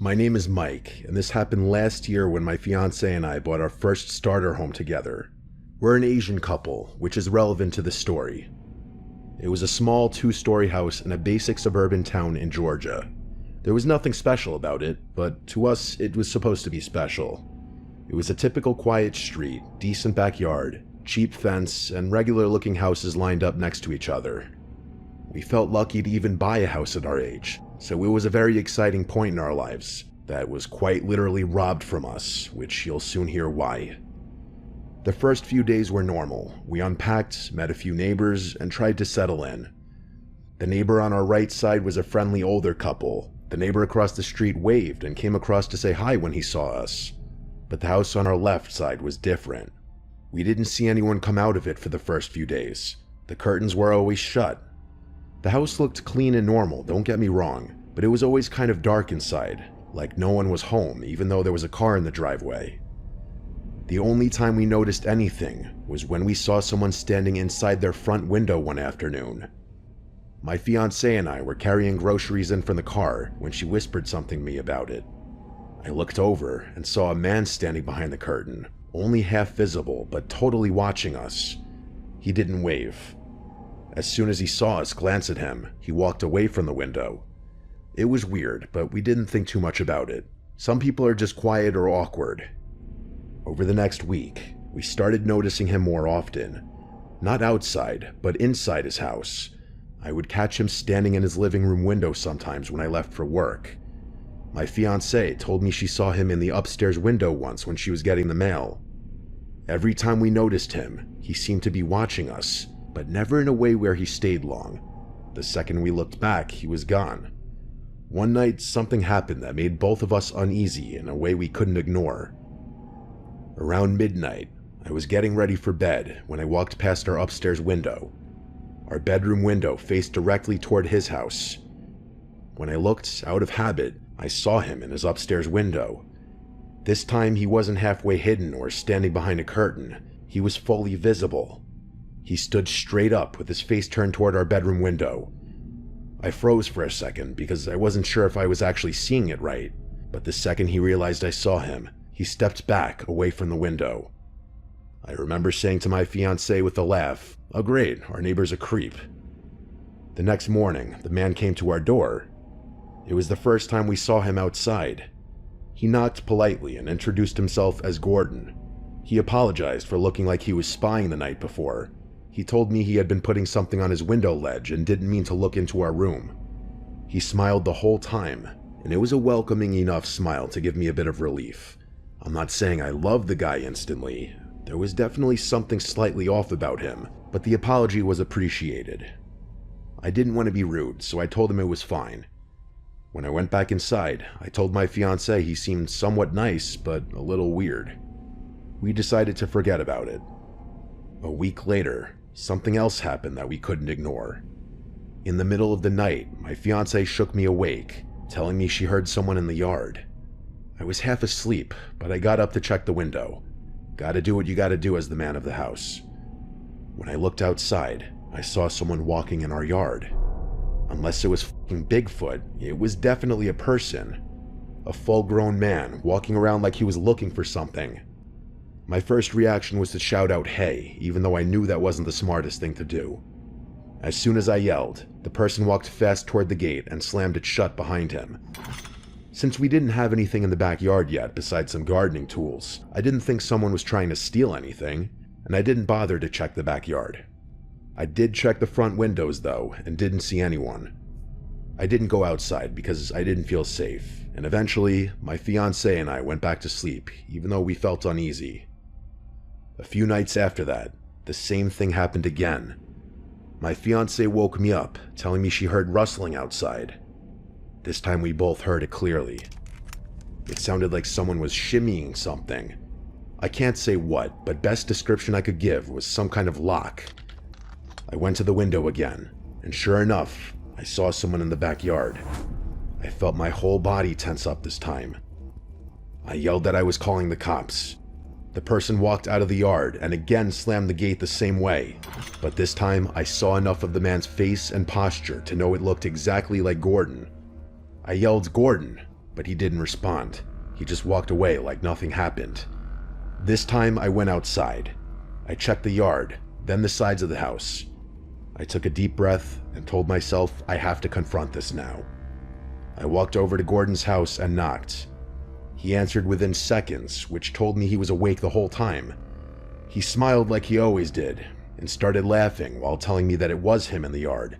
My name is Mike, and this happened last year when my fiance and I bought our first starter home together. We're an Asian couple, which is relevant to the story. It was a small 2-story house in a basic suburban town in Georgia. There was nothing special about it, but to us it was supposed to be special. It was a typical quiet street, decent backyard, cheap fence, and regular-looking houses lined up next to each other. We felt lucky to even buy a house at our age, so it was a very exciting point in our lives that was quite literally robbed from us, which you'll soon hear why. The first few days were normal. We unpacked, met a few neighbors, and tried to settle in. The neighbor on our right side was a friendly older couple. The neighbor across the street waved and came across to say hi when he saw us. But the house on our left side was different. We didn't see anyone come out of it for the first few days. The curtains were always shut. The house looked clean and normal, don't get me wrong, but it was always kind of dark inside, like no one was home even though there was a car in the driveway. The only time we noticed anything was when we saw someone standing inside their front window one afternoon. My fiancée and I were carrying groceries in from the car when she whispered something to me about it. I looked over and saw a man standing behind the curtain, only half visible but totally watching us. He didn't wave. As soon as he saw us glance at him, he walked away from the window. It was weird, but we didn't think too much about it. Some people are just quiet or awkward. Over the next week, we started noticing him more often. Not outside, but inside his house. I would catch him standing in his living room window sometimes when I left for work. My fiancée told me she saw him in the upstairs window once when she was getting the mail. Every time we noticed him, he seemed to be watching us, but never in a way where he stayed long. The second we looked back, he was gone. One night, something happened that made both of us uneasy in a way we couldn't ignore. Around midnight, I was getting ready for bed when I walked past our upstairs window. Our bedroom window faced directly toward his house. When I looked, out of habit, I saw him in his upstairs window. This time he wasn't halfway hidden or standing behind a curtain. He was fully visible. He stood straight up with his face turned toward our bedroom window. I froze for a second because I wasn't sure if I was actually seeing it right, but the second he realized I saw him, he stepped back away from the window. I remember saying to my fiancée with a laugh, "Oh great, our neighbor's a creep." The next morning, the man came to our door. It was the first time we saw him outside. He knocked politely and introduced himself as Gordon. He apologized for looking like he was spying the night before. He told me he had been putting something on his window ledge and didn't mean to look into our room. He smiled the whole time, and it was a welcoming enough smile to give me a bit of relief. I'm not saying I loved the guy instantly. There was definitely something slightly off about him, but the apology was appreciated. I didn't want to be rude, so I told him it was fine. When I went back inside, I told my fiancé he seemed somewhat nice, but a little weird. We decided to forget about it. A week later, something else happened that we couldn't ignore. In the middle of the night, my fiancée shook me awake, telling me she heard someone in the yard. I was half asleep, but I got up to check the window. Gotta do what you gotta do as the man of the house. When I looked outside, I saw someone walking in our yard. Unless it was fucking Bigfoot, it was definitely a person. A full-grown man walking around like he was looking for something. My first reaction was to shout out "hey," even though I knew that wasn't the smartest thing to do. As soon as I yelled, the person walked fast toward the gate and slammed it shut behind him. Since we didn't have anything in the backyard yet besides some gardening tools, I didn't think someone was trying to steal anything, and I didn't bother to check the backyard. I did check the front windows though, and didn't see anyone. I didn't go outside because I didn't feel safe, and eventually, my fiancée and I went back to sleep, even though we felt uneasy. A few nights after that, the same thing happened again. My fiancée woke me up, telling me she heard rustling outside. This time we both heard it clearly. It sounded like someone was shimmying something. I can't say what, but best description I could give was some kind of lock. I went to the window again, and sure enough, I saw someone in the backyard. I felt my whole body tense up this time. I yelled that I was calling the cops. The person walked out of the yard and again slammed the gate the same way, but this time I saw enough of the man's face and posture to know it looked exactly like Gordon. I yelled "Gordon," but he didn't respond. He just walked away like nothing happened. This time I went outside. I checked the yard, then the sides of the house. I took a deep breath and told myself I have to confront this now. I walked over to Gordon's house and knocked. He answered within seconds, which told me he was awake the whole time. He smiled like he always did and started laughing while telling me that it was him in the yard.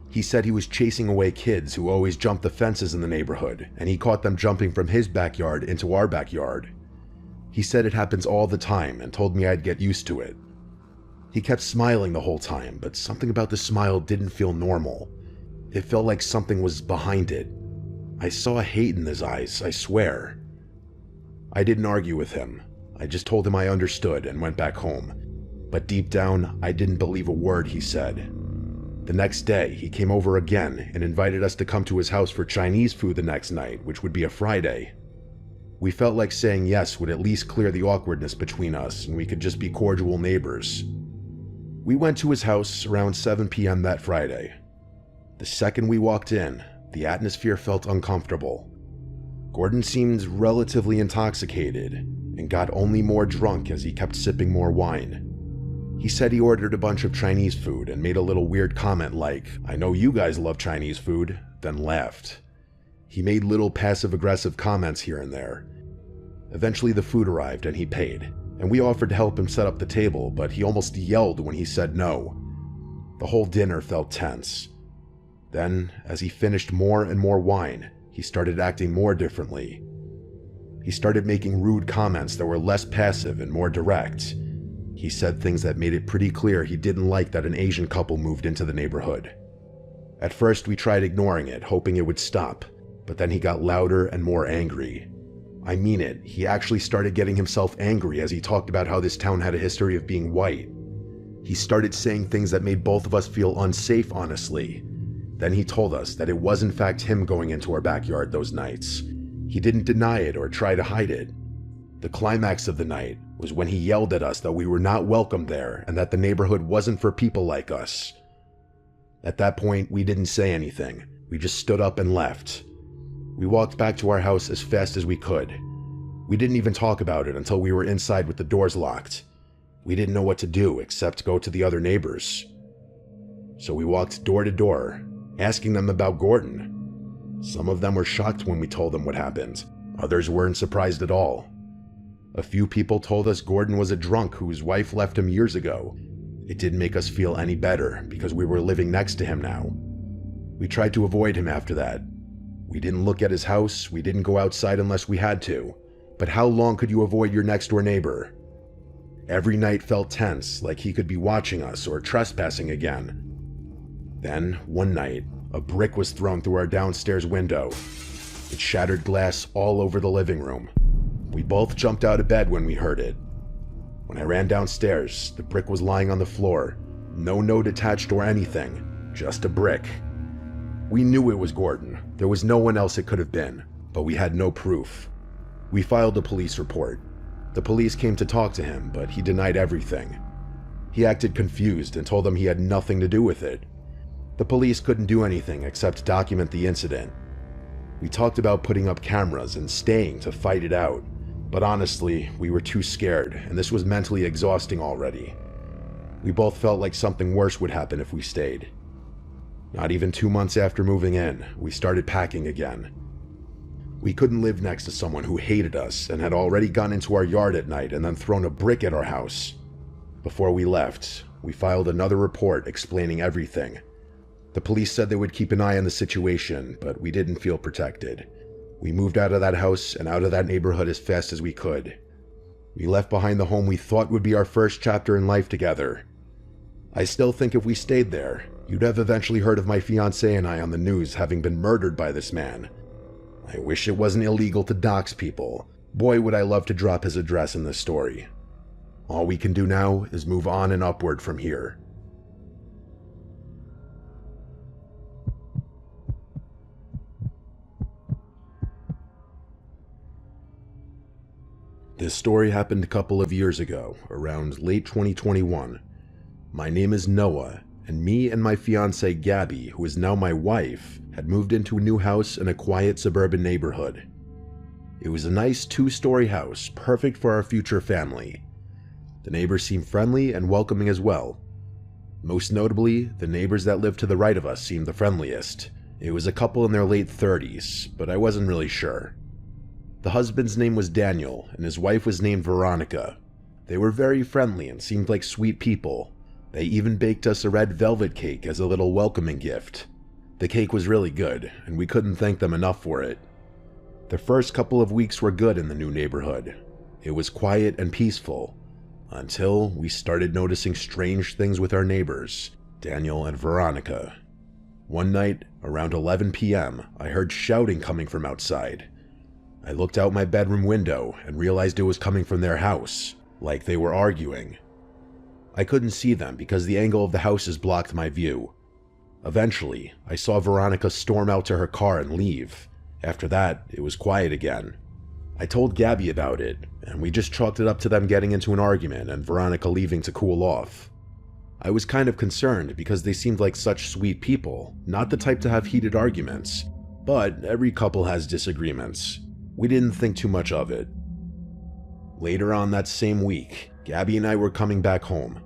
He said he was chasing away kids who always jumped the fences in the neighborhood, and he caught them jumping from his backyard into our backyard. He said it happens all the time and told me I'd get used to it. He kept smiling the whole time, but something about the smile didn't feel normal. It felt like something was behind it. I saw hate in his eyes, I swear. I didn't argue with him. I just told him I understood and went back home. But deep down, I didn't believe a word he said. The next day, he came over again and invited us to come to his house for Chinese food the next night, which would be a Friday. We felt like saying yes would at least clear the awkwardness between us and we could just be cordial neighbors. We went to his house around 7 p.m. that Friday. The second we walked in, the atmosphere felt uncomfortable. Gordon seemed relatively intoxicated and got only more drunk as he kept sipping more wine. He said he ordered a bunch of Chinese food and made a little weird comment like, "I know you guys love Chinese food," then laughed. He made little passive-aggressive comments here and there. Eventually the food arrived and he paid, and we offered to help him set up the table, but he almost yelled when he said no. The whole dinner felt tense. Then, as he finished more and more wine, he started acting more differently. He started making rude comments that were less passive and more direct. He said things that made it pretty clear he didn't like that an Asian couple moved into the neighborhood. At first we tried ignoring it, hoping it would stop, but then he got louder and more angry. I mean it, he actually started getting himself angry as he talked about how this town had a history of being white. He started saying things that made both of us feel unsafe, honestly. Then he told us that it was in fact him going into our backyard those nights. He didn't deny it or try to hide it. The climax of the night was when he yelled at us that we were not welcome there and that the neighborhood wasn't for people like us. At that point, we didn't say anything. We just stood up and left. We walked back to our house as fast as we could. We didn't even talk about it until we were inside with the doors locked. We didn't know what to do except go to the other neighbors. So we walked door to door, asking them about Gordon. Some of them were shocked when we told them what happened. Others weren't surprised at all. A few people told us Gordon was a drunk whose wife left him years ago. It didn't make us feel any better because we were living next to him now. We tried to avoid him after that. We didn't look at his house, we didn't go outside unless we had to. But how long could you avoid your next door neighbor? Every night felt tense, like he could be watching us or trespassing again. Then, one night, a brick was thrown through our downstairs window. It shattered glass all over the living room. We both jumped out of bed when we heard it. When I ran downstairs, the brick was lying on the floor. No note attached or anything, just a brick. We knew it was Gordon. There was no one else it could have been, but we had no proof. We filed a police report. The police came to talk to him, but he denied everything. He acted confused and told them he had nothing to do with it. The police couldn't do anything except document the incident. We talked about putting up cameras and staying to fight it out, but honestly, we were too scared, and this was mentally exhausting already. We both felt like something worse would happen if we stayed. Not even 2 months after moving in, we started packing again. We couldn't live next to someone who hated us and had already gone into our yard at night and then thrown a brick at our house. Before we left, we filed another report explaining everything. The police said they would keep an eye on the situation, but we didn't feel protected. We moved out of that house and out of that neighborhood as fast as we could. We left behind the home we thought would be our first chapter in life together. I still think if we stayed there, you'd have eventually heard of my fiancée and I on the news having been murdered by this man. I wish it wasn't illegal to dox people. Boy, would I love to drop his address in this story. All we can do now is move on and upward from here. This story happened a couple of years ago, around late 2021. My name is Noah, and me and my fiancée Gabby, who is now my wife, had moved into a new house in a quiet suburban neighborhood. It was a nice 2-story house, perfect for our future family. The neighbors seemed friendly and welcoming as well. Most notably, the neighbors that lived to the right of us seemed the friendliest. It was a couple in their late 30s, but I wasn't really sure. The husband's name was Daniel, and his wife was named Veronica. They were very friendly and seemed like sweet people. They even baked us a red velvet cake as a little welcoming gift. The cake was really good, and we couldn't thank them enough for it. The first couple of weeks were good in the new neighborhood. It was quiet and peaceful, until we started noticing strange things with our neighbors, Daniel and Veronica. One night, around 11 p.m., I heard shouting coming from outside. I looked out my bedroom window and realized it was coming from their house, like they were arguing. I couldn't see them because the angle of the houses blocked my view. Eventually, I saw Veronica storm out to her car and leave. After that, it was quiet again. I told Gabby about it, and we just chalked it up to them getting into an argument and Veronica leaving to cool off. I was kind of concerned because they seemed like such sweet people, not the type to have heated arguments, but every couple has disagreements. We didn't think too much of it. Later on that same week, Gabby and I were coming back home.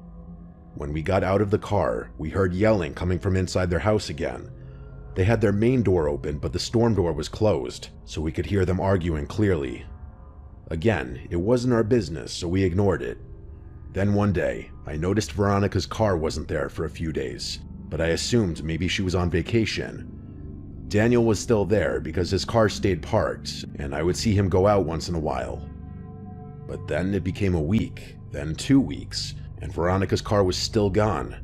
When we got out of the car, we heard yelling coming from inside their house again. They had their main door open, but the storm door was closed, so we could hear them arguing clearly. Again, it wasn't our business, so we ignored it. Then one day, I noticed Veronica's car wasn't there for a few days, but I assumed maybe she was on vacation. Daniel was still there because his car stayed parked, and I would see him go out once in a while. But then it became a week, then 2 weeks, and Veronica's car was still gone.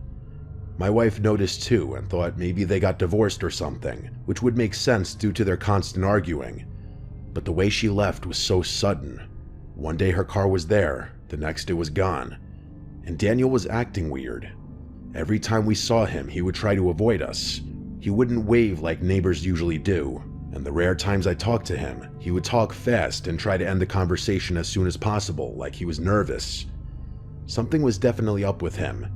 My wife noticed too and thought maybe they got divorced or something, which would make sense due to their constant arguing. But the way she left was so sudden. One day her car was there, the next it was gone. And Daniel was acting weird. Every time we saw him, he would try to avoid us. He wouldn't wave like neighbors usually do, and the rare times I talked to him, he would talk fast and try to end the conversation as soon as possible, like he was nervous. Something was definitely up with him.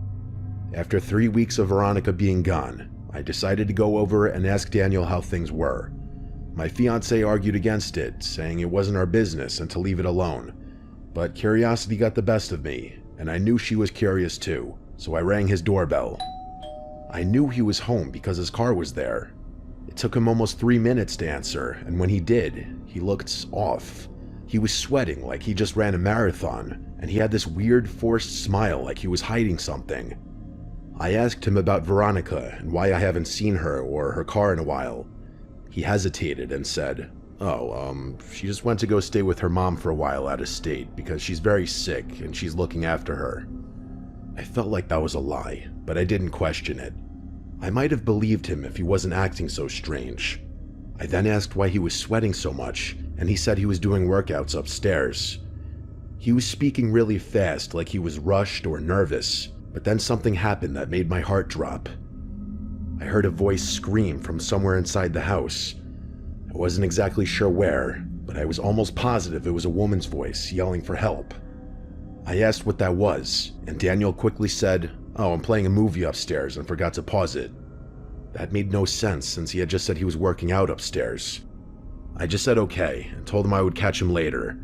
After 3 weeks of Veronica being gone, I decided to go over and ask Daniel how things were. My fiancé argued against it, saying it wasn't our business and to leave it alone. But curiosity got the best of me, and I knew she was curious too, so I rang his doorbell. I knew he was home because his car was there. It took him almost 3 minutes to answer, and when he did, he looked off. He was sweating like he just ran a marathon, and he had this weird forced smile like he was hiding something. I asked him about Veronica and why I haven't seen her or her car in a while. He hesitated and said, she just went to go stay with her mom for a while out of state because she's very sick and she's looking after her. I felt like that was a lie, but I didn't question it. I might have believed him if he wasn't acting so strange. I then asked why he was sweating so much, and he said he was doing workouts upstairs. He was speaking really fast, like he was rushed or nervous, but then something happened that made my heart drop. I heard a voice scream from somewhere inside the house. I wasn't exactly sure where, but I was almost positive it was a woman's voice yelling for help. I asked what that was, and Daniel quickly said, I'm playing a movie upstairs and forgot to pause it. That made no sense since he had just said he was working out upstairs. I just said okay and told him I would catch him later.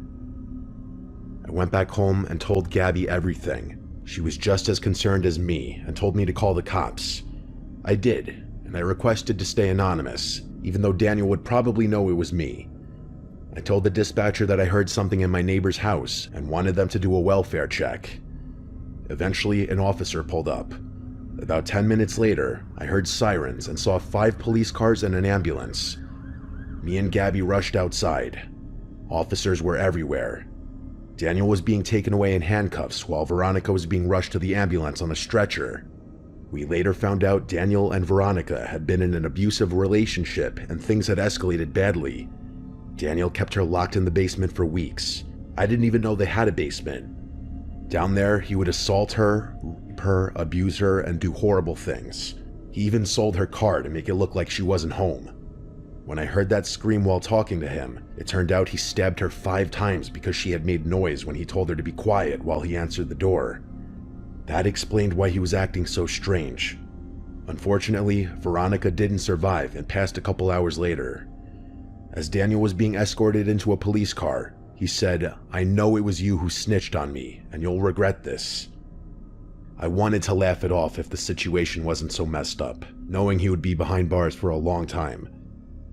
I went back home and told Gabby everything. She was just as concerned as me and told me to call the cops. I did, and I requested to stay anonymous, even though Daniel would probably know it was me. I told the dispatcher that I heard something in my neighbor's house and wanted them to do a welfare check. Eventually, an officer pulled up. About 10 minutes later, I heard sirens and saw 5 police cars and an ambulance. Me and Gabby rushed outside. Officers were everywhere. Daniel was being taken away in handcuffs while Veronica was being rushed to the ambulance on a stretcher. We later found out Daniel and Veronica had been in an abusive relationship and things had escalated badly. Daniel kept her locked in the basement for weeks. I didn't even know they had a basement. Down there, he would assault her, rape her, abuse her, and do horrible things. He even sold her car to make it look like she wasn't home. When I heard that scream while talking to him, it turned out he stabbed her 5 times because she had made noise when he told her to be quiet while he answered the door. That explained why he was acting so strange. Unfortunately, Veronica didn't survive and passed a couple hours later. As Daniel was being escorted into a police car, he said, "I know it was you who snitched on me, and you'll regret this." I wanted to laugh it off if the situation wasn't so messed up, knowing he would be behind bars for a long time.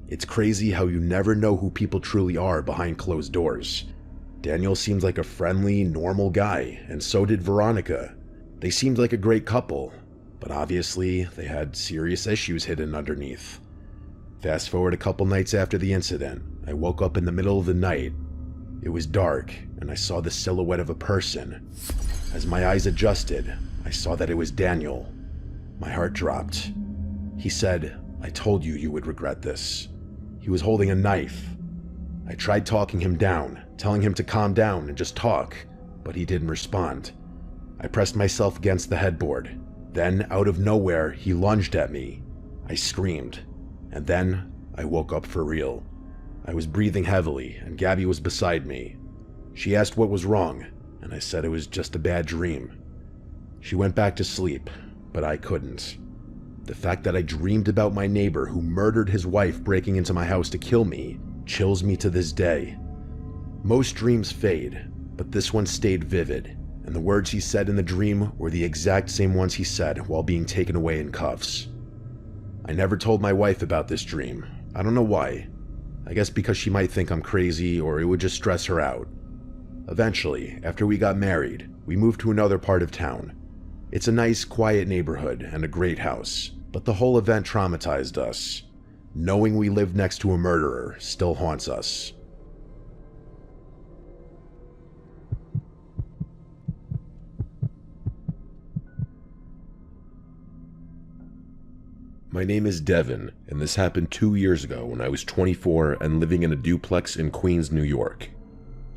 It's crazy how you never know who people truly are behind closed doors. Daniel seemed like a friendly, normal guy, and so did Veronica. They seemed like a great couple, but obviously they had serious issues hidden underneath. Fast forward a couple nights after the incident, I woke up in the middle of the night. It was dark, and I saw the silhouette of a person. As my eyes adjusted, I saw that it was Daniel. My heart dropped. He said, "I told you you would regret this." He was holding a knife. I tried talking him down, telling him to calm down and just talk, but he didn't respond. I pressed myself against the headboard. Then, out of nowhere, he lunged at me. I screamed, and then I woke up for real. I was breathing heavily, and Gabby was beside me. She asked what was wrong, and I said it was just a bad dream. She went back to sleep, but I couldn't. The fact that I dreamed about my neighbor who murdered his wife breaking into my house to kill me chills me to this day. Most dreams fade, but this one stayed vivid, and the words he said in the dream were the exact same ones he said while being taken away in cuffs. I never told my wife about this dream. I don't know why. I guess because she might think I'm crazy or it would just stress her out. Eventually, after we got married, we moved to another part of town. It's a nice, quiet neighborhood and a great house, but the whole event traumatized us. Knowing we lived next to a murderer still haunts us. My name is Devin, and this happened 2 years ago when I was 24 and living in a duplex in Queens, New York.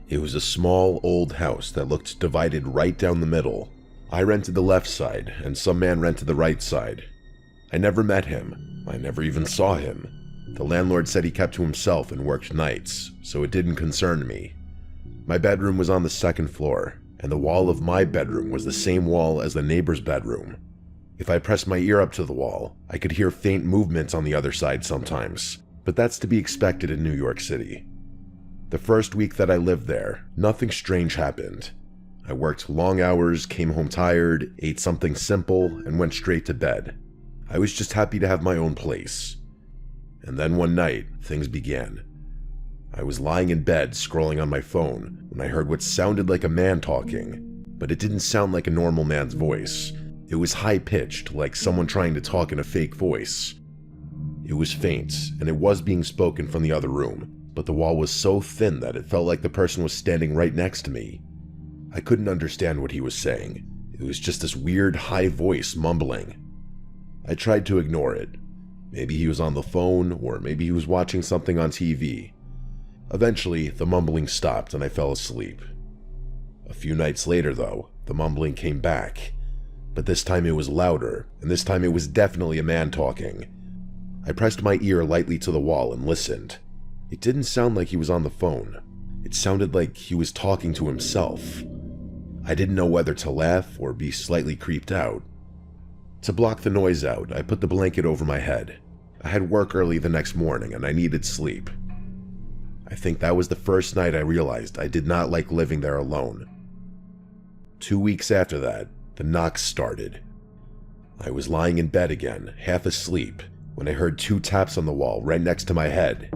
It was a small, old house that looked divided right down the middle. I rented the left side, and some man rented the right side. I never met him. I never even saw him. The landlord said he kept to himself and worked nights, so it didn't concern me. My bedroom was on the second floor, and the wall of my bedroom was the same wall as the neighbor's bedroom. If I pressed my ear up to the wall, I could hear faint movements on the other side sometimes, but that's to be expected in New York City. The first week that I lived there, nothing strange happened. I worked long hours, came home tired, ate something simple, and went straight to bed. I was just happy to have my own place. And then one night, things began. I was lying in bed scrolling on my phone when I heard what sounded like a man talking, but it didn't sound like a normal man's voice. It was high-pitched, like someone trying to talk in a fake voice. It was faint, and it was being spoken from the other room, but the wall was so thin that it felt like the person was standing right next to me. I couldn't understand what he was saying. It was just this weird, high voice mumbling. I tried to ignore it. Maybe he was on the phone, or maybe he was watching something on TV. Eventually, the mumbling stopped and I fell asleep. A few nights later, though, the mumbling came back. But this time it was louder, and this time it was definitely a man talking. I pressed my ear lightly to the wall and listened. It didn't sound like he was on the phone. It sounded like he was talking to himself. I didn't know whether to laugh or be slightly creeped out. To block the noise out, I put the blanket over my head. I had work early the next morning and I needed sleep. I think that was the first night I realized I did not like living there alone. 2 weeks after that, the knocks started. I was lying in bed again, half asleep, when I heard 2 taps on the wall right next to my head.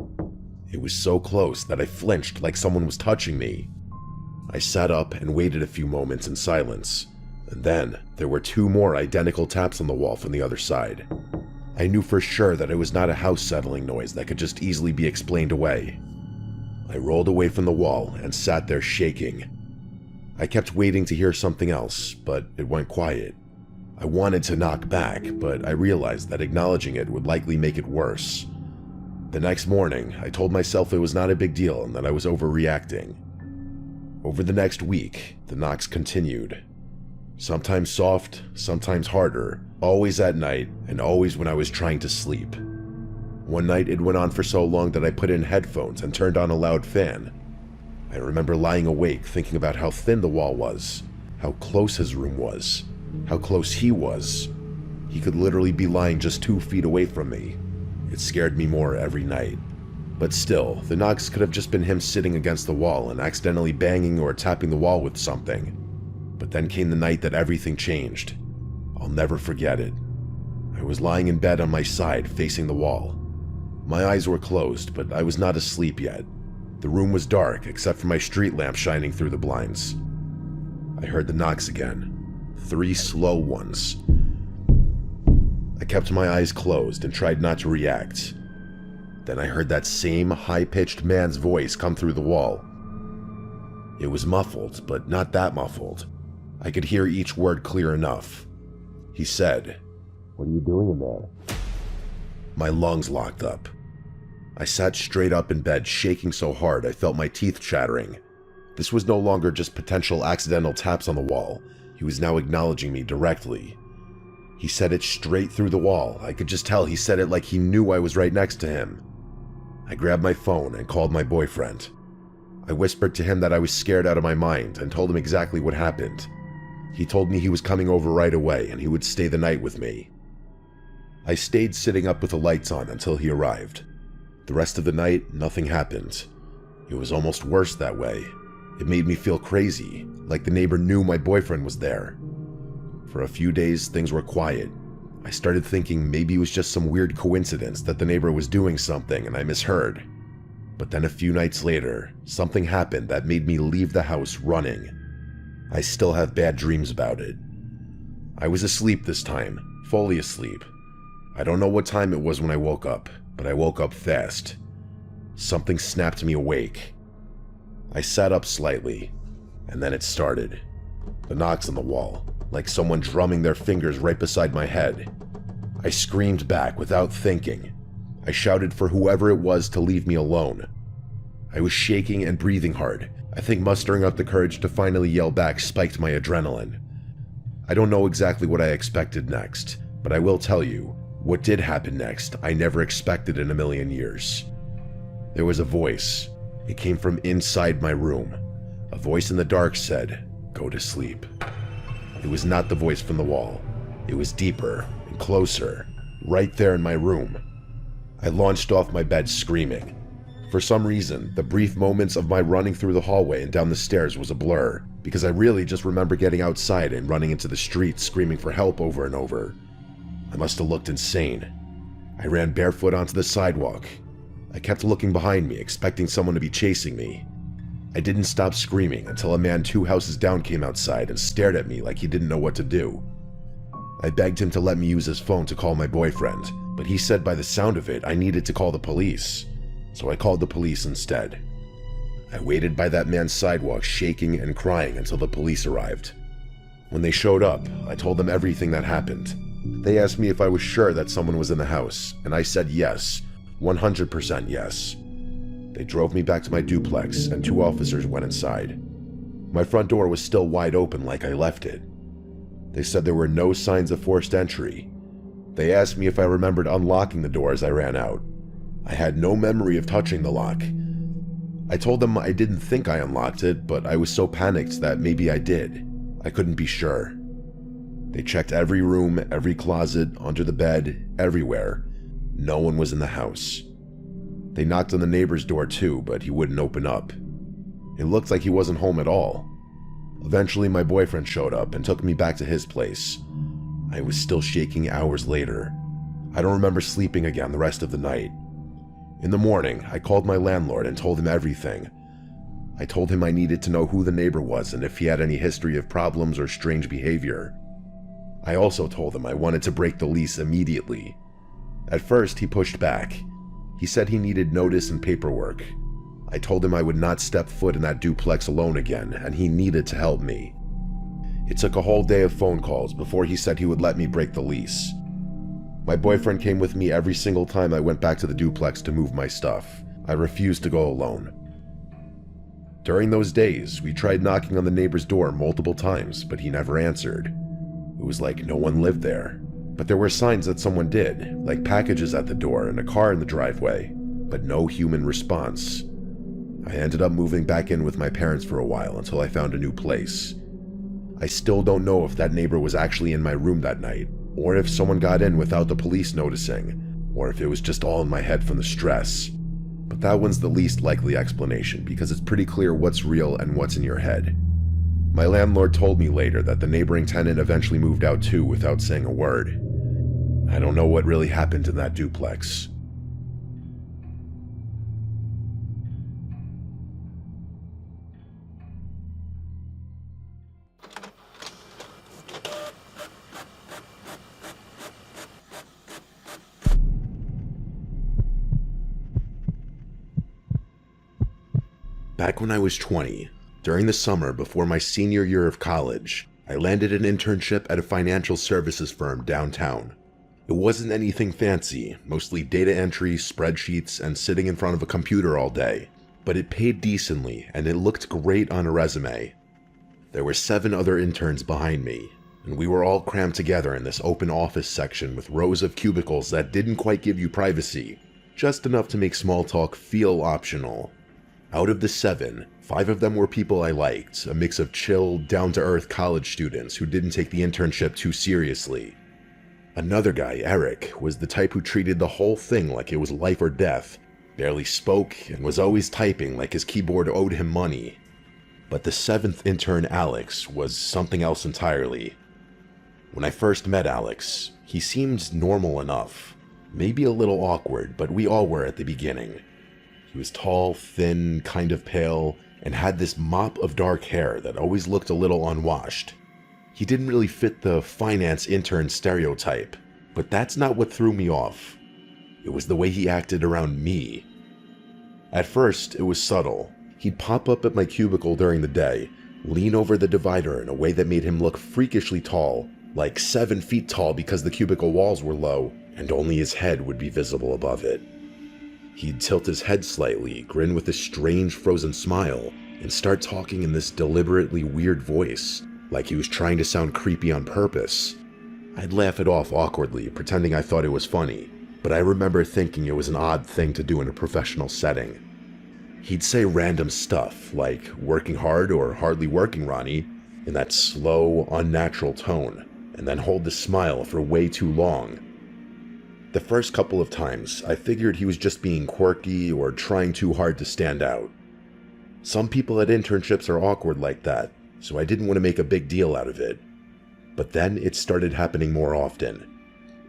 It was so close that I flinched like someone was touching me. I sat up and waited a few moments in silence, and then there were 2 more identical taps on the wall from the other side. I knew for sure that it was not a house settling noise that could just easily be explained away. I rolled away from the wall and sat there shaking. I kept waiting to hear something else, but it went quiet. I wanted to knock back, but I realized that acknowledging it would likely make it worse. The next morning, I told myself it was not a big deal and that I was overreacting. Over the next week, the knocks continued. Sometimes soft, sometimes harder, always at night, and always when I was trying to sleep. One night it went on for so long that I put in headphones and turned on a loud fan. I remember lying awake thinking about how thin the wall was, how close his room was, how close he was. He could literally be lying just 2 feet away from me. It scared me more every night. But still, the knocks could have just been him sitting against the wall and accidentally banging or tapping the wall with something. But then came the night that everything changed. I'll never forget it. I was lying in bed on my side, facing the wall. My eyes were closed, but I was not asleep yet. The room was dark, except for my street lamp shining through the blinds. I heard the knocks again. 3 slow ones. I kept my eyes closed and tried not to react. Then I heard that same high-pitched man's voice come through the wall. It was muffled, but not that muffled. I could hear each word clear enough. He said, "What are you doing in there?" My lungs locked up. I sat straight up in bed, shaking so hard I felt my teeth chattering. This was no longer just potential accidental taps on the wall. He was now acknowledging me directly. He said it straight through the wall. I could just tell he said it like he knew I was right next to him. I grabbed my phone and called my boyfriend. I whispered to him that I was scared out of my mind and told him exactly what happened. He told me he was coming over right away and he would stay the night with me. I stayed sitting up with the lights on until he arrived. The rest of the night, nothing happened. It was almost worse that way. It made me feel crazy, like the neighbor knew my boyfriend was there. For a few days, things were quiet. I started thinking maybe it was just some weird coincidence that the neighbor was doing something and I misheard. But then a few nights later, something happened that made me leave the house running. I still have bad dreams about it. I was asleep this time, fully asleep. I don't know what time it was when I woke up, but I woke up fast. Something snapped me awake. I sat up slightly, and then it started. The knocks on the wall, like someone drumming their fingers right beside my head. I screamed back without thinking. I shouted for whoever it was to leave me alone. I was shaking and breathing hard. I think mustering up the courage to finally yell back spiked my adrenaline. I don't know exactly what I expected next, but I will tell you, what did happen next I never expected in a million years. There was a voice. It came from inside my room. A voice in the dark said, "Go to sleep." It was not the voice from the wall. It was deeper and closer, right there in my room. I launched off my bed screaming. For some reason, the brief moments of my running through the hallway and down the stairs was a blur, because I really just remember getting outside and running into the street screaming for help over and over. I must have looked insane. I ran barefoot onto the sidewalk. I kept looking behind me, expecting someone to be chasing me. I didn't stop screaming until a man 2 houses down came outside and stared at me like he didn't know what to do. I begged him to let me use his phone to call my boyfriend, but he said by the sound of it I needed to call the police. So I called the police instead. I waited by that man's sidewalk shaking and crying until the police arrived. When they showed up, I told them everything that happened. They asked me if I was sure that someone was in the house, and I said yes, 100% yes. They drove me back to my duplex, and 2 officers went inside. My front door was still wide open like I left it. They said there were no signs of forced entry. They asked me if I remembered unlocking the door as I ran out. I had no memory of touching the lock. I told them I didn't think I unlocked it, but I was so panicked that maybe I did. I couldn't be sure. They checked every room, every closet, under the bed, everywhere. No one was in the house. They knocked on the neighbor's door too, but he wouldn't open up. It looked like he wasn't home at all. Eventually, my boyfriend showed up and took me back to his place. I was still shaking hours later. I don't remember sleeping again the rest of the night. In the morning, I called my landlord and told him everything. I told him I needed to know who the neighbor was and if he had any history of problems or strange behavior. I also told him I wanted to break the lease immediately. At first, he pushed back. He said he needed notice and paperwork. I told him I would not step foot in that duplex alone again, and he needed to help me. It took a whole day of phone calls before he said he would let me break the lease. My boyfriend came with me every single time I went back to the duplex to move my stuff. I refused to go alone. During those days, we tried knocking on the neighbor's door multiple times, but he never answered. It was like no one lived there. But there were signs that someone did, like packages at the door and a car in the driveway, but no human response. I ended up moving back in with my parents for a while until I found a new place. I still don't know if that neighbor was actually in my room that night, or if someone got in without the police noticing, or if it was just all in my head from the stress. But that one's the least likely explanation because it's pretty clear what's real and what's in your head. My landlord told me later that the neighboring tenant eventually moved out too without saying a word. I don't know what really happened in that duplex. Back when I was 20, during the summer before my senior year of college, I landed an internship at a financial services firm downtown. It wasn't anything fancy, mostly data entry, spreadsheets, and sitting in front of a computer all day, but it paid decently and it looked great on a resume. There were 7 other interns behind me, and we were all crammed together in this open office section with rows of cubicles that didn't quite give you privacy, just enough to make small talk feel optional. Out of the 7, 5 of them were people I liked, a mix of chill, down-to-earth college students who didn't take the internship too seriously. Another guy, Eric, was the type who treated the whole thing like it was life or death, barely spoke, and was always typing like his keyboard owed him money. But the 7th intern, Alex, was something else entirely. When I first met Alex, he seemed normal enough, maybe a little awkward, but we all were at the beginning. He was tall, thin, kind of pale, and had this mop of dark hair that always looked a little unwashed. He didn't really fit the finance intern stereotype, but that's not what threw me off. It was the way he acted around me. At first, it was subtle. He'd pop up at my cubicle during the day, lean over the divider in a way that made him look freakishly tall, like 7 feet tall because the cubicle walls were low, and only his head would be visible above it. He'd tilt his head slightly, grin with a strange frozen smile, and start talking in this deliberately weird voice, like he was trying to sound creepy on purpose. I'd laugh it off awkwardly, pretending I thought it was funny, but I remember thinking it was an odd thing to do in a professional setting. He'd say random stuff, like "working hard" or "hardly working, Ronnie," in that slow, unnatural tone, and then hold the smile for way too long. The first couple of times, I figured he was just being quirky or trying too hard to stand out. Some people at internships are awkward like that, so I didn't want to make a big deal out of it. But then it started happening more often.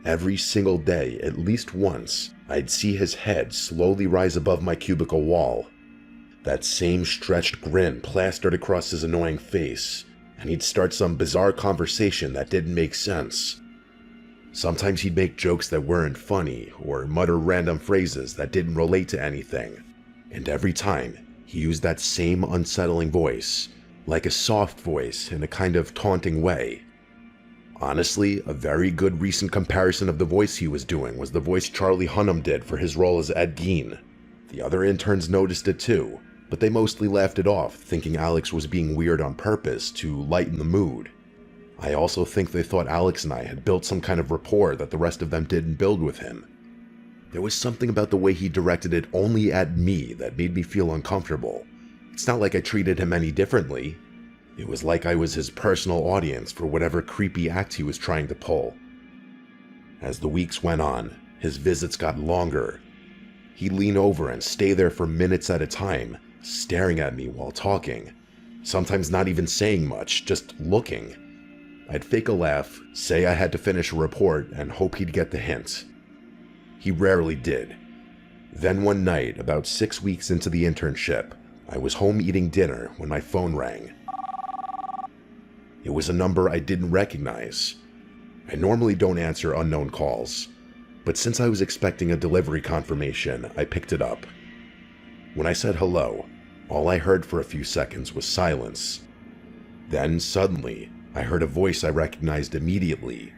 Every single day, at least once, I'd see his head slowly rise above my cubicle wall. That same stretched grin plastered across his annoying face, and he'd start some bizarre conversation that didn't make sense. Sometimes he'd make jokes that weren't funny, or mutter random phrases that didn't relate to anything. And every time, he used that same unsettling voice, like a soft voice in a kind of taunting way. Honestly, a very good recent comparison of the voice he was doing was the voice Charlie Hunnam did for his role as Ed Gein. The other interns noticed it too, but they mostly laughed it off, thinking Alex was being weird on purpose to lighten the mood. I also think they thought Alex and I had built some kind of rapport that the rest of them didn't build with him. There was something about the way he directed it only at me that made me feel uncomfortable. It's not like I treated him any differently. It was like I was his personal audience for whatever creepy act he was trying to pull. As the weeks went on, his visits got longer. He'd lean over and stay there for minutes at a time, staring at me while talking. Sometimes not even saying much, just looking. I'd fake a laugh, say I had to finish a report, and hope he'd get the hint. He rarely did. Then one night, about 6 weeks into the internship, I was home eating dinner when my phone rang. It was a number I didn't recognize. I normally don't answer unknown calls, but since I was expecting a delivery confirmation, I picked it up. When I said hello, all I heard for a few seconds was silence. Then, suddenly, I heard a voice I recognized immediately.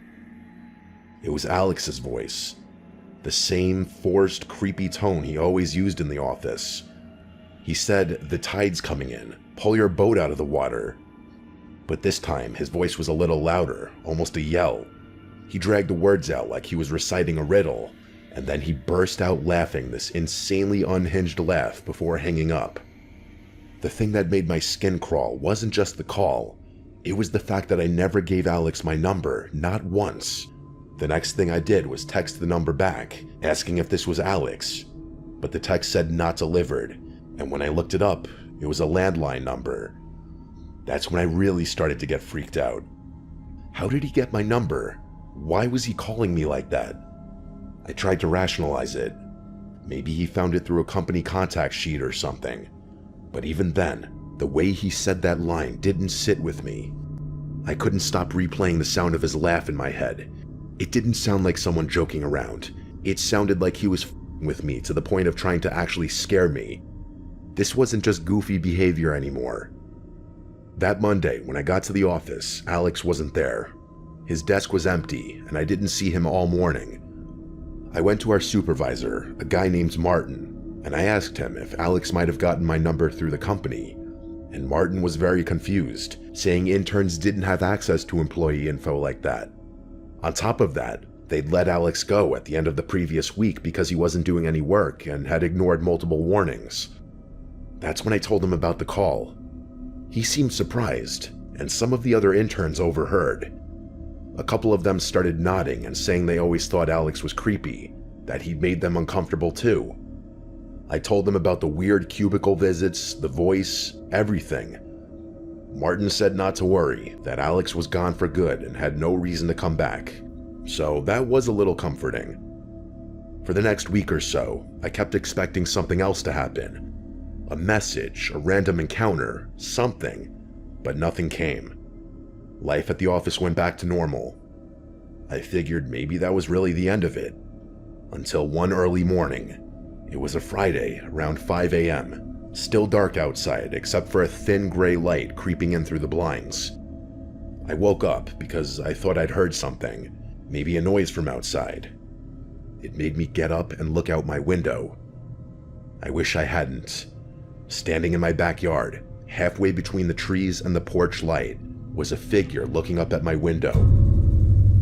It was Alex's voice. The same forced, creepy tone he always used in the office. He said, "The tide's coming in. Pull your boat out of the water." But this time, his voice was a little louder, almost a yell. He dragged the words out like he was reciting a riddle, and then he burst out laughing this insanely unhinged laugh before hanging up. The thing that made my skin crawl wasn't just the call. It was the fact that I never gave Alex my number, not once. The next thing I did was text the number back, asking if this was Alex. but the text said not delivered, and when I looked it up, it was a landline number. That's when I really started to get freaked out. How did he get my number? Why was he calling me like that? I tried to rationalize it. Maybe he found it through a company contact sheet or something. But even then, the way he said that line didn't sit with me. I couldn't stop replaying the sound of his laugh in my head. It didn't sound like someone joking around. It sounded like he was with me to the point of trying to actually scare me. This wasn't just goofy behavior anymore. That Monday, when I got to the office, Alex wasn't there. His desk was empty, and I didn't see him all morning. I went to our supervisor, a guy named Martin, and I asked him if Alex might have gotten my number through the company. And Martin was very confused, saying interns didn't have access to employee info like that. On top of that, they'd let Alex go at the end of the previous week because he wasn't doing any work and had ignored multiple warnings. That's when I told him about the call. He seemed surprised, and some of the other interns overheard. A couple of them started nodding and saying they always thought Alex was creepy, that he'd made them uncomfortable too. I told them about the weird cubicle visits, the voice, everything. Martin said not to worry, that Alex was gone for good and had no reason to come back. So that was a little comforting. For the next week or so, I kept expecting something else to happen. A message, a random encounter, something, but nothing came. Life at the office went back to normal. I figured maybe that was really the end of it. Until one early morning. It was a Friday, around 5 a.m. Still dark outside, except for a thin gray light creeping in through the blinds. I woke up because I thought I'd heard something, maybe a noise from outside. It made me get up and look out my window. I wish I hadn't. Standing in my backyard, halfway between the trees and the porch light, was a figure looking up at my window.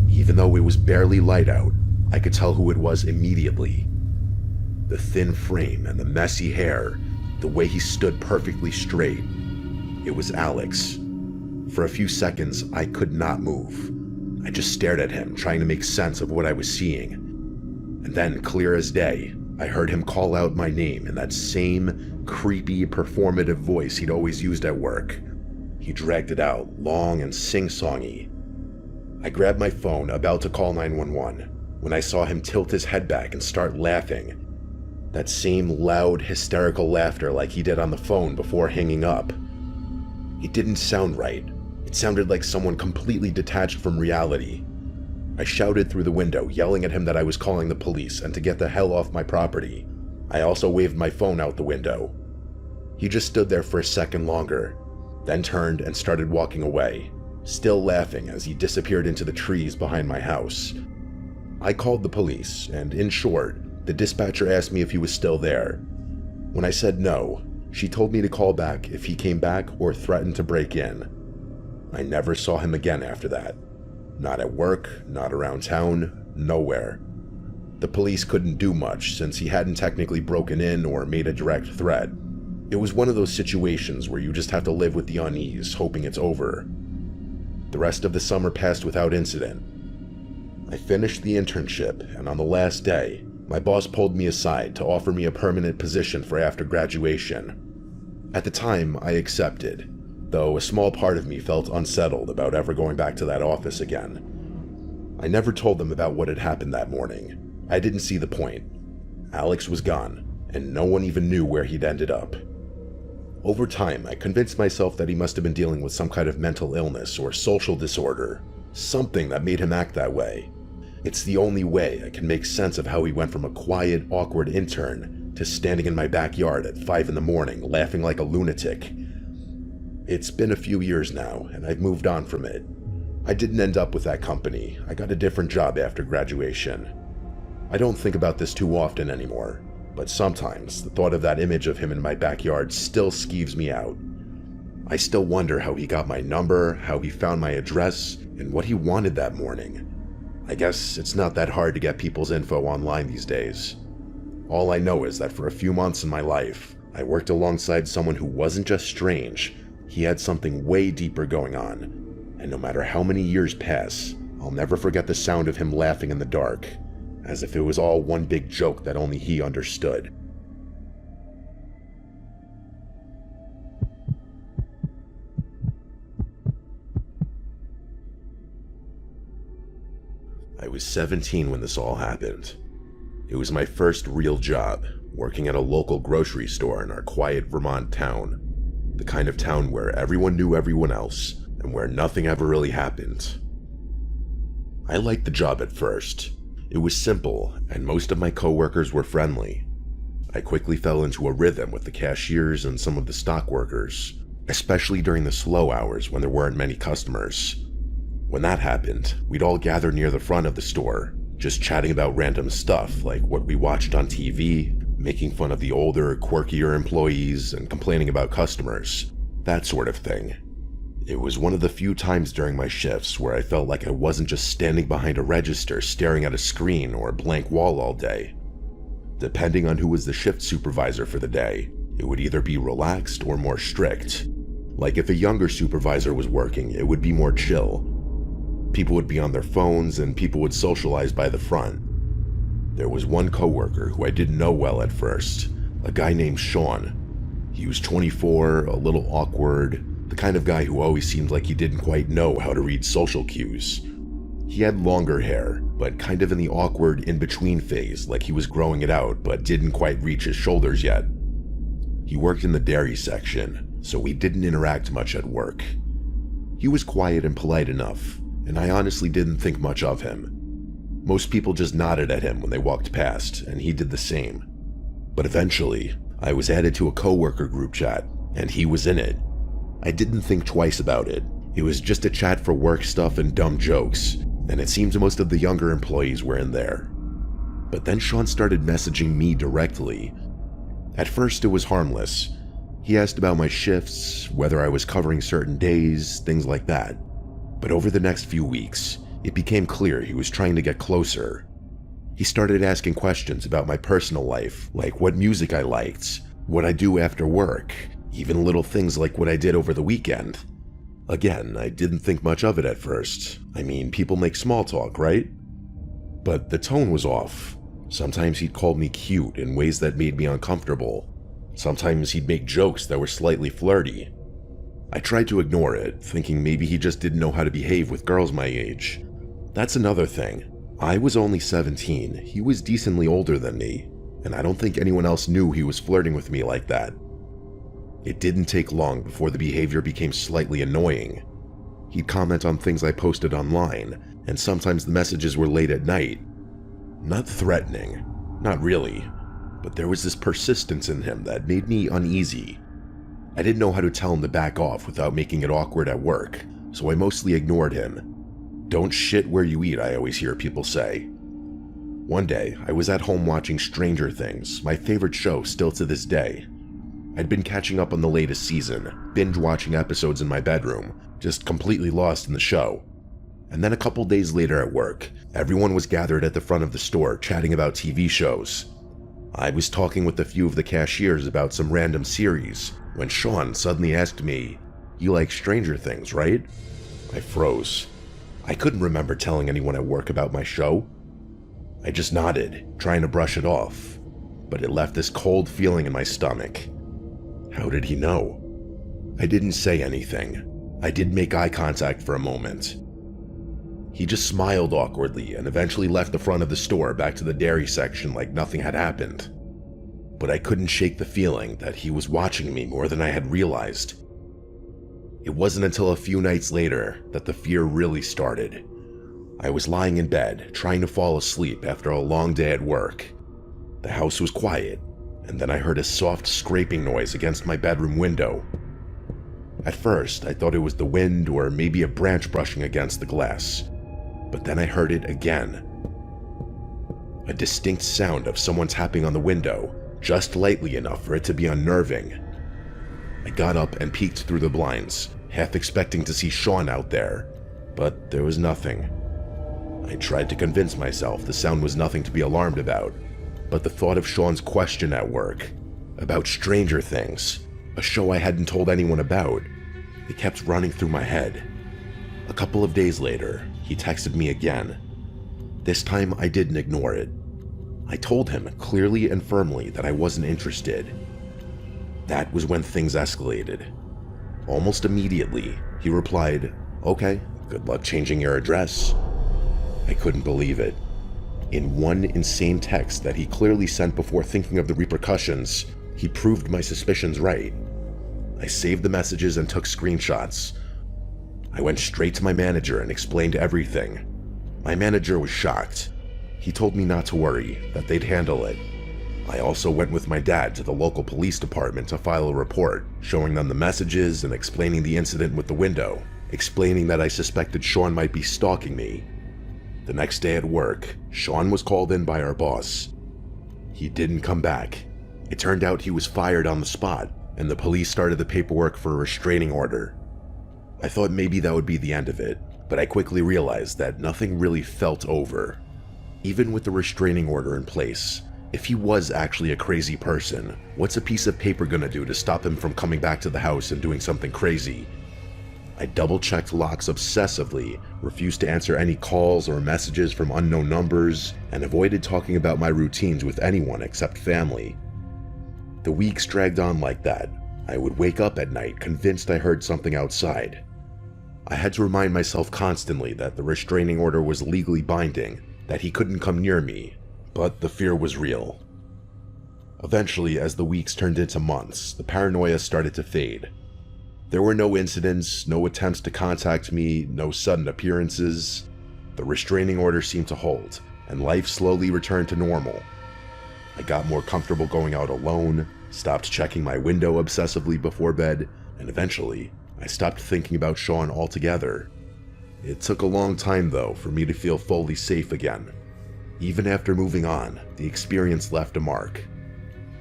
Even though it was barely light out, I could tell who it was immediately. The thin frame and the messy hair, the way he stood perfectly straight. It was Alex. For a few seconds, I could not move. I just stared at him, trying to make sense of what I was seeing. And then, clear as day, I heard him call out my name in that same creepy, performative voice he'd always used at work. He dragged it out, long and sing-songy. I grabbed my phone, about to call 911, when I saw him tilt his head back and start laughing. That same loud, hysterical laughter like he did on the phone before hanging up. It didn't sound right. It sounded like someone completely detached from reality. I shouted through the window, yelling at him that I was calling the police and to get the hell off my property. I also waved my phone out the window. He just stood there for a second longer, then turned and started walking away, still laughing as he disappeared into the trees behind my house. I called the police, and in short, the dispatcher asked me if he was still there. When I said no, she told me to call back if he came back or threatened to break in. I never saw him again after that. Not at work, not around town, nowhere. The police couldn't do much since he hadn't technically broken in or made a direct threat. It was one of those situations where you just have to live with the unease, hoping it's over. The rest of the summer passed without incident. I finished the internship, and on the last day, my boss pulled me aside to offer me a permanent position for after graduation. At the time, I accepted, though a small part of me felt unsettled about ever going back to that office again. I never told them about what had happened that morning. I didn't see the point. Alex was gone, and no one even knew where he'd ended up. Over time, I convinced myself that he must have been dealing with some kind of mental illness or social disorder, something that made him act that way. It's the only way I can make sense of how he went from a quiet, awkward intern to standing in my backyard at 5 in the morning, laughing like a lunatic. It's been a few years now, and I've moved on from it. I didn't end up with that company. I got a different job after graduation. I don't think about this too often anymore, but sometimes the thought of that image of him in my backyard still skeeves me out. I still wonder how he got my number, how he found my address, and what he wanted that morning. I guess it's not that hard to get people's info online these days. All I know is that for a few months in my life, I worked alongside someone who wasn't just strange, he had something way deeper going on, and no matter how many years pass, I'll never forget the sound of him laughing in the dark, as if it was all one big joke that only he understood. I was 17 when this all happened. It was my first real job, working at a local grocery store in our quiet Vermont town. The kind of town where everyone knew everyone else, and where nothing ever really happened. I liked the job at first. It was simple, and most of my coworkers were friendly. I quickly fell into a rhythm with the cashiers and some of the stock workers, especially during the slow hours when there weren't many customers. When that happened, we'd all gather near the front of the store, just chatting about random stuff like what we watched on TV, making fun of the older, quirkier employees, and complaining about customers, that sort of thing. It was one of the few times during my shifts where I felt like I wasn't just standing behind a register staring at a screen or a blank wall all day. Depending on who was the shift supervisor for the day, it would either be relaxed or more strict. Like if a younger supervisor was working, it would be more chill. People would be on their phones and people would socialize by the front. There was one coworker who I didn't know well at first, a guy named Sean. He was 24, a little awkward, the kind of guy who always seemed like he didn't quite know how to read social cues. He had longer hair, but kind of in the awkward in-between phase, like he was growing it out but didn't quite reach his shoulders yet. He worked in the dairy section, so we didn't interact much at work. He was quiet and polite enough, and I honestly didn't think much of him. Most people just nodded at him when they walked past, and he did the same. But eventually, I was added to a coworker group chat, and he was in it. I didn't think twice about it. It was just a chat for work stuff and dumb jokes, and it seems most of the younger employees were in there. But then Sean started messaging me directly. At first it was harmless. He asked about my shifts, whether I was covering certain days, things like that. But over the next few weeks, it became clear he was trying to get closer. He started asking questions about my personal life, like what music I liked, what I do after work, even little things like what I did over the weekend. Again, I didn't think much of it at first. I mean, people make small talk, right? But the tone was off. Sometimes he'd call me cute in ways that made me uncomfortable. Sometimes he'd make jokes that were slightly flirty. I tried to ignore it, thinking maybe he just didn't know how to behave with girls my age. That's another thing. I was only 17, he was decently older than me, and I don't think anyone else knew he was flirting with me like that. It didn't take long before the behavior became slightly annoying. He'd comment on things I posted online, and sometimes the messages were late at night. Not threatening, not really, but there was this persistence in him that made me uneasy. I didn't know how to tell him to back off without making it awkward at work, so I mostly ignored him. Don't shit where you eat, I always hear people say. One day, I was at home watching Stranger Things, my favorite show still to this day. I'd been catching up on the latest season, binge watching episodes in my bedroom, just completely lost in the show. And then a couple days later at work, everyone was gathered at the front of the store chatting about TV shows. I was talking with a few of the cashiers about some random series, when Sean suddenly asked me, "You like Stranger Things, right?" I froze. I couldn't remember telling anyone at work about my show. I just nodded, trying to brush it off, but it left this cold feeling in my stomach. How did he know? I didn't say anything. I did make eye contact for a moment. He just smiled awkwardly and eventually left the front of the store back to the dairy section like nothing had happened. But I couldn't shake the feeling that he was watching me more than I had realized. It wasn't until a few nights later that the fear really started. I was lying in bed, trying to fall asleep after a long day at work. The house was quiet, and then I heard a soft scraping noise against my bedroom window. At first, I thought it was the wind or maybe a branch brushing against the glass, but then I heard it again. A distinct sound of someone tapping on the window, just lightly enough for it to be unnerving. I got up and peeked through the blinds, half expecting to see Sean out there, but there was nothing. I tried to convince myself the sound was nothing to be alarmed about, but the thought of Sean's question at work, about Stranger Things, a show I hadn't told anyone about, it kept running through my head. A couple of days later, he texted me again. This time I didn't ignore it. I told him clearly and firmly that I wasn't interested. That was when things escalated. Almost immediately, he replied, "Okay, good luck changing your address." I couldn't believe it. In one insane text that he clearly sent before thinking of the repercussions, he proved my suspicions right. I saved the messages and took screenshots. I went straight to my manager and explained everything. My manager was shocked. He told me not to worry, that they'd handle it. I also went with my dad to the local police department to file a report, showing them the messages and explaining the incident with the window, explaining that I suspected Sean might be stalking me. The next day at work, Sean was called in by our boss. He didn't come back. It turned out he was fired on the spot, and the police started the paperwork for a restraining order. I thought maybe that would be the end of it, but I quickly realized that nothing really felt over. Even with the restraining order in place, if he was actually a crazy person, what's a piece of paper gonna do to stop him from coming back to the house and doing something crazy? I double-checked locks obsessively, refused to answer any calls or messages from unknown numbers, and avoided talking about my routines with anyone except family. The weeks dragged on like that. I would wake up at night convinced I heard something outside. I had to remind myself constantly that the restraining order was legally binding, that he couldn't come near me, but the fear was real. Eventually, as the weeks turned into months, the paranoia started to fade. There were no incidents, no attempts to contact me, no sudden appearances. The restraining order seemed to hold, and life slowly returned to normal. I got more comfortable going out alone, stopped checking my window obsessively before bed, and eventually, I stopped thinking about Sean altogether. It took a long time, though, for me to feel fully safe again. Even after moving on, the experience left a mark.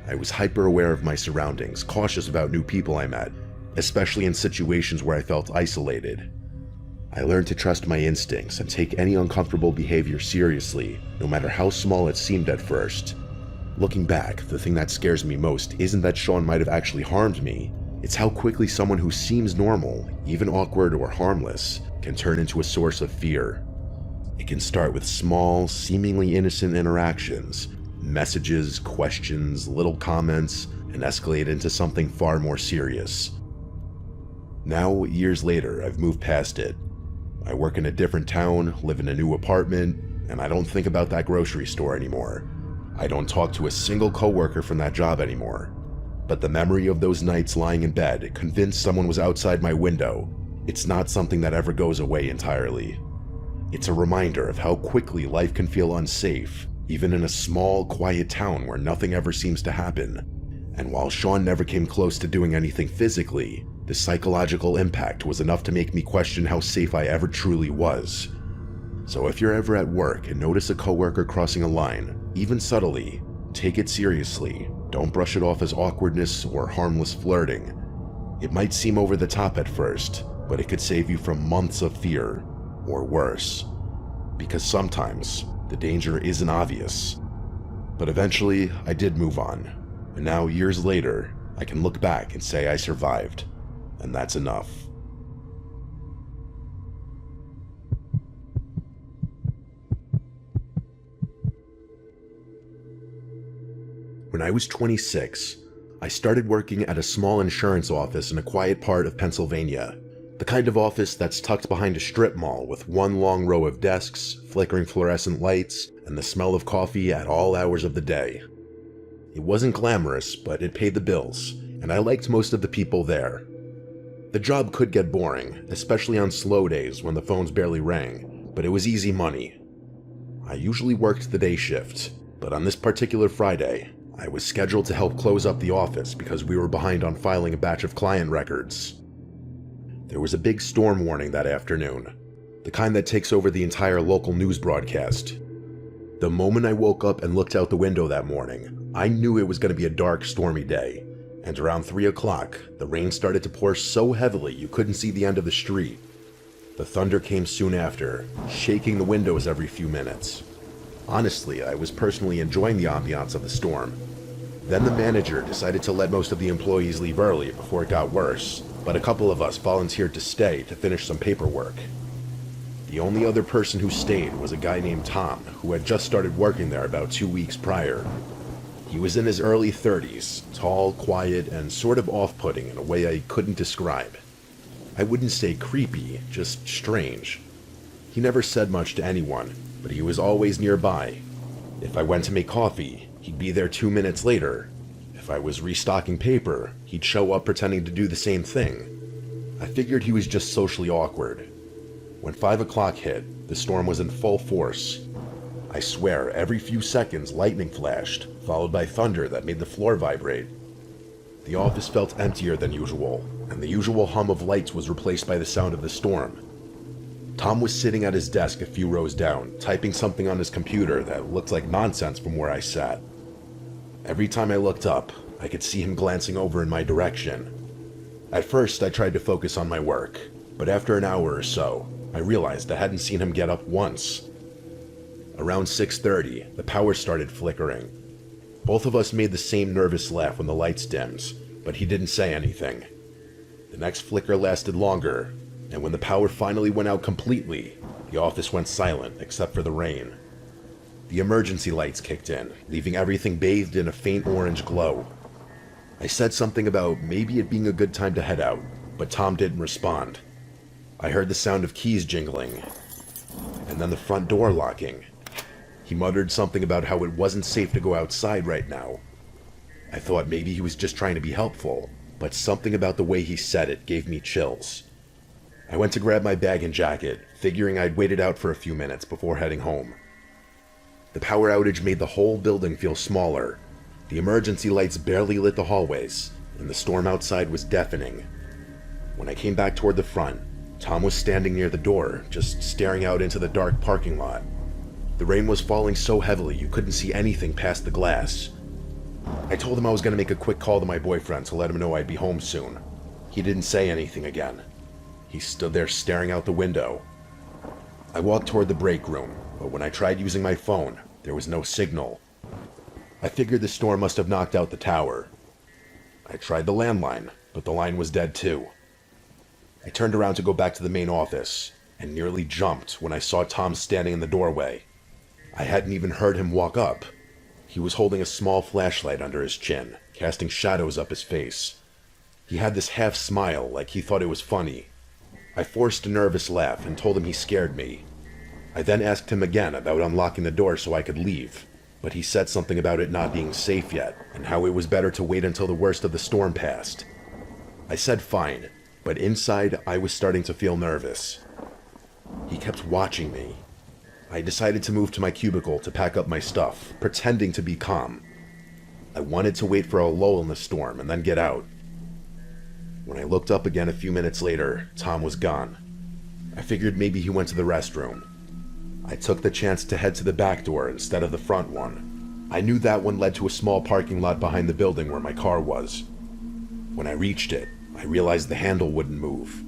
I was hyper-aware of my surroundings, cautious about new people I met, especially in situations where I felt isolated. I learned to trust my instincts and take any uncomfortable behavior seriously, no matter how small it seemed at first. Looking back, the thing that scares me most isn't that Sean might have actually harmed me. It's how quickly someone who seems normal, even awkward or harmless, can turn into a source of fear. It can start with small, seemingly innocent interactions, messages, questions, little comments, and escalate into something far more serious. Now, years later, I've moved past it. I work in a different town, live in a new apartment, and I don't think about that grocery store anymore. I don't talk to a single coworker from that job anymore. But the memory of those nights lying in bed, convinced someone was outside my window, it's not something that ever goes away entirely. It's a reminder of how quickly life can feel unsafe, even in a small, quiet town where nothing ever seems to happen. And while Sean never came close to doing anything physically, the psychological impact was enough to make me question how safe I ever truly was. So if you're ever at work and notice a coworker crossing a line, even subtly, take it seriously. Don't brush it off as awkwardness or harmless flirting. It might seem over the top at first, but it could save you from months of fear, or worse. Because sometimes, the danger isn't obvious. But eventually, I did move on. And now, years later, I can look back and say I survived. And that's enough. When I was 26, I started working at a small insurance office in a quiet part of Pennsylvania. The kind of office that's tucked behind a strip mall with one long row of desks, flickering fluorescent lights, and the smell of coffee at all hours of the day. It wasn't glamorous, but it paid the bills, and I liked most of the people there. The job could get boring, especially on slow days when the phones barely rang, but it was easy money. I usually worked the day shift, but on this particular Friday, I was scheduled to help close up the office because we were behind on filing a batch of client records. There was a big storm warning that afternoon, the kind that takes over the entire local news broadcast. The moment I woke up and looked out the window that morning, I knew it was going to be a dark, stormy day, and around 3 o'clock, the rain started to pour so heavily you couldn't see the end of the street. The thunder came soon after, shaking the windows every few minutes. Honestly, I was personally enjoying the ambiance of the storm. Then the manager decided to let most of the employees leave early before it got worse, but a couple of us volunteered to stay to finish some paperwork. The only other person who stayed was a guy named Tom, who had just started working there about 2 weeks prior. He was in his early 30s, tall, quiet, and sort of off-putting in a way I couldn't describe. I wouldn't say creepy, just strange. He never said much to anyone, but he was always nearby. If I went to make coffee, he'd be there 2 minutes later. If I was restocking paper, he'd show up pretending to do the same thing. I figured he was just socially awkward. When 5 o'clock hit, the storm was in full force. I swear, every few seconds lightning flashed, followed by thunder that made the floor vibrate. The office felt emptier than usual, and the usual hum of lights was replaced by the sound of the storm. Tom was sitting at his desk a few rows down, typing something on his computer that looked like nonsense from where I sat. Every time I looked up, I could see him glancing over in my direction. At first, I tried to focus on my work, but after an hour or so, I realized I hadn't seen him get up once. Around 6:30, the power started flickering. Both of us made the same nervous laugh when the lights dimmed, but he didn't say anything. The next flicker lasted longer, and when the power finally went out completely, the office went silent except for the rain. The emergency lights kicked in, leaving everything bathed in a faint orange glow. I said something about maybe it being a good time to head out, but Tom didn't respond. I heard the sound of keys jingling, and then the front door locking. He muttered something about how it wasn't safe to go outside right now. I thought maybe he was just trying to be helpful, but something about the way he said it gave me chills. I went to grab my bag and jacket, figuring I'd wait it out for a few minutes before heading home. The power outage made the whole building feel smaller. The emergency lights barely lit the hallways, and the storm outside was deafening. When I came back toward the front, Tom was standing near the door, just staring out into the dark parking lot. The rain was falling so heavily you couldn't see anything past the glass. I told him I was going to make a quick call to my boyfriend to let him know I'd be home soon. He didn't say anything again. He stood there staring out the window. I walked toward the break room, but when I tried using my phone, there was no signal. I figured the storm must have knocked out the tower. I tried the landline, but the line was dead too. I turned around to go back to the main office, and nearly jumped when I saw Tom standing in the doorway. I hadn't even heard him walk up. He was holding a small flashlight under his chin, casting shadows up his face. He had this half smile like he thought it was funny. I forced a nervous laugh and told him he scared me. I then asked him again about unlocking the door so I could leave, but he said something about it not being safe yet, and how it was better to wait until the worst of the storm passed. I said fine, but inside I was starting to feel nervous. He kept watching me. I decided to move to my cubicle to pack up my stuff, pretending to be calm. I wanted to wait for a lull in the storm and then get out. When I looked up again a few minutes later, Tom was gone. I figured maybe he went to the restroom. I took the chance to head to the back door instead of the front one. I knew that one led to a small parking lot behind the building where my car was. When I reached it, I realized the handle wouldn't move.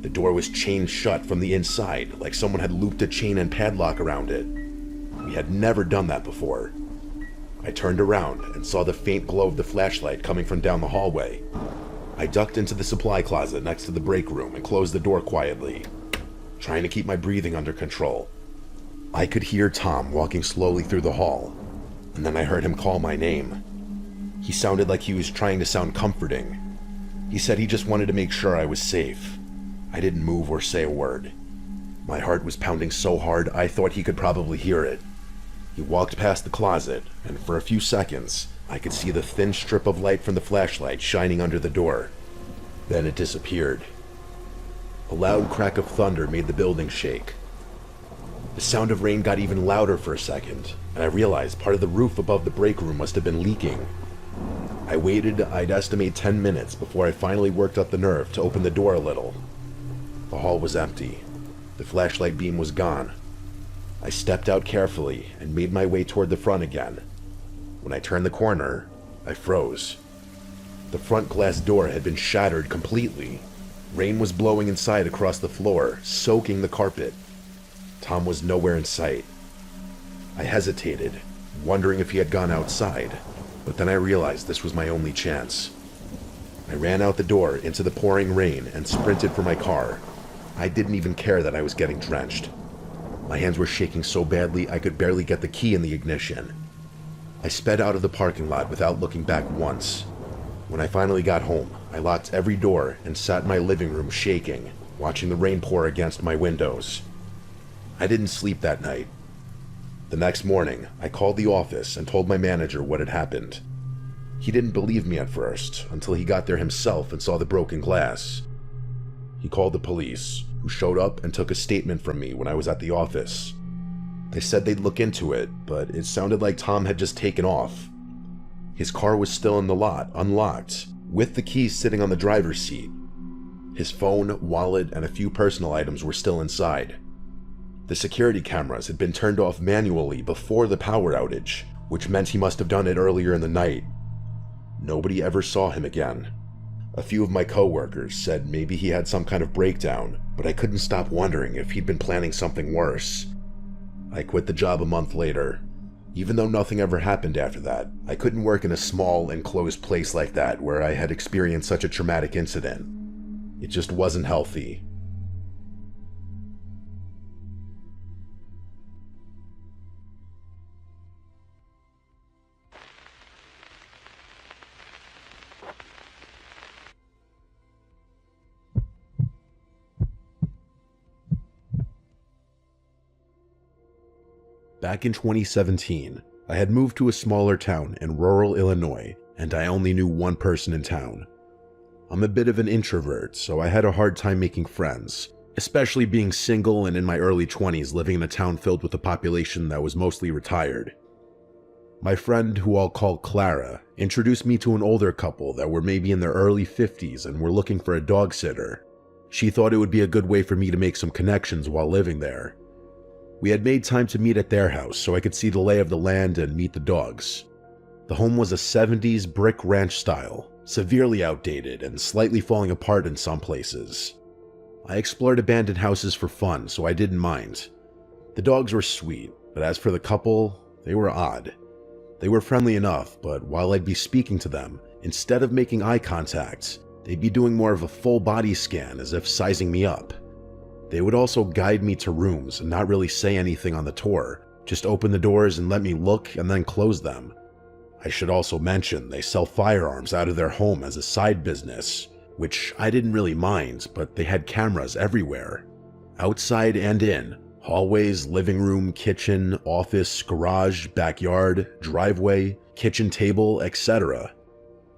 The door was chained shut from the inside, like someone had looped a chain and padlock around it. We had never done that before. I turned around and saw the faint glow of the flashlight coming from down the hallway. I ducked into the supply closet next to the break room and closed the door quietly, trying to keep my breathing under control. I could hear Tom walking slowly through the hall, and then I heard him call my name. He sounded like he was trying to sound comforting. He said he just wanted to make sure I was safe. I didn't move or say a word. My heart was pounding so hard I thought he could probably hear it. He walked past the closet, and for a few seconds, I could see the thin strip of light from the flashlight shining under the door. Then it disappeared. A loud crack of thunder made the building shake. The sound of rain got even louder for a second, and I realized part of the roof above the break room must have been leaking. I waited, I'd estimate 10 minutes before I finally worked up the nerve to open the door a little. The hall was empty. The flashlight beam was gone. I stepped out carefully and made my way toward the front again. When I turned the corner, I froze. The front glass door had been shattered completely. Rain was blowing inside across the floor, soaking the carpet. Tom was nowhere in sight. I hesitated, wondering if he had gone outside, but then I realized this was my only chance. I ran out the door into the pouring rain and sprinted for my car. I didn't even care that I was getting drenched. My hands were shaking so badly I could barely get the key in the ignition. I sped out of the parking lot without looking back once. When I finally got home, I locked every door and sat in my living room shaking, watching the rain pour against my windows. I didn't sleep that night. The next morning, I called the office and told my manager what had happened. He didn't believe me at first, until he got there himself and saw the broken glass. He called the police, who showed up and took a statement from me when I was at the office. They said they'd look into it, but it sounded like Tom had just taken off. His car was still in the lot, unlocked, with the keys sitting on the driver's seat. His phone, wallet, and a few personal items were still inside. The security cameras had been turned off manually before the power outage, which meant he must have done it earlier in the night. Nobody ever saw him again. A few of my coworkers said maybe he had some kind of breakdown, but I couldn't stop wondering if he'd been planning something worse. I quit the job a month later. Even though nothing ever happened after that, I couldn't work in a small, enclosed place like that where I had experienced such a traumatic incident. It just wasn't healthy. Back in 2017, I had moved to a smaller town in rural Illinois, and I only knew one person in town. I'm a bit of an introvert, so I had a hard time making friends, especially being single and in my early 20s living in a town filled with a population that was mostly retired. My friend, who I'll call Clara, introduced me to an older couple that were maybe in their early 50s and were looking for a dog sitter. She thought it would be a good way for me to make some connections while living there. We had made time to meet at their house so I could see the lay of the land and meet the dogs. The home was a 70s brick ranch style, severely outdated and slightly falling apart in some places. I explored abandoned houses for fun, so I didn't mind. The dogs were sweet, but as for the couple, they were odd. They were friendly enough, but while I'd be speaking to them, instead of making eye contact, they'd be doing more of a full body scan as if sizing me up. They would also guide me to rooms and not really say anything on the tour, just open the doors and let me look and then close them. I should also mention they sell firearms out of their home as a side business, which I didn't really mind, but they had cameras everywhere. Outside and in, hallways, living room, kitchen, office, garage, backyard, driveway, kitchen table, etc.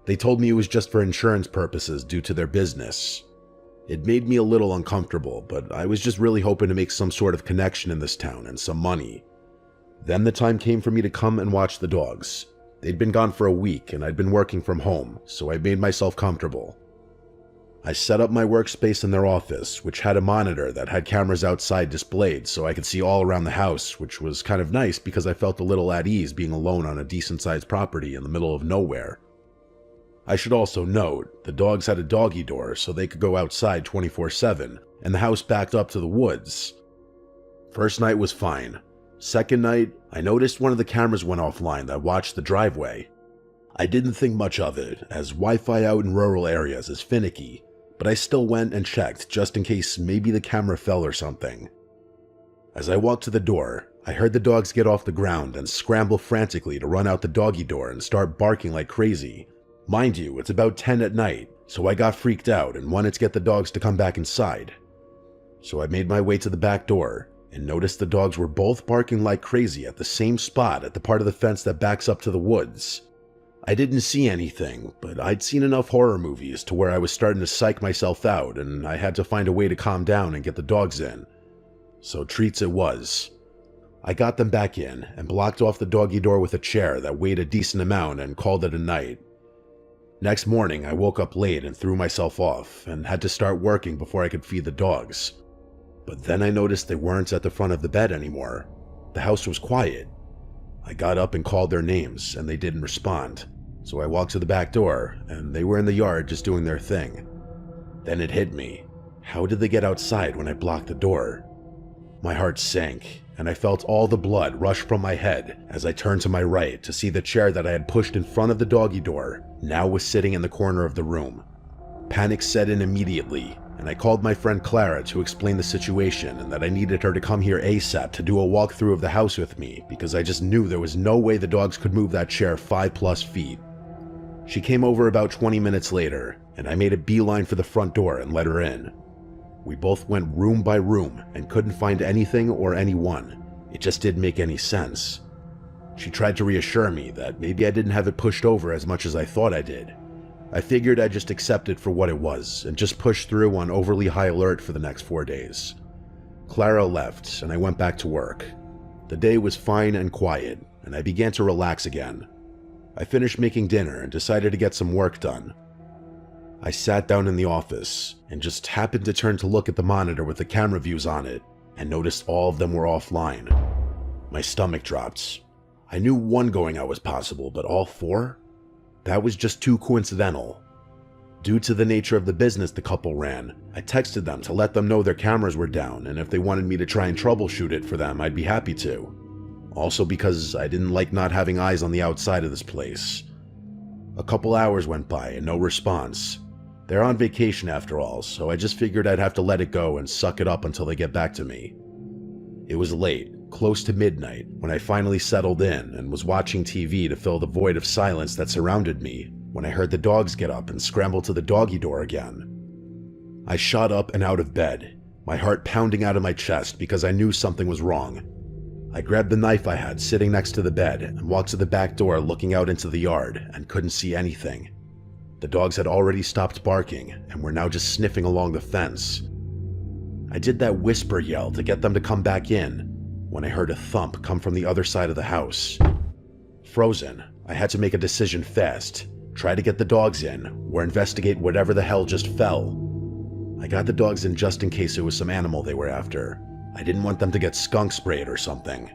They told me it was just for insurance purposes due to their business. It made me a little uncomfortable, but I was just really hoping to make some sort of connection in this town and some money. Then the time came for me to come and watch the dogs. They'd been gone for a week and I'd been working from home, so I made myself comfortable. I set up my workspace in their office, which had a monitor that had cameras outside displayed so I could see all around the house, which was kind of nice because I felt a little at ease being alone on a decent-sized property in the middle of nowhere. I should also note, the dogs had a doggy door so they could go outside 24/7, and the house backed up to the woods. First night was fine. Second night, I noticed one of the cameras went offline that watched the driveway. I didn't think much of it, as Wi-Fi out in rural areas is finicky, but I still went and checked just in case maybe the camera fell or something. As I walked to the door, I heard the dogs get off the ground and scramble frantically to run out the doggy door and start barking like crazy. Mind you, it's about 10 at night, so I got freaked out and wanted to get the dogs to come back inside. So I made my way to the back door and noticed the dogs were both barking like crazy at the same spot at the part of the fence that backs up to the woods. I didn't see anything, but I'd seen enough horror movies to where I was starting to psych myself out and I had to find a way to calm down and get the dogs in. So treats it was. I got them back in and blocked off the doggy door with a chair that weighed a decent amount and called it a night. Next morning, I woke up late and threw myself off and had to start working before I could feed the dogs. But then I noticed they weren't at the front of the bed anymore. The house was quiet. I got up and called their names and they didn't respond. So I walked to the back door and they were in the yard just doing their thing. Then it hit me. How did they get outside when I blocked the door? My heart sank and I felt all the blood rush from my head as I turned to my right to see the chair that I had pushed in front of the doggy door now was sitting in the corner of the room. Panic set in immediately, and I called my friend Clara to explain the situation and that I needed her to come here ASAP to do a walkthrough of the house with me because I just knew there was no way the dogs could move that chair 5+ feet. She came over about 20 minutes later, and I made a beeline for the front door and let her in. We both went room by room and couldn't find anything or anyone. It just didn't make any sense. She tried to reassure me that maybe I didn't have it pushed over as much as I thought I did. I figured I'd just accept it for what it was and just push through on overly high alert for the next 4 days. Clara left and I went back to work. The day was fine and quiet, and I began to relax again. I finished making dinner and decided to get some work done. I sat down in the office and just happened to turn to look at the monitor with the camera views on it and noticed all of them were offline. My stomach dropped. I knew one going out was possible, but all 4? That was just too coincidental. Due to the nature of the business the couple ran, I texted them to let them know their cameras were down, and if they wanted me to try and troubleshoot it for them, I'd be happy to. Also because I didn't like not having eyes on the outside of this place. A couple hours went by and no response. They're on vacation after all, so I just figured I'd have to let it go and suck it up until they get back to me. It was late, close to midnight, when I finally settled in and was watching TV to fill the void of silence that surrounded me when I heard the dogs get up and scramble to the doggy door again. I shot up and out of bed, my heart pounding out of my chest because I knew something was wrong. I grabbed the knife I had sitting next to the bed and walked to the back door looking out into the yard and couldn't see anything. The dogs had already stopped barking and were now just sniffing along the fence. I did that whisper yell to get them to come back in when I heard a thump come from the other side of the house. Frozen, I had to make a decision fast. Try to get the dogs in, or investigate whatever the hell just fell. I got the dogs in just in case it was some animal they were after. I didn't want them to get skunk sprayed or something.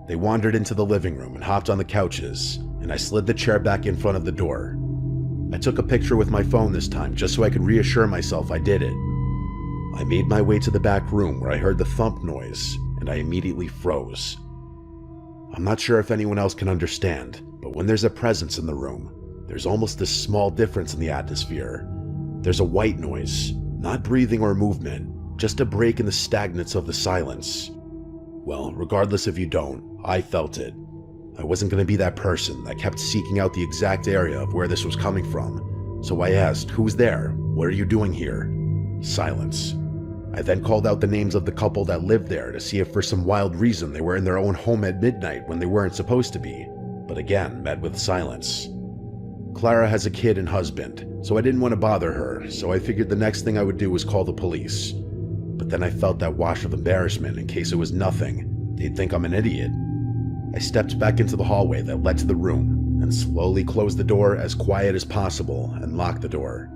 They wandered into the living room and hopped on the couches, and I slid the chair back in front of the door. I took a picture with my phone this time just so I could reassure myself I did it. I made my way to the back room where I heard the thump noise, and I immediately froze. I'm not sure if anyone else can understand, but when there's a presence in the room, there's almost this small difference in the atmosphere. There's a white noise, not breathing or movement, just a break in the stagnance of the silence. Well, regardless if you don't, I felt it. I wasn't going to be that person that kept seeking out the exact area of where this was coming from. So I asked, "Who's there? What are you doing here?" Silence. I then called out the names of the couple that lived there to see if for some wild reason they were in their own home at midnight when they weren't supposed to be, but again met with silence. Clara has a kid and husband, so I didn't want to bother her, so I figured the next thing I would do was call the police. But then I felt that wash of embarrassment in case it was nothing. They'd think I'm an idiot. I stepped back into the hallway that led to the room and slowly closed the door as quiet as possible and locked the door.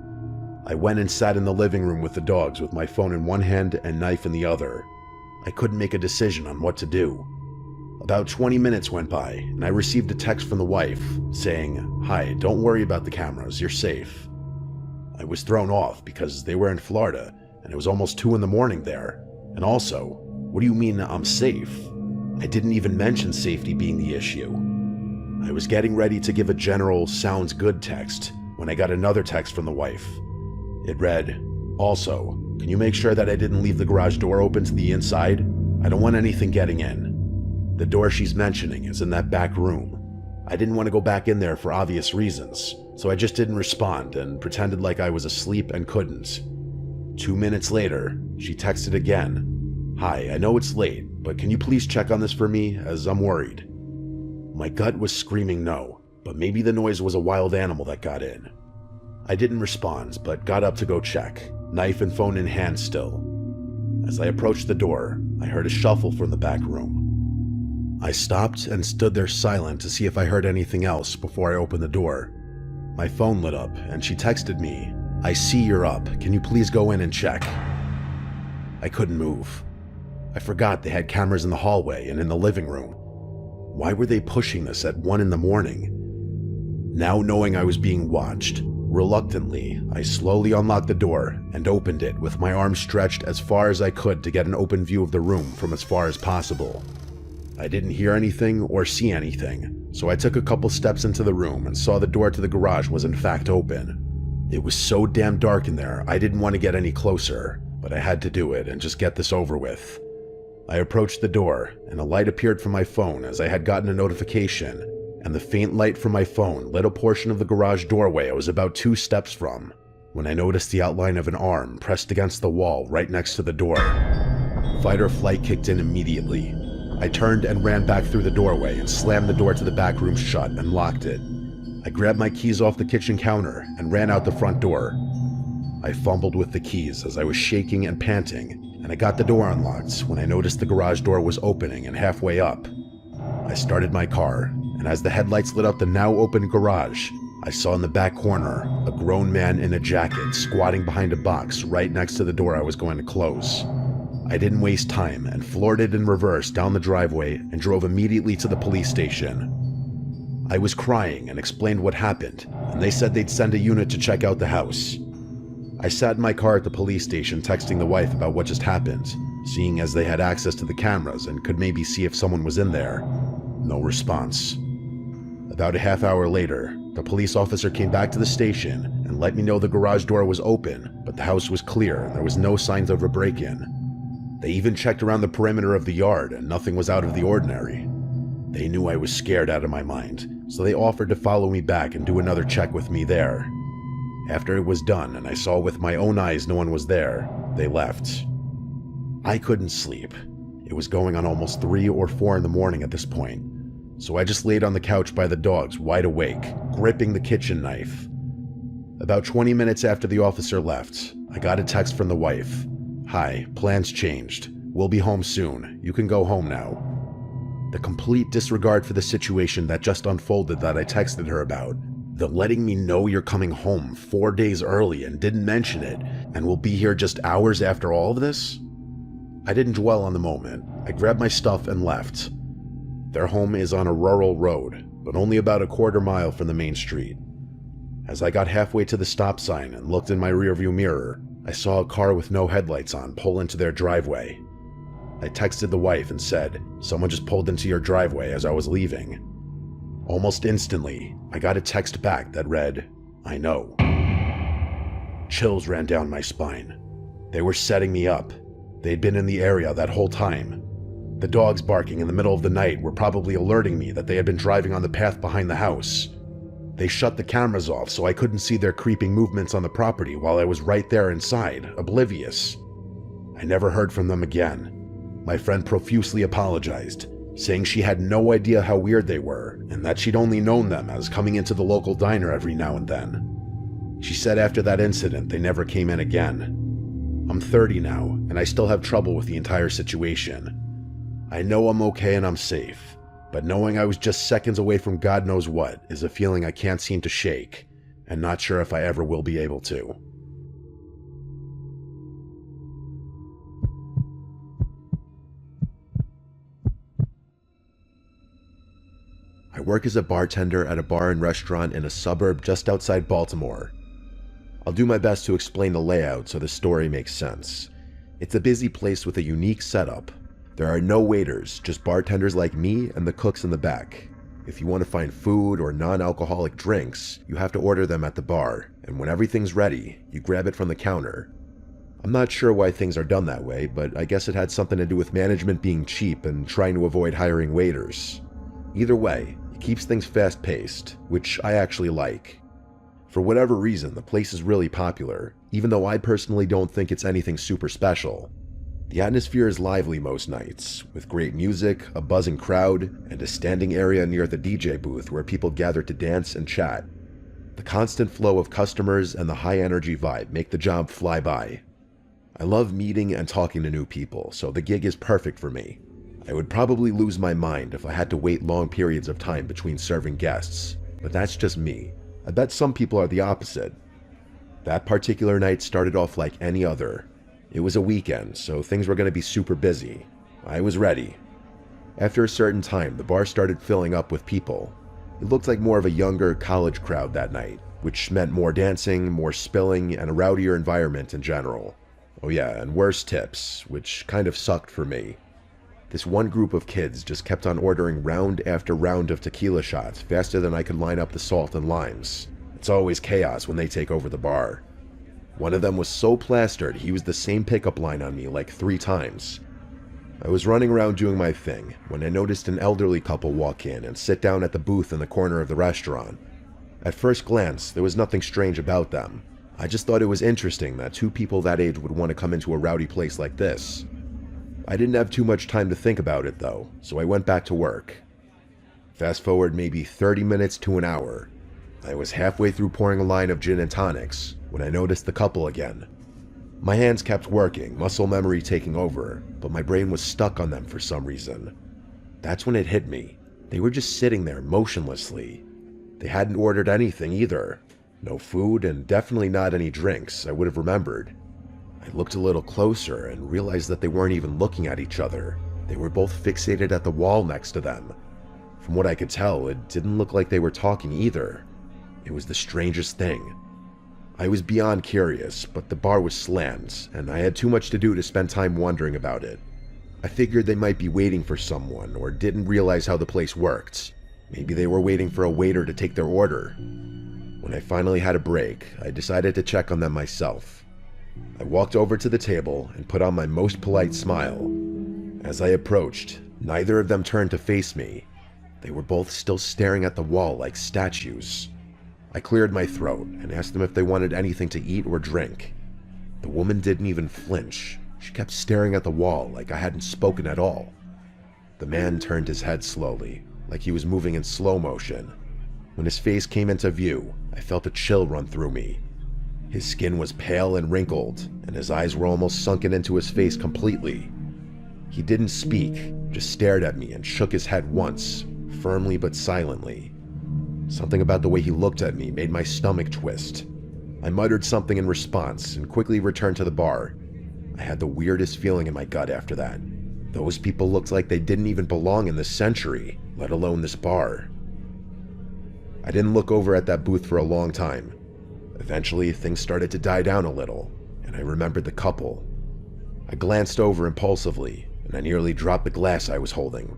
I went and sat in the living room with the dogs with my phone in one hand and knife in the other. I couldn't make a decision on what to do. About 20 minutes went by and I received a text from the wife saying, "Hi, don't worry about the cameras, you're safe." I was thrown off because they were in Florida and it was almost 2 in the morning there. And also, what do you mean I'm safe? I didn't even mention safety being the issue. I was getting ready to give a general sounds good text when I got another text from the wife. It read, "Also, can you make sure that I didn't leave the garage door open to the inside? I don't want anything getting in." The door she's mentioning is in that back room. I didn't want to go back in there for obvious reasons, so I just didn't respond and pretended like I was asleep and couldn't. 2 minutes later, she texted again. "Hi, I know it's late, but can you please check on this for me, as I'm worried." My gut was screaming no, but maybe the noise was a wild animal that got in. I didn't respond, but got up to go check, knife and phone in hand still. As I approached the door, I heard a shuffle from the back room. I stopped and stood there silent to see if I heard anything else before I opened the door. My phone lit up and she texted me, "I see you're up, can you please go in and check?" I couldn't move. I forgot they had cameras in the hallway and in the living room. Why were they pushing this at 1 in the morning? Now knowing I was being watched, reluctantly, I slowly unlocked the door and opened it with my arms stretched as far as I could to get an open view of the room from as far as possible. I didn't hear anything or see anything, so I took a couple steps into the room and saw the door to the garage was in fact open. It was so damn dark in there, I didn't want to get any closer, but I had to do it and just get this over with. I approached the door, and a light appeared from my phone as I had gotten a notification, and the faint light from my phone lit a portion of the garage doorway I was about 2 steps from, when I noticed the outline of an arm pressed against the wall right next to the door. Fight or flight kicked in immediately. I turned and ran back through the doorway and slammed the door to the back room shut and locked it. I grabbed my keys off the kitchen counter and ran out the front door. I fumbled with the keys as I was shaking and panting, and I got the door unlocked when I noticed the garage door was opening and halfway up. I started my car, and as the headlights lit up the now open garage, I saw in the back corner a grown man in a jacket squatting behind a box right next to the door I was going to close. I didn't waste time and floored it in reverse down the driveway and drove immediately to the police station. I was crying and explained what happened, and they said they'd send a unit to check out the house. I sat in my car at the police station texting the wife about what just happened, seeing as they had access to the cameras and could maybe see if someone was in there. No response. About a half hour later, the police officer came back to the station and let me know the garage door was open, but the house was clear and there was no signs of a break-in. They even checked around the perimeter of the yard and nothing was out of the ordinary. They knew I was scared out of my mind, so they offered to follow me back and do another check with me there. After it was done and I saw with my own eyes no one was there, they left. I couldn't sleep. It was going on almost 3 or 4 in the morning at this point, so I just laid on the couch by the dogs, wide awake, gripping the kitchen knife. About 20 minutes after the officer left, I got a text from the wife. "Hi, plans changed. We'll be home soon. You can go home now." The complete disregard for the situation that just unfolded that I texted her about, the letting me know you're coming home 4 days early and didn't mention it, and will be here just hours after all of this? I didn't dwell on the moment. I grabbed my stuff and left. Their home is on a rural road, but only about a quarter mile from the main street. As I got halfway to the stop sign and looked in my rearview mirror, I saw a car with no headlights on pull into their driveway. I texted the wife and said, "Someone just pulled into your driveway as I was leaving." Almost instantly, I got a text back that read, "I know." Chills ran down my spine. They were setting me up. They'd been in the area that whole time. The dogs barking in the middle of the night were probably alerting me that they had been driving on the path behind the house. They shut the cameras off so I couldn't see their creeping movements on the property while I was right there inside, oblivious. I never heard from them again. My friend profusely apologized, saying she had no idea how weird they were and that she'd only known them as coming into the local diner every now and then. She said after that incident they never came in again. I'm 30 now, and I still have trouble with the entire situation. I know I'm okay and I'm safe, but knowing I was just seconds away from God knows what is a feeling I can't seem to shake, and not sure if I ever will be able to. I work as a bartender at a bar and restaurant in a suburb just outside Baltimore. I'll do my best to explain the layout so the story makes sense. It's a busy place with a unique setup. There are no waiters, just bartenders like me and the cooks in the back. If you want to find food or non-alcoholic drinks, you have to order them at the bar, and when everything's ready, you grab it from the counter. I'm not sure why things are done that way, but I guess it had something to do with management being cheap and trying to avoid hiring waiters. Either way, it keeps things fast-paced, which I actually like. For whatever reason, the place is really popular, even though I personally don't think it's anything super special. The atmosphere is lively most nights, with great music, a buzzing crowd, and a standing area near the DJ booth where people gather to dance and chat. The constant flow of customers and the high-energy vibe make the job fly by. I love meeting and talking to new people, so the gig is perfect for me. I would probably lose my mind if I had to wait long periods of time between serving guests, but that's just me. I bet some people are the opposite. That particular night started off like any other. It was a weekend, so things were going to be super busy. I was ready. After a certain time, the bar started filling up with people. It looked like more of a younger college crowd that night, which meant more dancing, more spilling, and a rowdier environment in general. Oh yeah, and worse tips, which kind of sucked for me. This one group of kids just kept on ordering round after round of tequila shots faster than I could line up the salt and limes. It's always chaos when they take over the bar. One of them was so plastered he used the same pickup line on me like 3 times. I was running around doing my thing when I noticed an elderly couple walk in and sit down at the booth in the corner of the restaurant. At first glance, there was nothing strange about them. I just thought it was interesting that 2 people that age would want to come into a rowdy place like this. I didn't have too much time to think about it though, so I went back to work. Fast forward maybe 30 minutes to an hour. I was halfway through pouring a line of gin and tonics when I noticed the couple again. My hands kept working, muscle memory taking over, but my brain was stuck on them for some reason. That's when it hit me. They were just sitting there motionlessly. They hadn't ordered anything either. No food and definitely not any drinks I would have remembered. I looked a little closer and realized that they weren't even looking at each other. They were both fixated at the wall next to them. From what I could tell, it didn't look like they were talking either. It was the strangest thing. I was beyond curious, but the bar was slammed, and I had too much to do to spend time wondering about it. I figured they might be waiting for someone, or didn't realize how the place worked. Maybe they were waiting for a waiter to take their order. When I finally had a break, I decided to check on them myself. I walked over to the table and put on my most polite smile. As I approached, neither of them turned to face me. They were both still staring at the wall like statues. I cleared my throat and asked them if they wanted anything to eat or drink. The woman didn't even flinch. She kept staring at the wall like I hadn't spoken at all. The man turned his head slowly, like he was moving in slow motion. When his face came into view, I felt a chill run through me. His skin was pale and wrinkled, and his eyes were almost sunken into his face completely. He didn't speak, just stared at me and shook his head once, firmly but silently. Something about the way he looked at me made my stomach twist. I muttered something in response and quickly returned to the bar. I had the weirdest feeling in my gut after that. Those people looked like they didn't even belong in this century, let alone this bar. I didn't look over at that booth for a long time. Eventually, things started to die down a little, and I remembered the couple. I glanced over impulsively, and I nearly dropped the glass I was holding.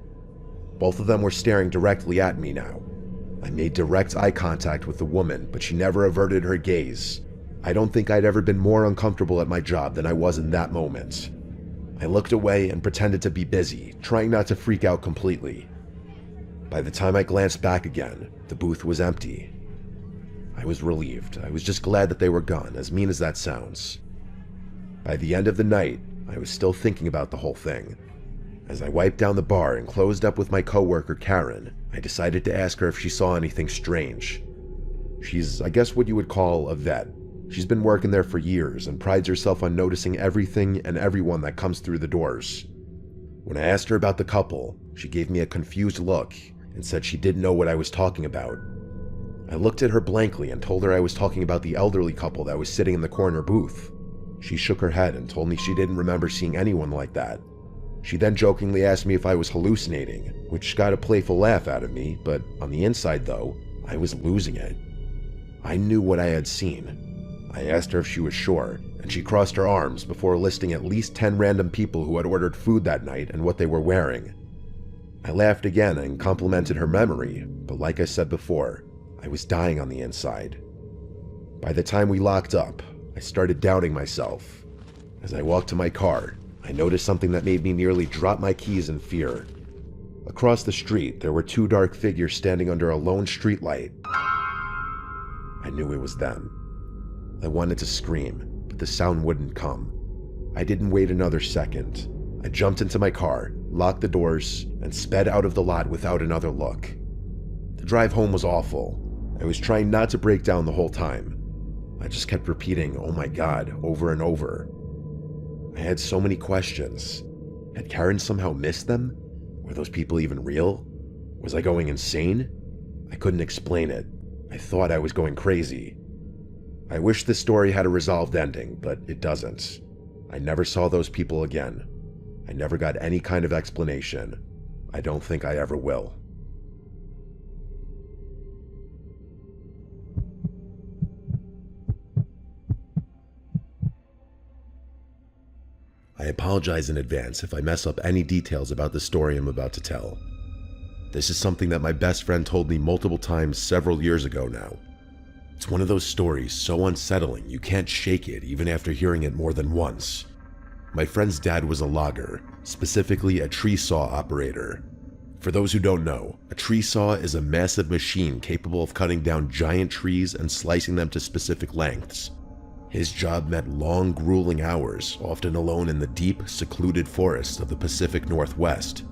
Both of them were staring directly at me now. I made direct eye contact with the woman, but she never averted her gaze. I don't think I'd ever been more uncomfortable at my job than I was in that moment. I looked away and pretended to be busy, trying not to freak out completely. By the time I glanced back again, the booth was empty. I was relieved. I was just glad that they were gone, as mean as that sounds. By the end of the night, I was still thinking about the whole thing. As I wiped down the bar and closed up with my coworker Karen, I decided to ask her if she saw anything strange. She's, I guess, what you would call a vet. She's been working there for years and prides herself on noticing everything and everyone that comes through the doors. When I asked her about the couple, she gave me a confused look and said she didn't know what I was talking about. I looked at her blankly and told her I was talking about the elderly couple that was sitting in the corner booth. She shook her head and told me she didn't remember seeing anyone like that. She then jokingly asked me if I was hallucinating, which got a playful laugh out of me, but on the inside though, I was losing it. I knew what I had seen. I asked her if she was sure, and she crossed her arms before listing at least 10 random people who had ordered food that night and what they were wearing. I laughed again and complimented her memory, but like I said before, I was dying on the inside. By the time we locked up, I started doubting myself. As I walked to my car, I noticed something that made me nearly drop my keys in fear. Across the street, there were 2 dark figures standing under a lone streetlight. I knew it was them. I wanted to scream, but the sound wouldn't come. I didn't wait another second. I jumped into my car, locked the doors, and sped out of the lot without another look. The drive home was awful. I was trying not to break down the whole time. I just kept repeating, "Oh my God," over and over. I had so many questions. Had Karen somehow missed them? Were those people even real? Was I going insane? I couldn't explain it. I thought I was going crazy. I wish this story had a resolved ending, but it doesn't. I never saw those people again. I never got any kind of explanation. I don't think I ever will. I apologize in advance if I mess up any details about the story I'm about to tell. This is something that my best friend told me multiple times several years ago now. It's one of those stories so unsettling you can't shake it even after hearing it more than once. My friend's dad was a logger, specifically a tree saw operator. For those who don't know, a tree saw is a massive machine capable of cutting down giant trees and slicing them to specific lengths. His job meant long, grueling hours, often alone in the deep, secluded forests of the Pacific Northwest.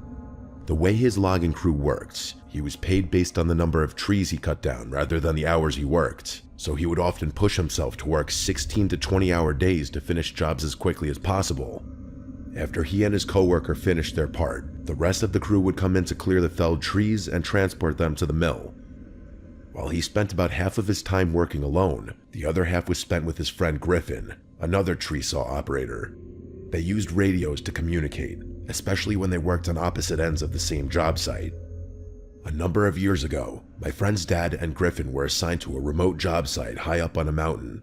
The way his logging crew worked, he was paid based on the number of trees he cut down rather than the hours he worked, so he would often push himself to work 16 to 20-hour days to finish jobs as quickly as possible. After he and his coworker finished their part, the rest of the crew would come in to clear the felled trees and transport them to the mill. While he spent about half of his time working alone, the other half was spent with his friend Griffin, another tree saw operator. They used radios to communicate, especially when they worked on opposite ends of the same job site. A number of years ago, my friend's dad and Griffin were assigned to a remote job site high up on a mountain.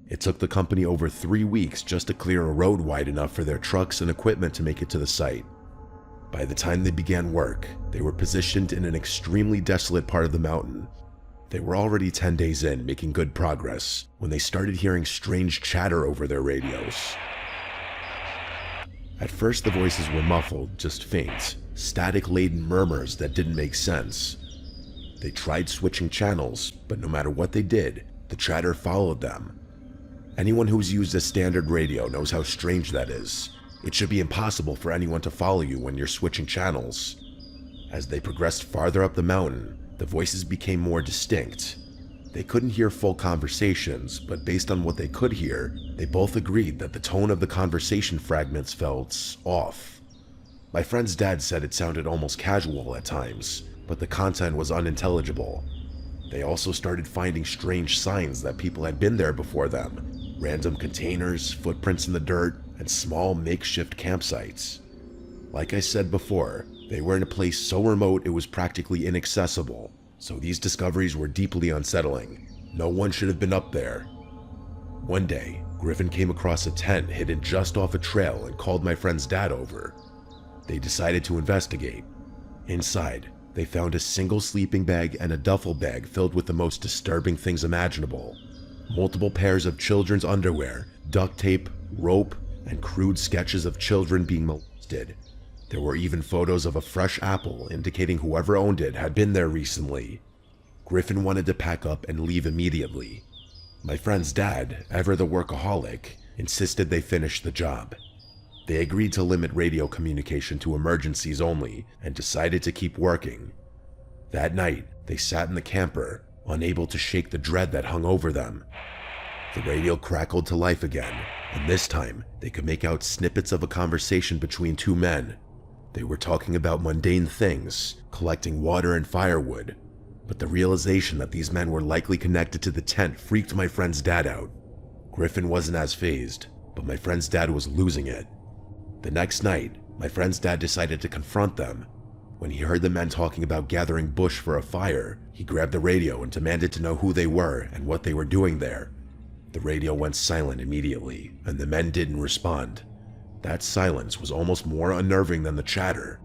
It took the company over 3 weeks just to clear a road wide enough for their trucks and equipment to make it to the site. By the time they began work, they were positioned in an extremely desolate part of the mountain. They were already 10 days in, making good progress, when they started hearing strange chatter over their radios. At first, the voices were muffled, just faint, static-laden murmurs that didn't make sense. They tried switching channels, but no matter what they did, the chatter followed them. Anyone who's used a standard radio knows how strange that is. It should be impossible for anyone to follow you when you're switching channels. As they progressed farther up the mountain, the voices became more distinct. They couldn't hear full conversations, but based on what they could hear, they both agreed that the tone of the conversation fragments felt off. My friend's dad said it sounded almost casual at times, but the content was unintelligible. They also started finding strange signs that people had been there before them: random containers, footprints in the dirt, and small makeshift campsites. Like I said before, they were in a place so remote it was practically inaccessible, so these discoveries were deeply unsettling. No one should have been up there. One day, Griffin came across a tent hidden just off a trail and called my friend's dad over. They decided to investigate. Inside, they found a single sleeping bag and a duffel bag filled with the most disturbing things imaginable. Multiple pairs of children's underwear, duct tape, rope, and crude sketches of children being molested. There were even photos of a fresh apple indicating whoever owned it had been there recently. Griffin wanted to pack up and leave immediately. My friend's dad, ever the workaholic, insisted they finish the job. They agreed to limit radio communication to emergencies only and decided to keep working. That night, they sat in the camper, unable to shake the dread that hung over them. The radio crackled to life again, and this time they could make out snippets of a conversation between two men. They were talking about mundane things, collecting water and firewood, but the realization that these men were likely connected to the tent freaked my friend's dad out. Griffin wasn't as fazed, but my friend's dad was losing it. The next night, my friend's dad decided to confront them. When he heard the men talking about gathering bush for a fire, he grabbed the radio and demanded to know who they were and what they were doing there. The radio went silent immediately, and the men didn't respond. That silence was almost more unnerving than the chatter.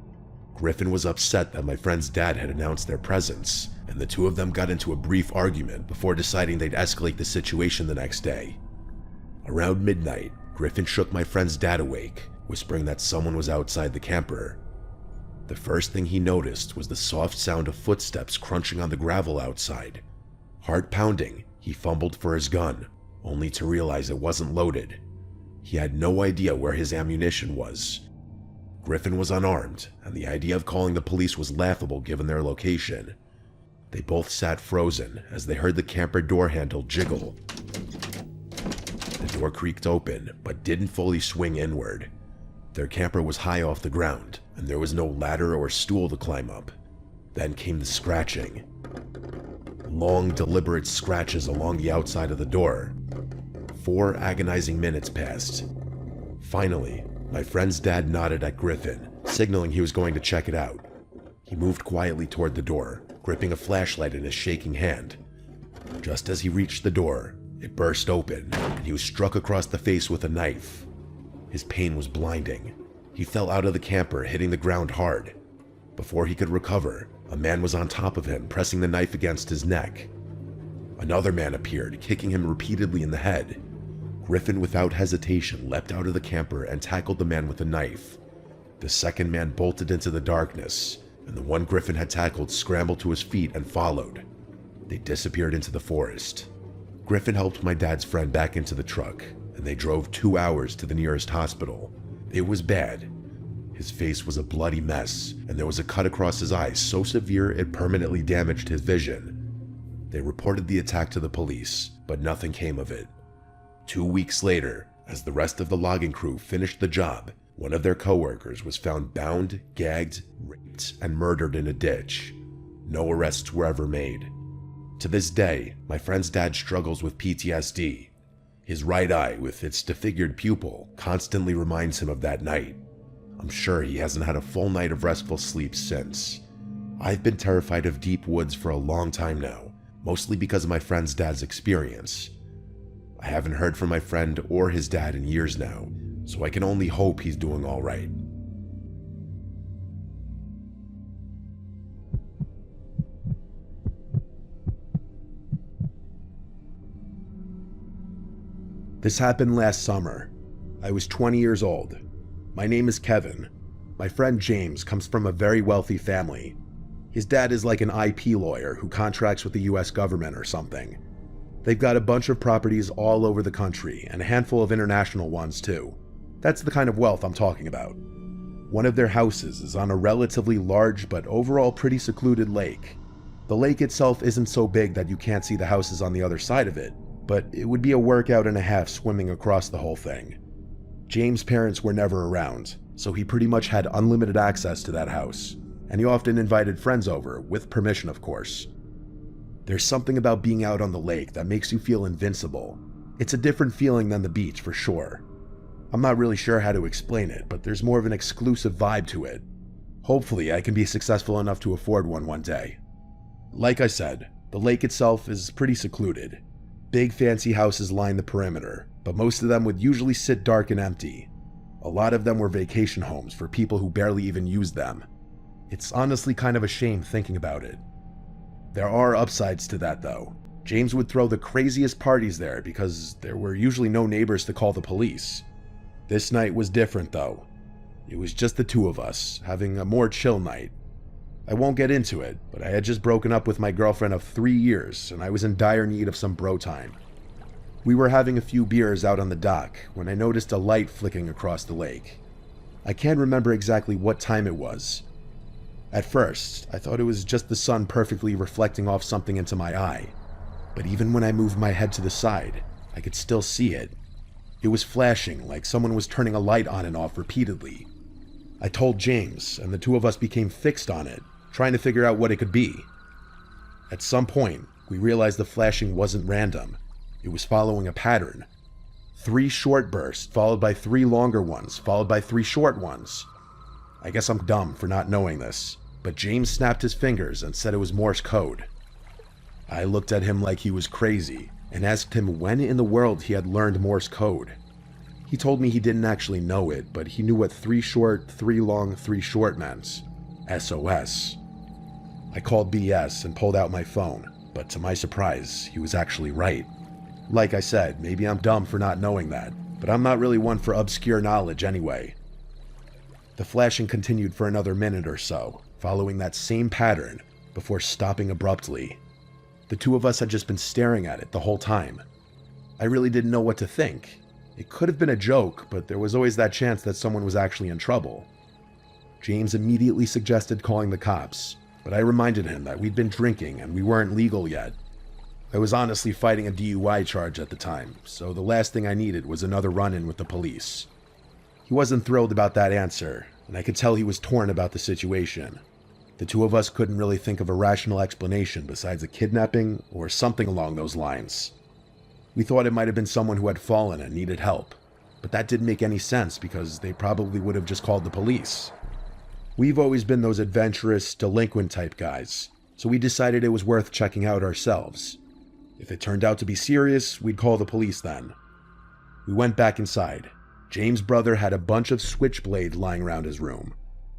Griffin was upset that my friend's dad had announced their presence, and the two of them got into a brief argument before deciding they'd escalate the situation the next day. Around midnight, Griffin shook my friend's dad awake, whispering that someone was outside the camper. The first thing he noticed was the soft sound of footsteps crunching on the gravel outside. Heart pounding, he fumbled for his gun, only to realize it wasn't loaded. He had no idea where his ammunition was. Griffin was unarmed, and the idea of calling the police was laughable given their location. They both sat frozen as they heard the camper door handle jiggle. The door creaked open, but didn't fully swing inward. Their camper was high off the ground, and there was no ladder or stool to climb up. Then came the scratching. Long, deliberate scratches along the outside of the door. 4 agonizing minutes passed. Finally, my friend's dad nodded at Griffin, signaling he was going to check it out. He moved quietly toward the door, gripping a flashlight in his shaking hand. Just as he reached the door, it burst open, and he was struck across the face with a knife. His pain was blinding. He fell out of the camper, hitting the ground hard. Before he could recover, a man was on top of him, pressing the knife against his neck. Another man appeared, kicking him repeatedly in the head. Griffin, without hesitation, leapt out of the camper and tackled the man with a knife. The second man bolted into the darkness, and the one Griffin had tackled scrambled to his feet and followed. They disappeared into the forest. Griffin helped my dad's friend back into the truck, and they drove 2 hours to the nearest hospital. It was bad. His face was a bloody mess, and there was a cut across his eye so severe it permanently damaged his vision. They reported the attack to the police, but nothing came of it. 2 weeks later, as the rest of the logging crew finished the job, one of their coworkers was found bound, gagged, raped, and murdered in a ditch. No arrests were ever made. To this day, my friend's dad struggles with PTSD. His right eye, with its disfigured pupil, constantly reminds him of that night. I'm sure he hasn't had a full night of restful sleep since. I've been terrified of deep woods for a long time now, mostly because of my friend's dad's experience. I haven't heard from my friend or his dad in years now, so I can only hope he's doing all right. This happened last summer. I was 20 years old. My name is Kevin. My friend James comes from a very wealthy family. His dad is like an IP lawyer who contracts with the US government or something. They've got a bunch of properties all over the country and a handful of international ones too. That's the kind of wealth I'm talking about. One of their houses is on a relatively large but overall pretty secluded lake. The lake itself isn't so big that you can't see the houses on the other side of it, but it would be a workout and a half swimming across the whole thing. James' parents were never around, so he pretty much had unlimited access to that house, and he often invited friends over, with permission of course. There's something about being out on the lake that makes you feel invincible. It's a different feeling than the beach for sure. I'm not really sure how to explain it, but there's more of an exclusive vibe to it. Hopefully I can be successful enough to afford one day. Like I said, the lake itself is pretty secluded. Big fancy houses line the perimeter, but most of them would usually sit dark and empty. A lot of them were vacation homes for people who barely even used them. It's honestly kind of a shame thinking about it. There are upsides to that though. James would throw the craziest parties there because there were usually no neighbors to call the police. This night was different though. It was just the two of us, having a more chill night. I won't get into it, but I had just broken up with my girlfriend of 3 years and I was in dire need of some bro time. We were having a few beers out on the dock when I noticed a light flicking across the lake. I can't remember exactly what time it was. At first, I thought it was just the sun perfectly reflecting off something into my eye, but even when I moved my head to the side, I could still see it. It was flashing like someone was turning a light on and off repeatedly. I told James, and the two of us became fixed on it, trying to figure out what it could be. At some point, we realized the flashing wasn't random. It was following a pattern. 3 short bursts, followed by 3 longer ones, followed by 3 short ones. I guess I'm dumb for not knowing this, but James snapped his fingers and said it was Morse code. I looked at him like he was crazy, and asked him when in the world he had learned Morse code. He told me he didn't actually know it, but he knew what 3 short, 3 long, 3 short meant. SOS. I called BS and pulled out my phone, but to my surprise, he was actually right. Like I said, maybe I'm dumb for not knowing that, but I'm not really one for obscure knowledge anyway. The flashing continued for another minute or so, following that same pattern, before stopping abruptly. The two of us had just been staring at it the whole time. I really didn't know what to think. It could have been a joke, but there was always that chance that someone was actually in trouble. James immediately suggested calling the cops, but I reminded him that we'd been drinking and we weren't legal yet. I was honestly fighting a DUI charge at the time, so the last thing I needed was another run-in with the police. He wasn't thrilled about that answer, and I could tell he was torn about the situation. The two of us couldn't really think of a rational explanation besides a kidnapping or something along those lines. We thought it might have been someone who had fallen and needed help, but that didn't make any sense because they probably would have just called the police. We've always been those adventurous, delinquent type guys, so we decided it was worth checking out ourselves. If it turned out to be serious, we'd call the police then. We went back inside. James' brother had a bunch of switchblades lying around his room.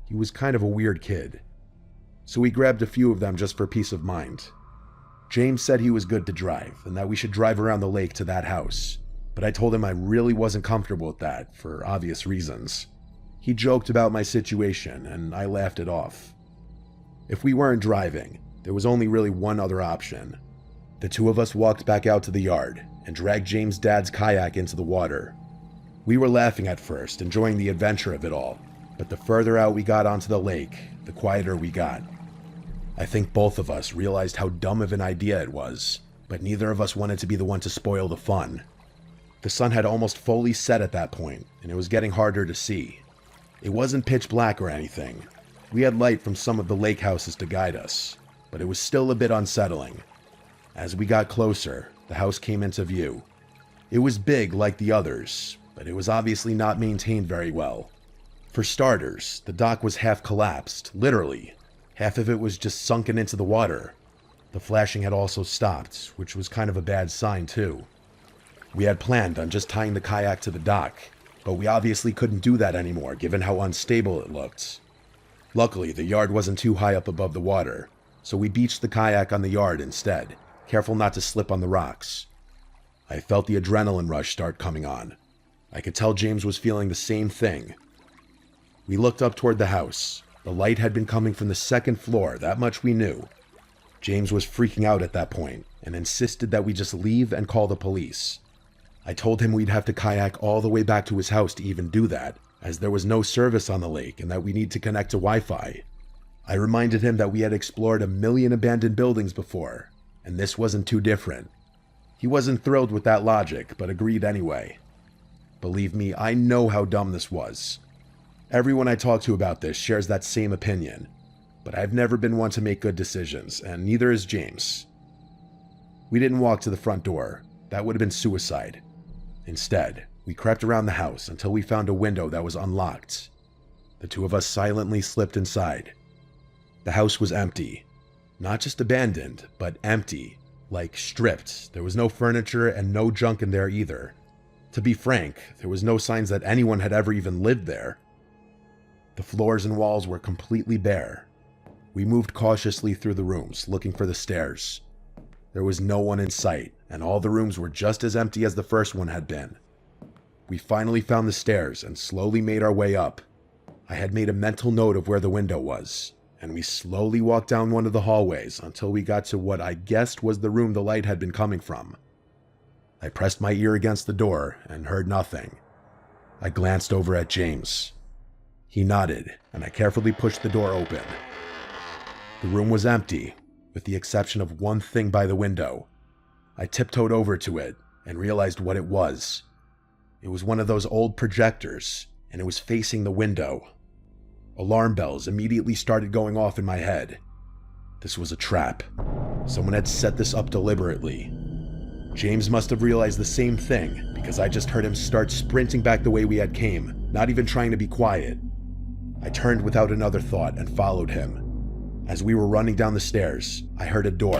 He was kind of a weird kid. So we grabbed a few of them just for peace of mind. James said he was good to drive, and that we should drive around the lake to that house, but I told him I really wasn't comfortable with that, for obvious reasons. He joked about my situation, and I laughed it off. If we weren't driving, there was only really one other option. The two of us walked back out to the yard and dragged James' dad's kayak into the water. We were laughing at first, enjoying the adventure of it all, but the further out we got onto the lake, the quieter we got. I think both of us realized how dumb of an idea it was, but neither of us wanted to be the one to spoil the fun. The sun had almost fully set at that point, and it was getting harder to see. It wasn't pitch black or anything. We had light from some of the lake houses to guide us, but it was still a bit unsettling. As we got closer, the house came into view. It was big like the others, but it was obviously not maintained very well. For starters, the dock was half collapsed, literally. Half of it was just sunken into the water. The flashing had also stopped, which was kind of a bad sign too. We had planned on just tying the kayak to the dock, but we obviously couldn't do that anymore given how unstable it looked. Luckily, the yard wasn't too high up above the water, so we beached the kayak on the yard instead, careful not to slip on the rocks. I felt the adrenaline rush start coming on. I could tell James was feeling the same thing. We looked up toward the house. The light had been coming from the second floor, that much we knew. James was freaking out at that point and insisted that we just leave and call the police. I told him we'd have to kayak all the way back to his house to even do that, as there was no service on the lake and that we need to connect to Wi-Fi. I reminded him that we had explored 1,000,000 abandoned buildings before, and this wasn't too different. He wasn't thrilled with that logic, but agreed anyway. Believe me, I know how dumb this was. Everyone I talk to about this shares that same opinion, but I've never been one to make good decisions, and neither is James. We didn't walk to the front door. That would have been suicide. Instead, we crept around the house until we found a window that was unlocked. The two of us silently slipped inside. The house was empty. Not just abandoned, but empty. Like stripped. There was no furniture and no junk in there either. To be frank, there was no signs that anyone had ever even lived there. The floors and walls were completely bare. We moved cautiously through the rooms, looking for the stairs. There was no one in sight, and all the rooms were just as empty as the first one had been. We finally found the stairs and slowly made our way up. I had made a mental note of where the window was, and we slowly walked down one of the hallways until we got to what I guessed was the room the light had been coming from. I pressed my ear against the door and heard nothing. I glanced over at James. He nodded, and I carefully pushed the door open. The room was empty, with the exception of one thing by the window. I tiptoed over to it and realized what it was. It was one of those old projectors, and it was facing the window. Alarm bells immediately started going off in my head. This was a trap. Someone had set this up deliberately. James must have realized the same thing, because I just heard him start sprinting back the way we had came, not even trying to be quiet. I turned without another thought and followed him. As we were running down the stairs, I heard a door,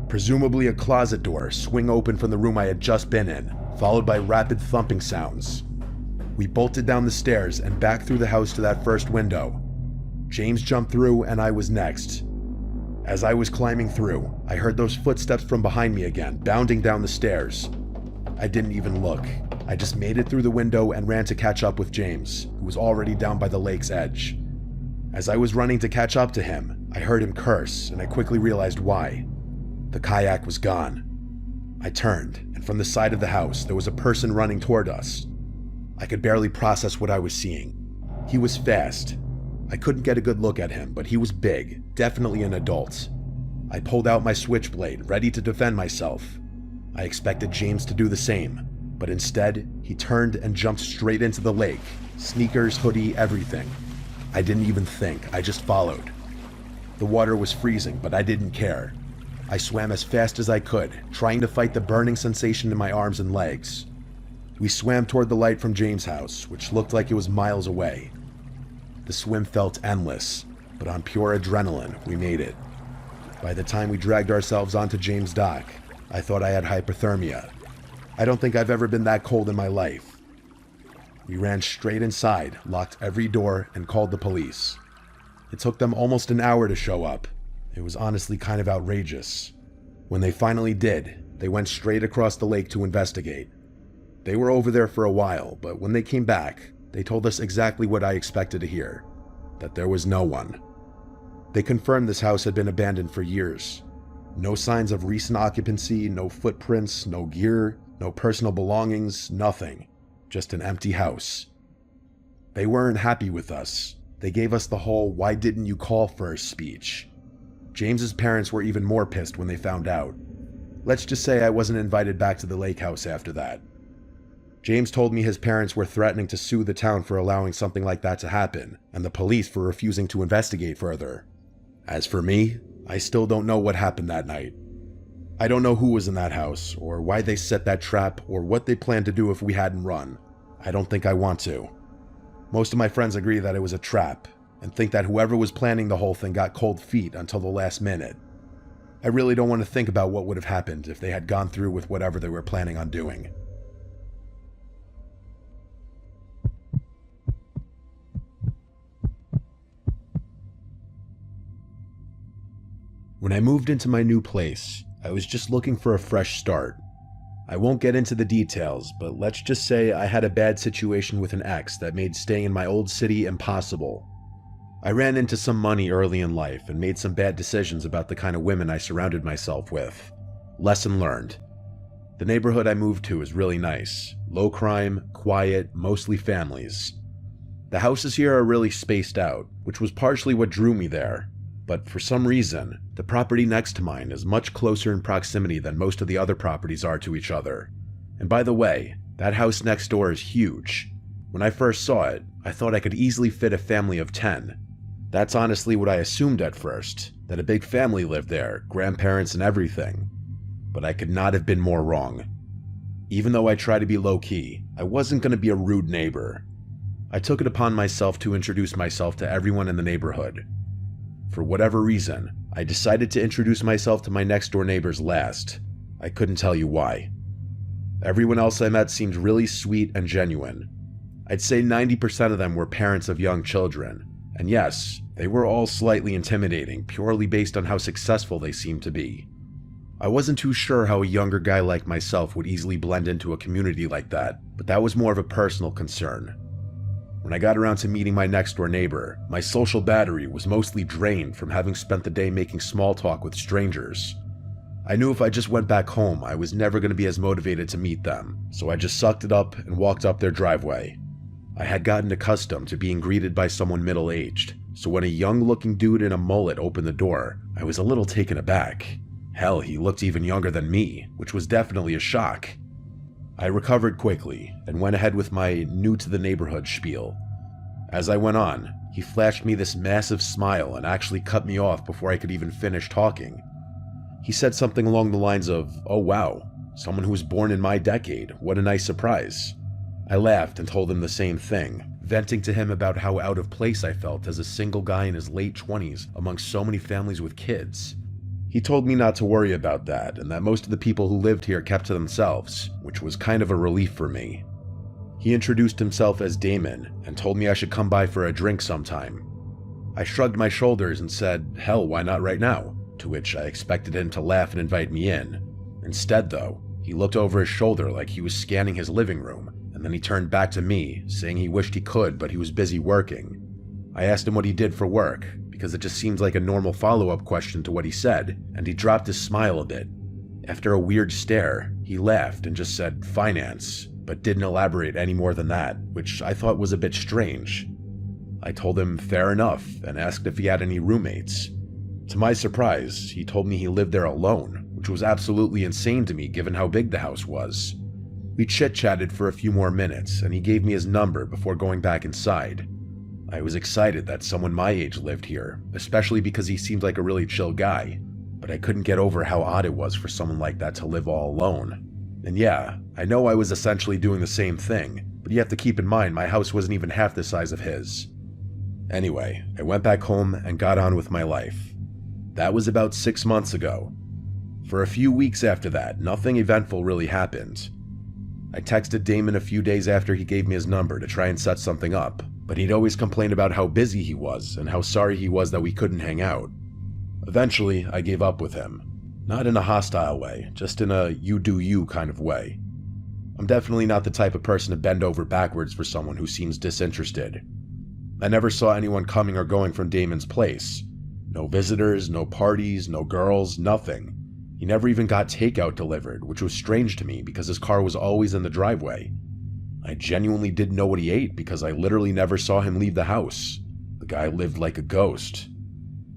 presumably a closet door, swing open from the room I had just been in, followed by rapid thumping sounds. We bolted down the stairs and back through the house to that first window. James jumped through and I was next. As I was climbing through, I heard those footsteps from behind me again, bounding down the stairs. I didn't even look. I just made it through the window and ran to catch up with James, who was already down by the lake's edge. As I was running to catch up to him, I heard him curse, and I quickly realized why. The kayak was gone. I turned, and from the side of the house, there was a person running toward us. I could barely process what I was seeing. He was fast. I couldn't get a good look at him, but he was big, definitely an adult. I pulled out my switchblade, ready to defend myself. I expected James to do the same, but instead, he turned and jumped straight into the lake, sneakers, hoodie, everything. I didn't even think, I just followed. The water was freezing, but I didn't care. I swam as fast as I could, trying to fight the burning sensation in my arms and legs. We swam toward the light from James' house, which looked like it was miles away. The swim felt endless, but on pure adrenaline, we made it. By the time we dragged ourselves onto James' dock, I thought I had hypothermia. I don't think I've ever been that cold in my life. We ran straight inside, locked every door, and called the police. It took them almost an hour to show up. It was honestly kind of outrageous. When they finally did, they went straight across the lake to investigate. They were over there for a while, but when they came back, they told us exactly what I expected to hear, that there was no one. They confirmed this house had been abandoned for years. No signs of recent occupancy, no footprints, no gear, no personal belongings, nothing. Just an empty house. They weren't happy with us. They gave us the whole "why didn't you call first" speech. James's parents were even more pissed when they found out. Let's just say I wasn't invited back to the lake house after that. James told me his parents were threatening to sue the town for allowing something like that to happen, and the police for refusing to investigate further. As for me, I still don't know what happened that night. I don't know who was in that house, or why they set that trap, or what they planned to do if we hadn't run. I don't think I want to. Most of my friends agree that it was a trap, and think that whoever was planning the whole thing got cold feet until the last minute. I really don't want to think about what would have happened if they had gone through with whatever they were planning on doing. When I moved into my new place, I was just looking for a fresh start. I won't get into the details, but let's just say I had a bad situation with an ex that made staying in my old city impossible. I ran into some money early in life and made some bad decisions about the kind of women I surrounded myself with. Lesson learned. The neighborhood I moved to is really nice. Low crime, quiet, mostly families. The houses here are really spaced out, which was partially what drew me there. But for some reason, the property next to mine is much closer in proximity than most of the other properties are to each other. And by the way, that house next door is huge. When I first saw it, I thought I could easily fit a family of 10. That's honestly what I assumed at first, that a big family lived there, grandparents and everything. But I could not have been more wrong. Even though I try to be low-key, I wasn't going to be a rude neighbor. I took it upon myself to introduce myself to everyone in the neighborhood. For whatever reason, I decided to introduce myself to my next-door neighbors last. I couldn't tell you why. Everyone else I met seemed really sweet and genuine. I'd say 90% of them were parents of young children. And yes, they were all slightly intimidating, purely based on how successful they seemed to be. I wasn't too sure how a younger guy like myself would easily blend into a community like that, but that was more of a personal concern. When I got around to meeting my next-door neighbor, my social battery was mostly drained from having spent the day making small talk with strangers. I knew if I just went back home, I was never going to be as motivated to meet them, so I just sucked it up and walked up their driveway. I had gotten accustomed to being greeted by someone middle-aged, so when a young-looking dude in a mullet opened the door, I was a little taken aback. Hell, he looked even younger than me, which was definitely a shock. I recovered quickly and went ahead with my new-to-the-neighborhood spiel. As I went on, he flashed me this massive smile and actually cut me off before I could even finish talking. He said something along the lines of, "Oh wow, someone who was born in my decade, what a nice surprise." I laughed and told him the same thing, venting to him about how out of place I felt as a single guy in his late 20s amongst so many families with kids. He told me not to worry about that, and that most of the people who lived here kept to themselves, which was kind of a relief for me. He introduced himself as Damon, and told me I should come by for a drink sometime. I shrugged my shoulders and said, hell, why not right now? To which I expected him to laugh and invite me in. Instead though, he looked over his shoulder like he was scanning his living room, and then he turned back to me, saying he wished he could, but he was busy working. I asked him what he did for work, because it just seemed like a normal follow-up question to what he said, and he dropped his smile a bit. After a weird stare, he laughed and just said, finance, but didn't elaborate any more than that, which I thought was a bit strange. I told him fair enough, and asked if he had any roommates. To my surprise, he told me he lived there alone, which was absolutely insane to me given how big the house was. We chit-chatted for a few more minutes, and he gave me his number before going back inside. I was excited that someone my age lived here, especially because he seemed like a really chill guy, but I couldn't get over how odd it was for someone like that to live all alone. And yeah, I know I was essentially doing the same thing, but you have to keep in mind my house wasn't even half the size of his. Anyway, I went back home and got on with my life. That was about 6 months ago. For a few weeks after that, nothing eventful really happened. I texted Damon a few days after he gave me his number to try and set something up, but he'd always complain about how busy he was and how sorry he was that we couldn't hang out. Eventually, I gave up with him. Not in a hostile way, just in a you do you kind of way. I'm definitely not the type of person to bend over backwards for someone who seems disinterested. I never saw anyone coming or going from Damon's place. No visitors, no parties, no girls, nothing. He never even got takeout delivered, which was strange to me because his car was always in the driveway. I genuinely didn't know what he ate because I literally never saw him leave the house. The guy lived like a ghost.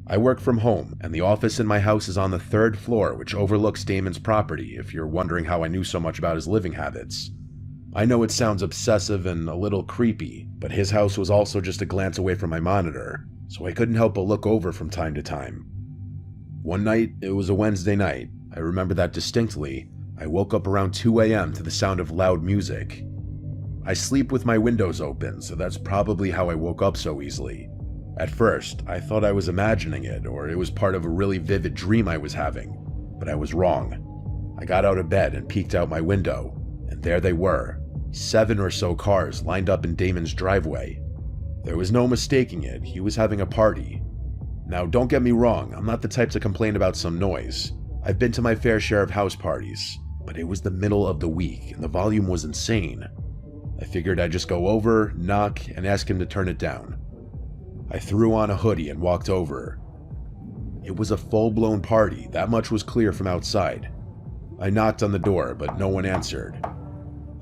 I work from home, and the office in my house is on the 3rd floor, which overlooks Damon's property, if you're wondering how I knew so much about his living habits. I know it sounds obsessive and a little creepy, but his house was also just a glance away from my monitor, so I couldn't help but look over from time to time. One night, it was a Wednesday night, I remember that distinctly. I woke up around 2 a.m. to the sound of loud music. I sleep with my windows open, so that's probably how I woke up so easily. At first, I thought I was imagining it, or it was part of a really vivid dream I was having, but I was wrong. I got out of bed and peeked out my window, and there they were, 7 or so cars lined up in Damon's driveway. There was no mistaking it, he was having a party. Now, don't get me wrong, I'm not the type to complain about some noise. I've been to my fair share of house parties, but it was the middle of the week, and the volume was insane. I figured I'd just go over, knock, and ask him to turn it down. I threw on a hoodie and walked over. It was a full-blown party, that much was clear from outside. I knocked on the door, but no one answered.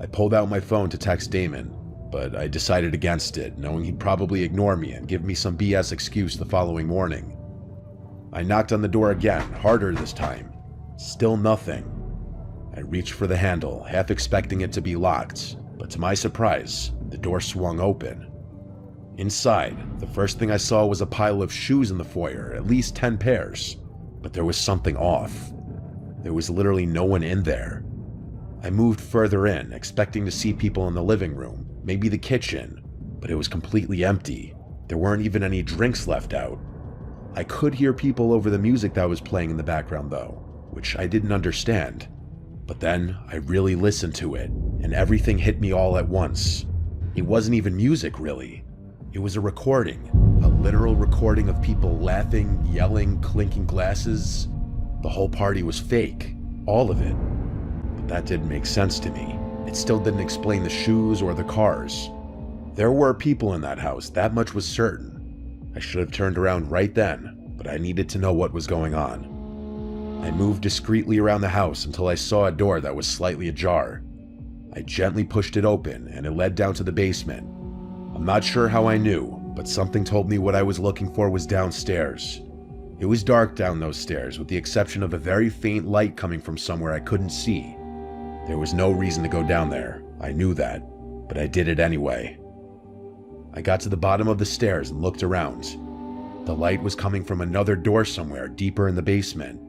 I pulled out my phone to text Damon, but I decided against it, knowing he'd probably ignore me and give me some BS excuse the following morning. I knocked on the door again, harder this time. Still nothing. I reached for the handle, half expecting it to be locked, but to my surprise, the door swung open. Inside, the first thing I saw was a pile of shoes in the foyer, at least 10 pairs, but there was something off. There was literally no one in there. I moved further in, expecting to see people in the living room, maybe the kitchen, but it was completely empty. There weren't even any drinks left out. I could hear people over the music that was playing in the background though, which I didn't understand. But then I really listened to it, and everything hit me all at once. It wasn't even music, really. It was a recording, a literal recording of people laughing, yelling, clinking glasses. The whole party was fake, all of it. But that didn't make sense to me. It still didn't explain the shoes or the cars. There were people in that house, that much was certain. I should have turned around right then, but I needed to know what was going on. I moved discreetly around the house until I saw a door that was slightly ajar. I gently pushed it open, and it led down to the basement. I'm not sure how I knew, but something told me what I was looking for was downstairs. It was dark down those stairs, with the exception of a very faint light coming from somewhere I couldn't see. There was no reason to go down there, I knew that, but I did it anyway. I got to the bottom of the stairs and looked around. The light was coming from another door somewhere deeper in the basement.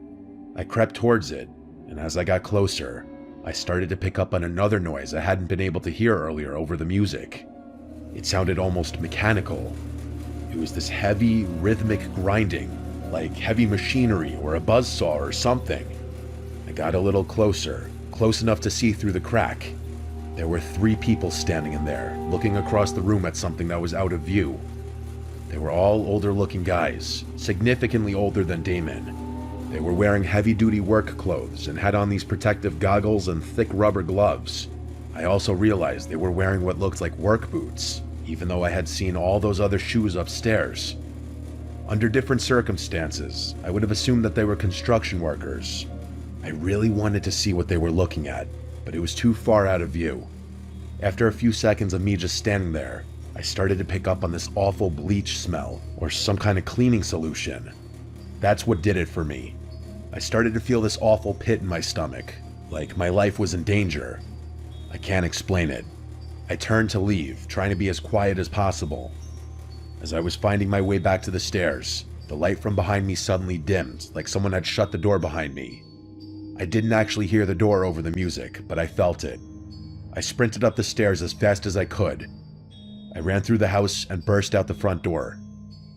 I crept towards it, and as I got closer, I started to pick up on another noise I hadn't been able to hear earlier over the music. It sounded almost mechanical. It was this heavy, rhythmic grinding, like heavy machinery or a buzzsaw or something. I got a little closer, close enough to see through the crack. There were 3 people standing in there, looking across the room at something that was out of view. They were all older-looking guys, significantly older than Damon. They were wearing heavy-duty work clothes and had on these protective goggles and thick rubber gloves. I also realized they were wearing what looked like work boots, even though I had seen all those other shoes upstairs. Under different circumstances, I would have assumed that they were construction workers. I really wanted to see what they were looking at, but it was too far out of view. After a few seconds of me just standing there, I started to pick up on this awful bleach smell, or some kind of cleaning solution. That's what did it for me. I started to feel this awful pit in my stomach, like my life was in danger. I can't explain it. I turned to leave, trying to be as quiet as possible. As I was finding my way back to the stairs, the light from behind me suddenly dimmed, like someone had shut the door behind me. I didn't actually hear the door over the music, but I felt it. I sprinted up the stairs as fast as I could. I ran through the house and burst out the front door.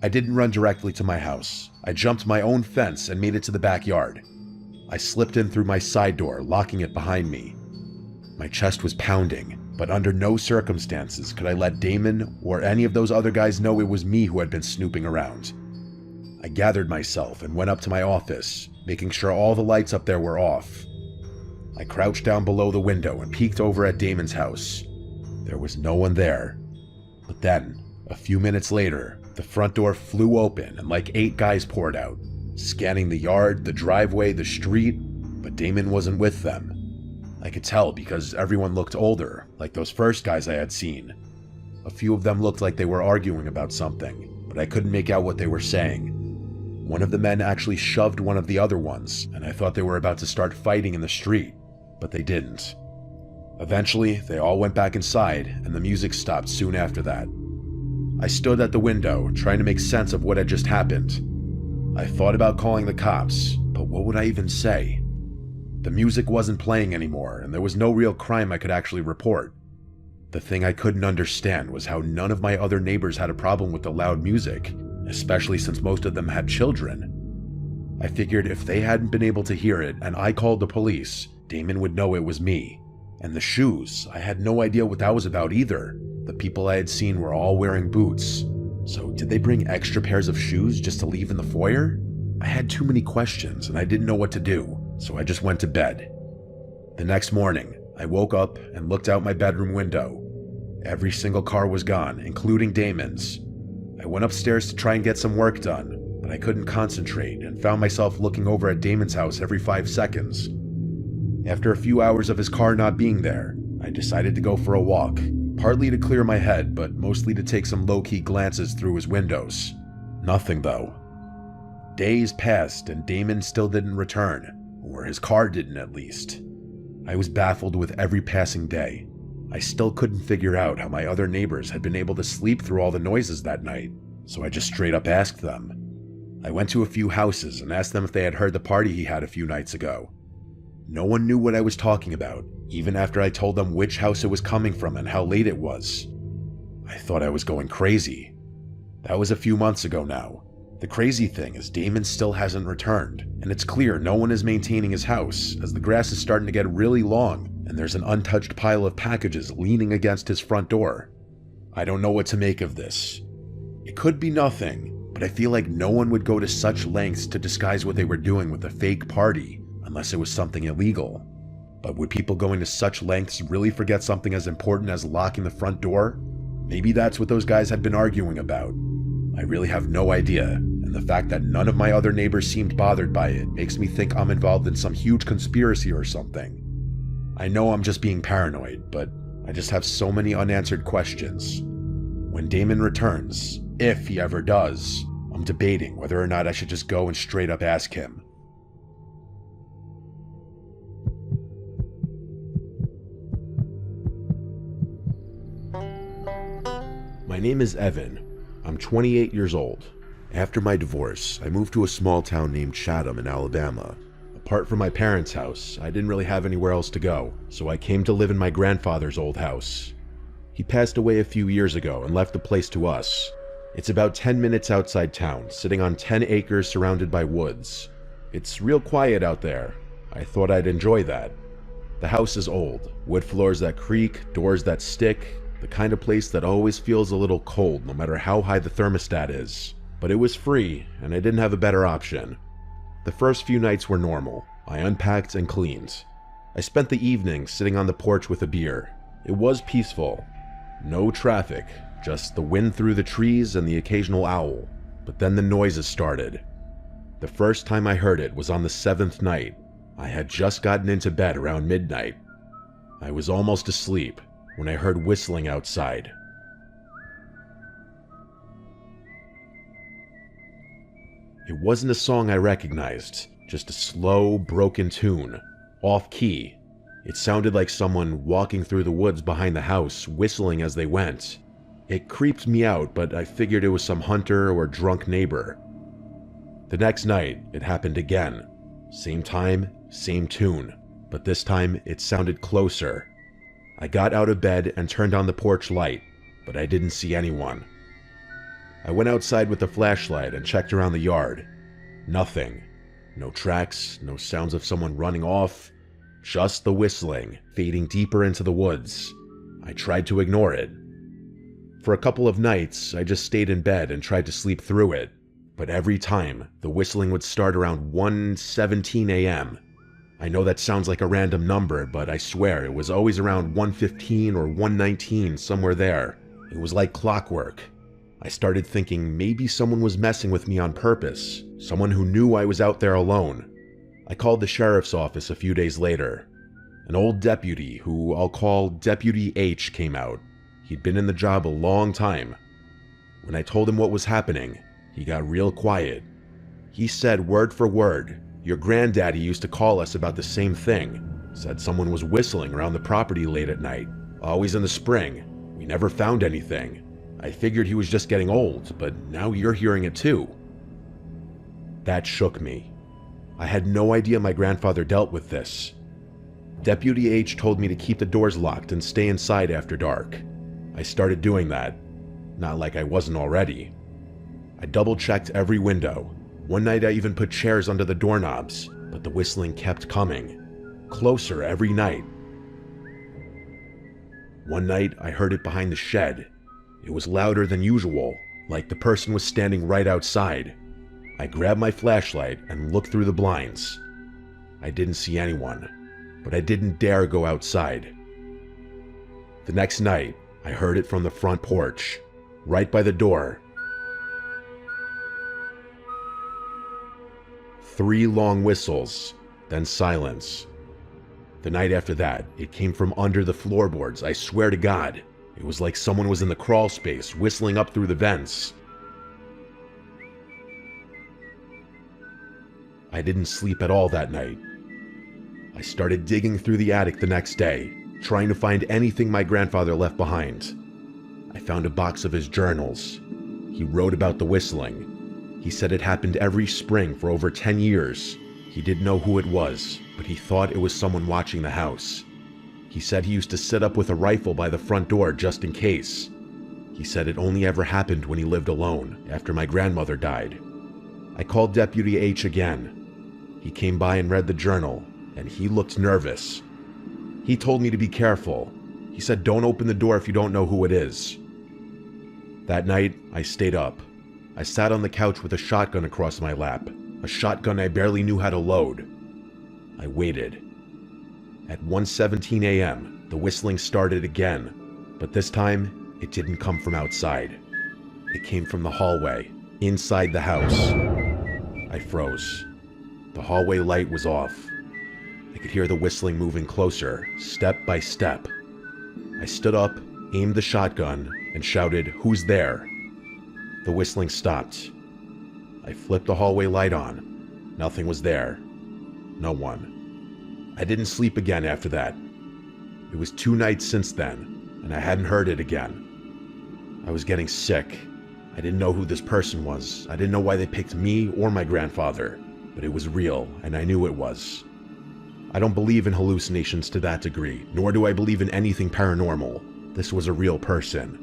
I didn't run directly to my house. I jumped my own fence and made it to the backyard. I slipped in through my side door, locking it behind me. My chest was pounding, but under no circumstances could I let Damon or any of those other guys know it was me who had been snooping around. I gathered myself and went up to my office, making sure all the lights up there were off. I crouched down below the window and peeked over at Damon's house. There was no one there. But then, a few minutes later, the front door flew open and like 8 guys poured out, scanning the yard, the driveway, the street. but Damon wasn't with them. I could tell because everyone looked older, like those first guys I had seen. A few of them looked like they were arguing about something, but I couldn't make out what they were saying. One of the men actually shoved one of the other ones, and I thought they were about to start fighting in the street, but they didn't. Eventually, they all went back inside, and the music stopped soon after that. I stood at the window, trying to make sense of what had just happened. I thought about calling the cops, but what would I even say? The music wasn't playing anymore, and there was no real crime I could actually report. The thing I couldn't understand was how none of my other neighbors had a problem with the loud music, especially since most of them had children. I figured if they hadn't been able to hear it and I called the police, Damon would know it was me. And the shoes, I had no idea what that was about either. The people I had seen were all wearing boots. So did they bring extra pairs of shoes just to leave in the foyer? I had too many questions and I didn't know what to do, so I just went to bed. The next morning, I woke up and looked out my bedroom window. Every single car was gone, including Damon's. I went upstairs to try and get some work done, but I couldn't concentrate and found myself looking over at Damon's house every 5 seconds. After a few hours of his car not being there, I decided to go for a walk, partly to clear my head, but mostly to take some low-key glances through his windows. Nothing though. Days passed and Damon still didn't return, or his car didn't at least. I was baffled with every passing day. I still couldn't figure out how my other neighbors had been able to sleep through all the noises that night, so I just straight up asked them. I went to a few houses and asked them if they had heard the party he had a few nights ago. No one knew what I was talking about, even after I told them which house it was coming from and how late it was. I thought I was going crazy. That was a few months ago now. The crazy thing is Damon still hasn't returned, and it's clear no one is maintaining his house, as the grass is starting to get really long, and there's an untouched pile of packages leaning against his front door. I don't know what to make of this. It could be nothing, but I feel like no one would go to such lengths to disguise what they were doing with a fake party, unless it was something illegal. But would people going to such lengths really forget something as important as locking the front door? Maybe that's what those guys had been arguing about. I really have no idea, and the fact that none of my other neighbors seemed bothered by it makes me think I'm involved in some huge conspiracy or something. I know I'm just being paranoid, but I just have so many unanswered questions. When Damon returns, if he ever does, I'm debating whether or not I should just go and straight up ask him. My name is Evan. I'm 28 years old. After my divorce, I moved to a small town named Chatham in Alabama. Apart from my parents' house, I didn't really have anywhere else to go, so I came to live in my grandfather's old house. He passed away a few years ago and left the place to us. It's about 10 minutes outside town, sitting on 10 acres surrounded by woods. It's real quiet out there. I thought I'd enjoy that. The house is old, wood floors that creak, doors that stick, the kind of place that always feels a little cold no matter how high the thermostat is. But it was free, and I didn't have a better option. The first few nights were normal. I unpacked and cleaned. I spent the evening sitting on the porch with a beer. It was peaceful. No traffic, just the wind through the trees and the occasional owl. But then the noises started. The first time I heard it was on the 7th night. I had just gotten into bed around midnight. I was almost asleep when I heard whistling outside. It wasn't a song I recognized, just a slow, broken tune, off-key. It sounded like someone walking through the woods behind the house, whistling as they went. It creeped me out, but I figured it was some hunter or drunk neighbor. The next night, it happened again. Same time, same tune, but this time it sounded closer. I got out of bed and turned on the porch light, but I didn't see anyone. I went outside with the flashlight and checked around the yard. Nothing. No tracks, no sounds of someone running off, just the whistling, fading deeper into the woods. I tried to ignore it. For a couple of nights, I just stayed in bed and tried to sleep through it, but every time, the whistling would start around 1:17 a.m. I know that sounds like a random number, but I swear it was always around 1:15 or 1:19, somewhere there. It was like clockwork. I started thinking maybe someone was messing with me on purpose, someone who knew I was out there alone. I called the sheriff's office a few days later. An old deputy, who I'll call Deputy H, came out. He'd been in the job a long time. When I told him what was happening, he got real quiet. He said word for word, "Your granddaddy used to call us about the same thing. Said someone was whistling around the property late at night, always in the spring. We never found anything. I figured he was just getting old, but now you're hearing it too." That shook me. I had no idea my grandfather dealt with this. Deputy H told me to keep the doors locked and stay inside after dark. I started doing that. Not like I wasn't already. I double-checked every window. One night I even put chairs under the doorknobs, but the whistling kept coming. Closer every night. One night I heard it behind the shed. It was louder than usual, like the person was standing right outside. I grabbed my flashlight and looked through the blinds. I didn't see anyone, but I didn't dare go outside. The next night, I heard it from the front porch, right by the door. 3 long whistles, then silence. The night after that, it came from under the floorboards, I swear to God. It was like someone was in the crawl space, whistling up through the vents. I didn't sleep at all that night. I started digging through the attic the next day, trying to find anything my grandfather left behind. I found a box of his journals. He wrote about the whistling. He said it happened every spring for over 10 years. He didn't know who it was, but he thought it was someone watching the house. He said he used to sit up with a rifle by the front door just in case. He said it only ever happened when he lived alone, after my grandmother died. I called Deputy H again. He came by and read the journal, and he looked nervous. He told me to be careful. He said, "Don't open the door if you don't know who it is." That night, I stayed up. I sat on the couch with a shotgun across my lap, a shotgun I barely knew how to load. I waited. At 1:17 a.m., the whistling started again, but this time, it didn't come from outside. It came from the hallway, inside the house. I froze. The hallway light was off. I could hear the whistling moving closer, step by step. I stood up, aimed the shotgun, and shouted, "Who's there?" The whistling stopped. I flipped the hallway light on. Nothing was there. No one. I didn't sleep again after that. It was 2 nights since then, and I hadn't heard it again. I was getting sick. I didn't know who this person was. I didn't know why they picked me or my grandfather, but it was real, and I knew it was. I don't believe in hallucinations to that degree, nor do I believe in anything paranormal. This was a real person.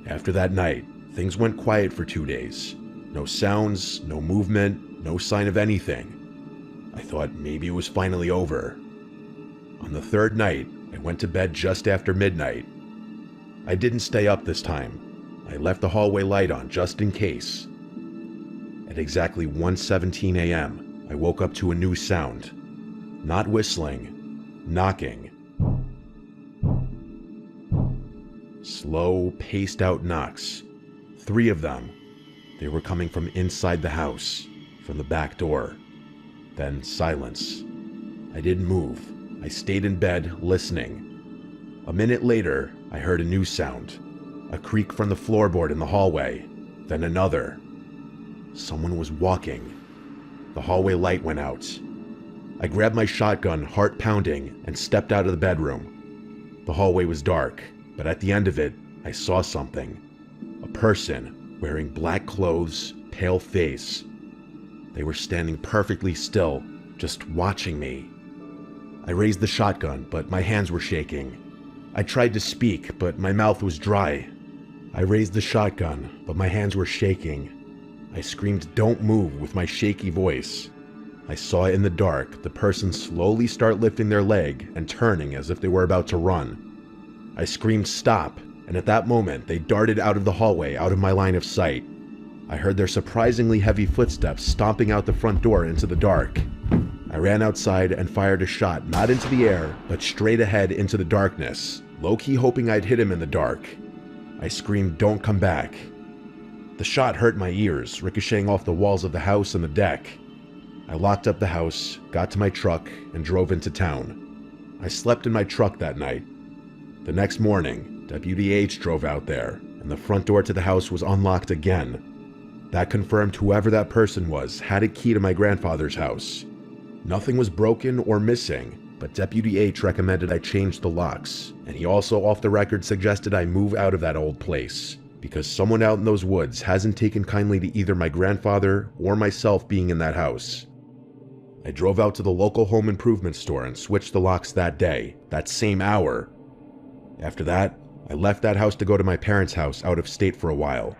After that night, things went quiet for 2 days. No sounds, no movement, no sign of anything. I thought maybe it was finally over. On the 3rd night, I went to bed just after midnight. I didn't stay up this time. I left the hallway light on just in case. At exactly 1:17 a.m., I woke up to a new sound. Not whistling, knocking. Slow, paced-out knocks. 3 of them. They were coming from inside the house, from the back door. Then silence. I didn't move. I stayed in bed, listening. A minute later, I heard a new sound. A creak from the floorboard in the hallway. Then another. Someone was walking. The hallway light went out. I grabbed my shotgun, heart pounding, and stepped out of the bedroom. The hallway was dark, but at the end of it, I saw something. A person, wearing black clothes, pale face. They were standing perfectly still, just watching me. I raised the shotgun, but my hands were shaking. I tried to speak, but my mouth was dry. I raised the shotgun, but my hands were shaking. I screamed, "Don't move," with my shaky voice. I saw in the dark the person slowly start lifting their leg and turning as if they were about to run. I screamed, "Stop," and at that moment they darted out of the hallway, out of my line of sight. I heard their surprisingly heavy footsteps stomping out the front door into the dark. I ran outside and fired a shot, not into the air, but straight ahead into the darkness, low-key hoping I'd hit him in the dark. I screamed, "Don't come back." The shot hurt my ears, ricocheting off the walls of the house and the deck. I locked up the house, got to my truck, and drove into town. I slept in my truck that night. The next morning, Deputy H drove out there, and the front door to the house was unlocked again. That confirmed whoever that person was had a key to my grandfather's house. Nothing was broken or missing, but Deputy H recommended I change the locks, and he also off the record suggested I move out of that old place, because someone out in those woods hasn't taken kindly to either my grandfather or myself being in that house. I drove out to the local home improvement store and switched the locks that day, that same hour. After that, I left that house to go to my parents' house out of state for a while.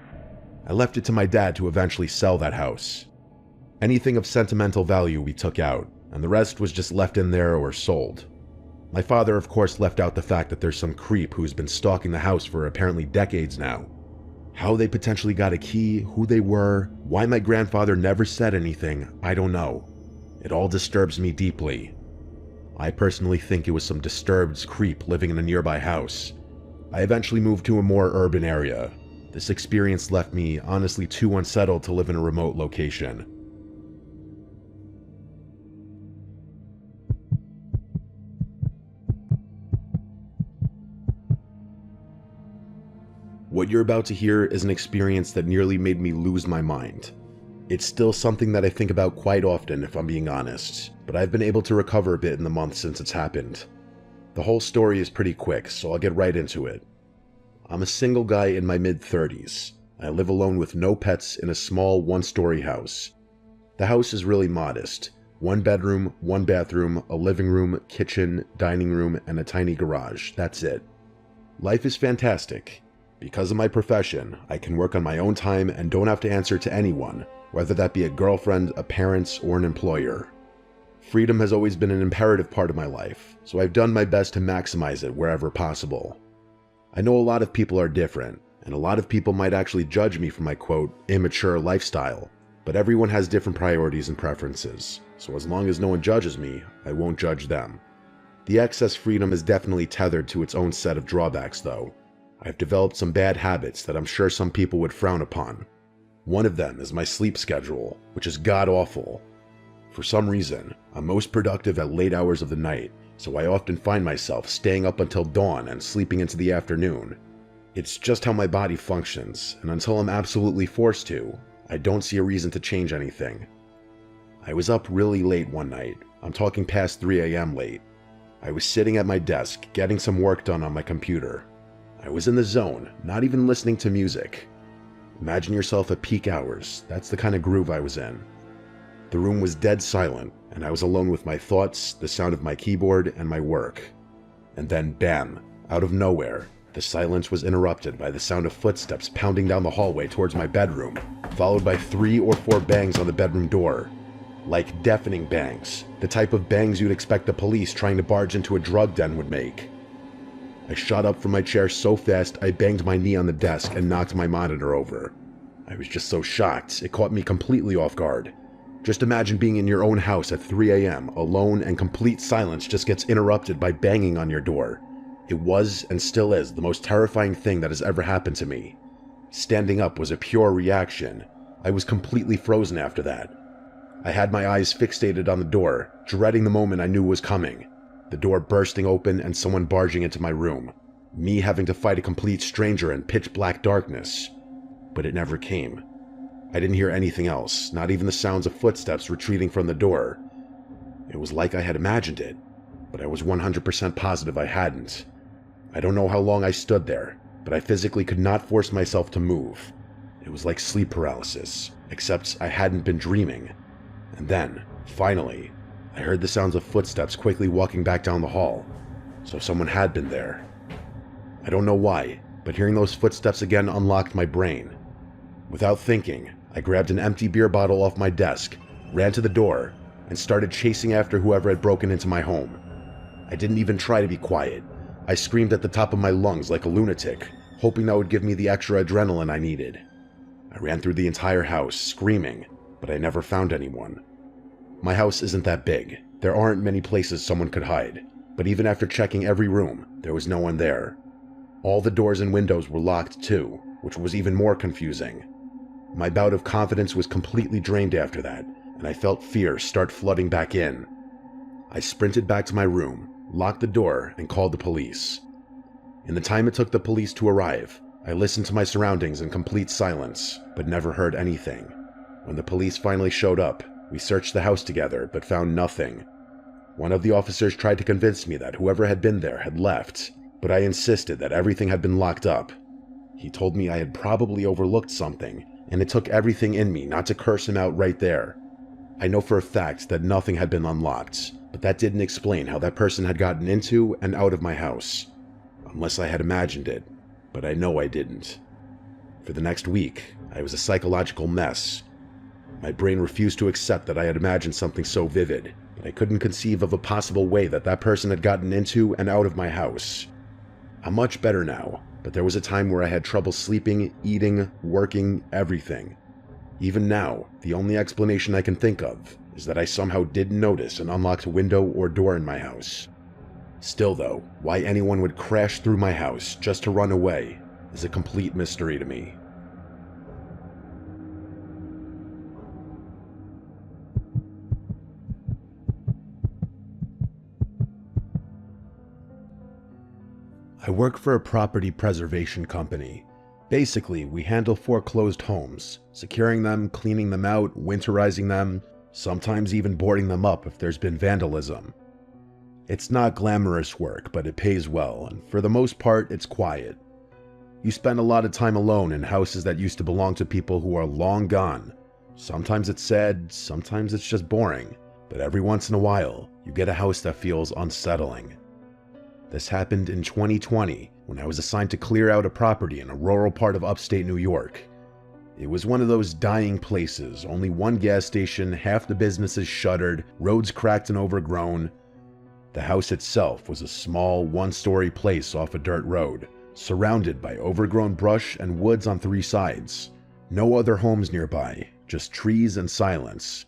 I left it to my dad to eventually sell that house. Anything of sentimental value we took out, and the rest was just left in there or sold. My father, of course, left out the fact that there's some creep who's been stalking the house for apparently decades now. How they potentially got a key, who they were, why my grandfather never said anything, I don't know. It all disturbs me deeply. I personally think it was some disturbed creep living in a nearby house. I eventually moved to a more urban area. This experience left me honestly too unsettled to live in a remote location. What you're about to hear is an experience that nearly made me lose my mind. It's still something that I think about quite often, if I'm being honest, but I've been able to recover a bit in the months since it's happened. The whole story is pretty quick, so I'll get right into it. I'm a single guy in my mid-30s. I live alone with no pets in a small one-story house. The house is really modest. 1 bedroom, 1 bathroom, a living room, kitchen, dining room, and a tiny garage. That's it. Life is fantastic. Because of my profession, I can work on my own time and don't have to answer to anyone, whether that be a girlfriend, a parent, or an employer. Freedom has always been an imperative part of my life, so I've done my best to maximize it wherever possible. I know a lot of people are different, and a lot of people might actually judge me for my quote, immature lifestyle, but everyone has different priorities and preferences, so as long as no one judges me, I won't judge them. The excess freedom is definitely tethered to its own set of drawbacks though. I've developed some bad habits that I'm sure some people would frown upon. One of them is my sleep schedule, which is god-awful. For some reason, I'm most productive at late hours of the night, so I often find myself staying up until dawn and sleeping into the afternoon. It's just how my body functions, and until I'm absolutely forced to, I don't see a reason to change anything. I was up really late one night. I'm talking past 3 a.m. late. I was sitting at my desk, getting some work done on my computer. I was in the zone, not even listening to music. Imagine yourself at peak hours. That's the kind of groove I was in. The room was dead silent, and I was alone with my thoughts, the sound of my keyboard, and my work. And then, bam, out of nowhere, the silence was interrupted by the sound of footsteps pounding down the hallway towards my bedroom, followed by 3 or 4 bangs on the bedroom door. Like deafening bangs, the type of bangs you'd expect the police trying to barge into a drug den would make. I shot up from my chair so fast I banged my knee on the desk and knocked my monitor over. I was just so shocked, it caught me completely off guard. Just imagine being in your own house at 3 a.m., alone, and complete silence just gets interrupted by banging on your door. It was, and still is, the most terrifying thing that has ever happened to me. Standing up was a pure reaction. I was completely frozen after that. I had my eyes fixated on the door, dreading the moment I knew was coming. The door bursting open and someone barging into my room. Me having to fight a complete stranger in pitch black darkness. But it never came. I didn't hear anything else, not even the sounds of footsteps retreating from the door. It was like I had imagined it, but I was 100% positive I hadn't. I don't know how long I stood there, but I physically could not force myself to move. It was like sleep paralysis, except I hadn't been dreaming. And then, finally, I heard the sounds of footsteps quickly walking back down the hall, so someone had been there. I don't know why, but hearing those footsteps again unlocked my brain. Without thinking, I grabbed an empty beer bottle off my desk, ran to the door, and started chasing after whoever had broken into my home. I didn't even try to be quiet. I screamed at the top of my lungs like a lunatic, hoping that would give me the extra adrenaline I needed. I ran through the entire house, screaming, but I never found anyone. My house isn't that big. There aren't many places someone could hide, but even after checking every room, there was no one there. All the doors and windows were locked too, which was even more confusing. My bout of confidence was completely drained after that, and I felt fear start flooding back in. I sprinted back to my room, locked the door, and called the police. In the time it took the police to arrive, I listened to my surroundings in complete silence, but never heard anything. When the police finally showed up, we searched the house together, but found nothing. One of the officers tried to convince me that whoever had been there had left, but I insisted that everything had been locked up. He told me I had probably overlooked something, and it took everything in me not to curse him out right there. I know for a fact that nothing had been unlocked, but that didn't explain how that person had gotten into and out of my house. Unless I had imagined it, but I know I didn't. For the next week, I was a psychological mess. My brain refused to accept that I had imagined something so vivid, but I couldn't conceive of a possible way that that person had gotten into and out of my house. I'm much better now, but there was a time where I had trouble sleeping, eating, working, everything. Even now, the only explanation I can think of is that I somehow didn't notice an unlocked window or door in my house. Still though, why anyone would crash through my house just to run away is a complete mystery to me. I work for a property preservation company. Basically, we handle foreclosed homes, securing them, cleaning them out, winterizing them, sometimes even boarding them up if there's been vandalism. It's not glamorous work, but it pays well, and for the most part, it's quiet. You spend a lot of time alone in houses that used to belong to people who are long gone. Sometimes it's sad, sometimes it's just boring, but every once in a while, you get a house that feels unsettling. This happened in 2020, when I was assigned to clear out a property in a rural part of upstate New York. It was one of those dying places, only one gas station, half the businesses shuttered, roads cracked and overgrown. The house itself was a small, one-story place off a dirt road, surrounded by overgrown brush and woods on 3 sides. No other homes nearby, just trees and silence.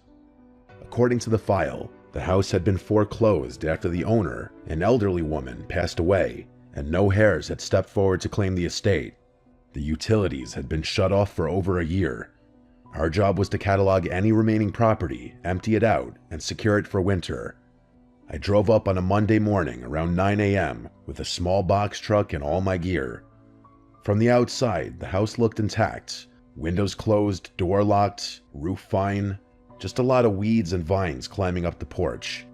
According to the file, the house had been foreclosed after the owner, an elderly woman, passed away, and no heirs had stepped forward to claim the estate. The utilities had been shut off for over a year. Our job was to catalog any remaining property, empty it out, and secure it for winter. I drove up on a Monday morning around 9 a.m. with a small box truck and all my gear. From the outside, the house looked intact. Windows closed, door locked, roof fine, just a lot of weeds and vines climbing up the porch.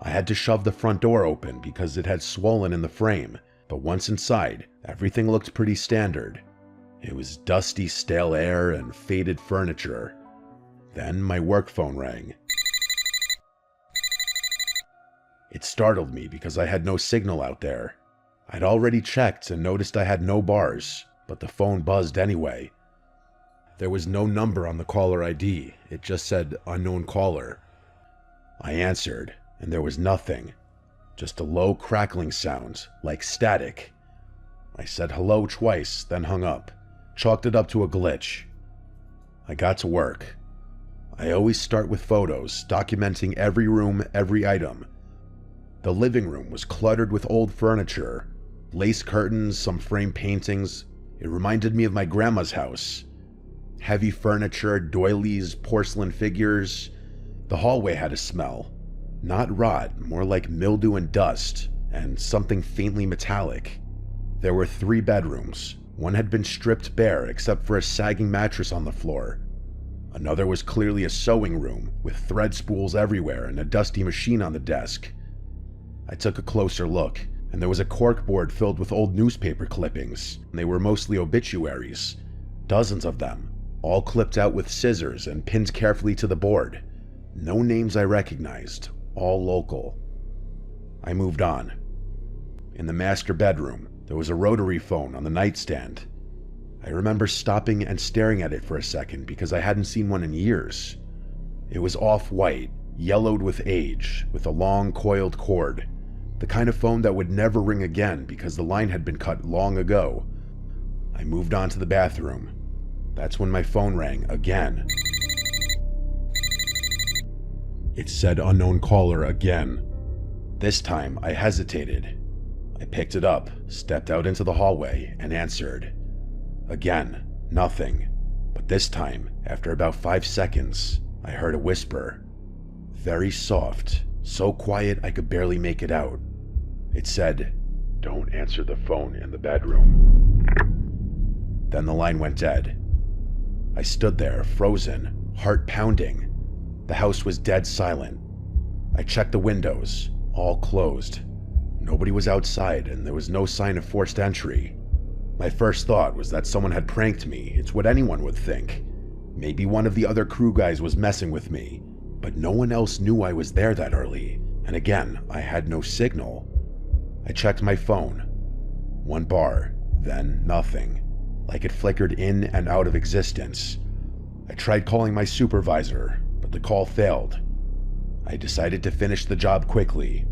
I had to shove the front door open because it had swollen in the frame, but once inside, everything looked pretty standard. It was dusty, stale air and faded furniture. Then my work phone rang. It startled me because I had no signal out there. I'd already checked and noticed I had no bars, but the phone buzzed anyway. There was no number on the caller ID, it just said unknown caller. I answered, and there was nothing, just a low crackling sound, like static. I said hello twice, then hung up, chalked it up to a glitch. I got to work. I always start with photos, documenting every room, every item. The living room was cluttered with old furniture, lace curtains, some framed paintings. It reminded me of my grandma's house. Heavy furniture, doilies, porcelain figures. The hallway had a smell. Not rot, more like mildew and dust, and something faintly metallic. There were 3 bedrooms. One had been stripped bare except for a sagging mattress on the floor. Another was clearly a sewing room, with thread spools everywhere and a dusty machine on the desk. I took a closer look, and there was a corkboard filled with old newspaper clippings. They were mostly obituaries. Dozens of them, all clipped out with scissors and pinned carefully to the board. No names I recognized, all local. I moved on. In the master bedroom, there was a rotary phone on the nightstand. I remember stopping and staring at it for a second because I hadn't seen one in years. It was off-white, yellowed with age, with a long coiled cord. The kind of phone that would never ring again because the line had been cut long ago. I moved on to the bathroom. That's when my phone rang again. It said unknown caller again. This time, I hesitated. I picked it up, stepped out into the hallway, and answered. Again, nothing. But this time, after about 5 seconds, I heard a whisper. Very soft, so quiet I could barely make it out. It said, "Don't answer the phone in the bedroom." Then the line went dead. I stood there, frozen, heart pounding. The house was dead silent. I checked the windows, all closed. Nobody was outside, and there was no sign of forced entry. My first thought was that someone had pranked me. It's what anyone would think. Maybe one of the other crew guys was messing with me, but no one else knew I was there that early, and again, I had no signal. I checked my phone. 1 bar, then nothing, like it flickered in and out of existence. I tried calling my supervisor, but the call failed. I decided to finish the job quickly.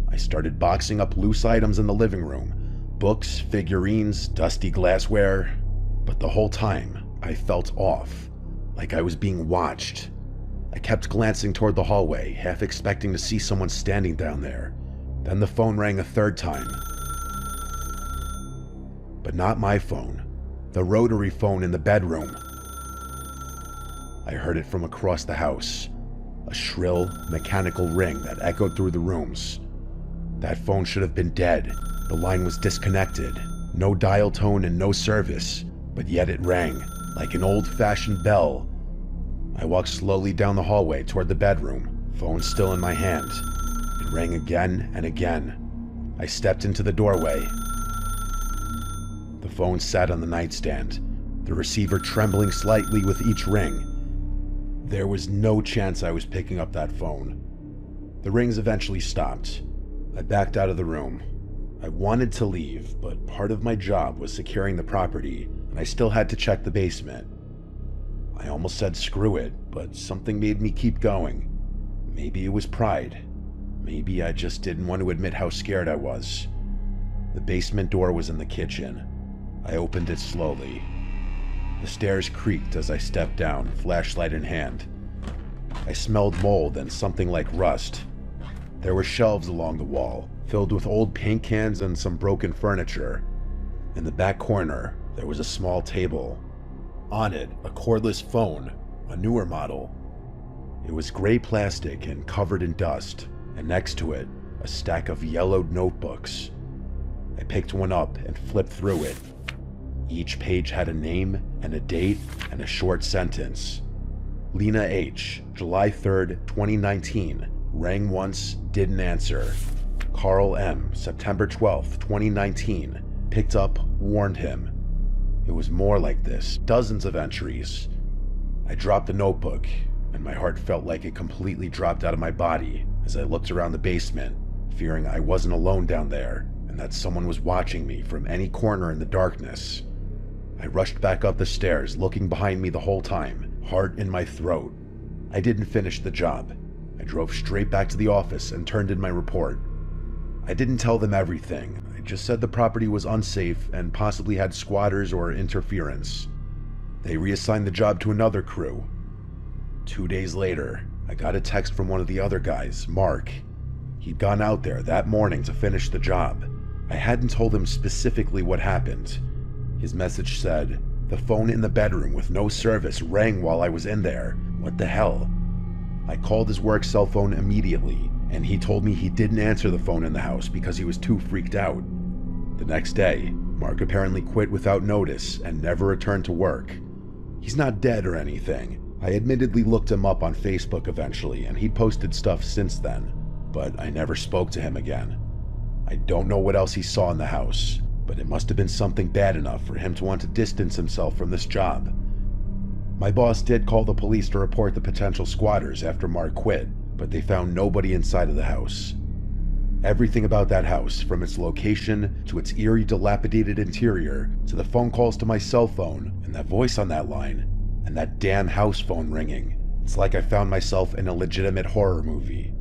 I started boxing up loose items in the living room, books, figurines, dusty glassware, but the whole time I felt off, like I was being watched. I kept glancing toward the hallway, half expecting to see someone standing down there. Then the phone rang a 3rd time. But not my phone, the rotary phone in the bedroom. I heard it from across the house, a shrill, mechanical ring that echoed through the rooms. That phone should have been dead. The line was disconnected, no dial tone and no service, but yet it rang, like an old-fashioned bell. I walked slowly down the hallway toward the bedroom, phone still in my hand. It rang again and again. I stepped into the doorway. The phone sat on the nightstand, the receiver trembling slightly with each ring. There was no chance I was picking up that phone. The rings eventually stopped. I backed out of the room. I wanted to leave, but part of my job was securing the property, and I still had to check the basement. I almost said screw it, but something made me keep going. Maybe it was pride. Maybe I just didn't want to admit how scared I was. The basement door was in the kitchen. I opened it slowly. The stairs creaked as I stepped down, flashlight in hand. I smelled mold and something like rust. There were shelves along the wall, filled with old paint cans and some broken furniture. In the back corner, there was a small table. On it, a cordless phone, a newer model. It was gray plastic and covered in dust, and next to it, a stack of yellowed notebooks. I picked one up and flipped through it. Each page had a name and a date and a short sentence. Lena H., July 3rd, 2019, rang once, didn't answer. Carl M., September 12th, 2019, picked up, warned him. It was more like this, dozens of entries. I dropped the notebook, and my heart felt like it completely dropped out of my body as I looked around the basement, fearing I wasn't alone down there and that someone was watching me from any corner in the darkness. I rushed back up the stairs, looking behind me the whole time, heart in my throat. I didn't finish the job. I drove straight back to the office and turned in my report. I didn't tell them everything. I just said the property was unsafe and possibly had squatters or interference. They reassigned the job to another crew. 2 days later, I got a text from one of the other guys, Mark. He'd gone out there that morning to finish the job. I hadn't told him specifically what happened. His message said, "The phone in the bedroom with no service rang while I was in there. What the hell?" I called his work cell phone immediately, and he told me he didn't answer the phone in the house because he was too freaked out. The next day, Mark apparently quit without notice and never returned to work. He's not dead or anything. I admittedly looked him up on Facebook eventually, and he'd posted stuff since then, but I never spoke to him again. I don't know what else he saw in the house, but it must have been something bad enough for him to want to distance himself from this job. My boss did call the police to report the potential squatters after Mark quit, but they found nobody inside of the house. Everything about that house, from its location to its eerie, dilapidated interior, to the phone calls to my cell phone, and that voice on that line, and that damn house phone ringing. It's like I found myself in a legitimate horror movie.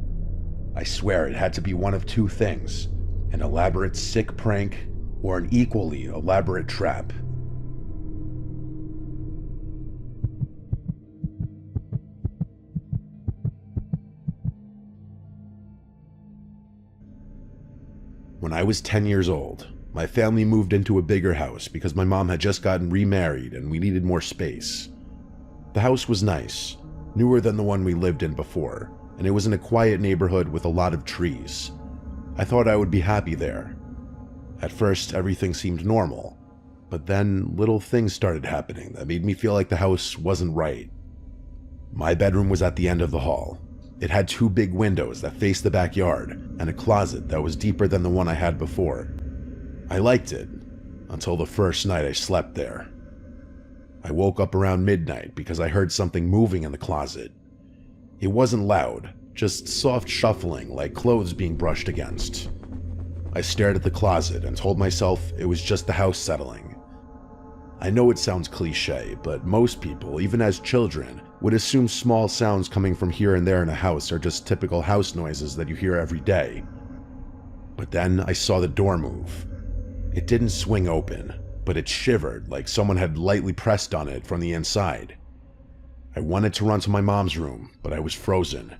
I swear it had to be one of two things: an elaborate sick prank or an equally elaborate trap. When I was 10 years old, my family moved into a bigger house because my mom had just gotten remarried and we needed more space. The house was nice. newer than the one we lived in before, and it was in a quiet neighborhood with a lot of trees. I thought I would be happy there. At first, everything seemed normal, but then little things started happening that made me feel like the house wasn't right. My bedroom was at the end of the hall. It had 2 big windows that faced the backyard and a closet that was deeper than the one I had before. I liked it, until the first night I slept there. I woke up around midnight because I heard something moving in the closet. It wasn't loud, just soft shuffling like clothes being brushed against. I stared at the closet and told myself it was just the house settling. I know it sounds cliche, but most people, even as children, would assume small sounds coming from here and there in a house are just typical house noises that you hear every day. But then I saw the door move. It didn't swing open, but it shivered like someone had lightly pressed on it from the inside. I wanted to run to my mom's room, but I was frozen.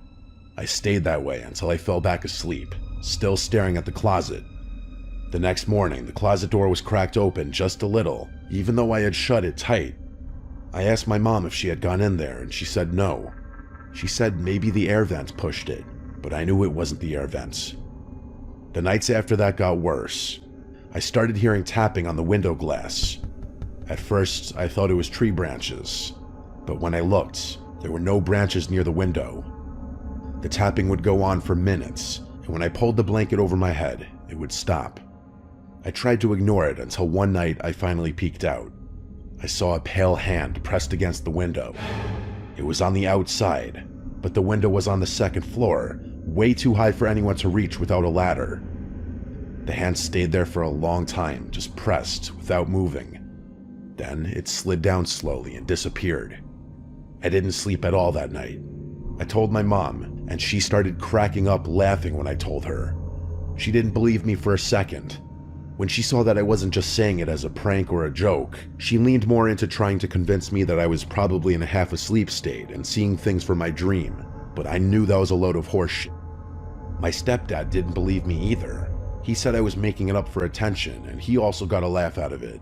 I stayed that way until I fell back asleep, still staring at the closet. The next morning, the closet door was cracked open just a little, even though I had shut it tight. I asked my mom if she had gone in there, and she said no. She said maybe the air vents pushed it, but I knew it wasn't the air vents. The nights after that got worse. I started hearing tapping on the window glass. At first, I thought it was tree branches, but when I looked, there were no branches near the window. The tapping would go on for minutes, and when I pulled the blanket over my head, it would stop. I tried to ignore it until one night I finally peeked out. I saw a pale hand pressed against the window. It was on the outside, but the window was on the 2nd floor, way too high for anyone to reach without a ladder. The hand stayed there for a long time, just pressed, without moving. Then it slid down slowly and disappeared. I didn't sleep at all that night. I told my mom, and she started cracking up laughing when I told her. She didn't believe me for a second. When she saw that I wasn't just saying it as a prank or a joke, she leaned more into trying to convince me that I was probably in a half-asleep state and seeing things from my dream, but I knew that was a load of horseshit. My stepdad didn't believe me either. He said I was making it up for attention, and he also got a laugh out of it.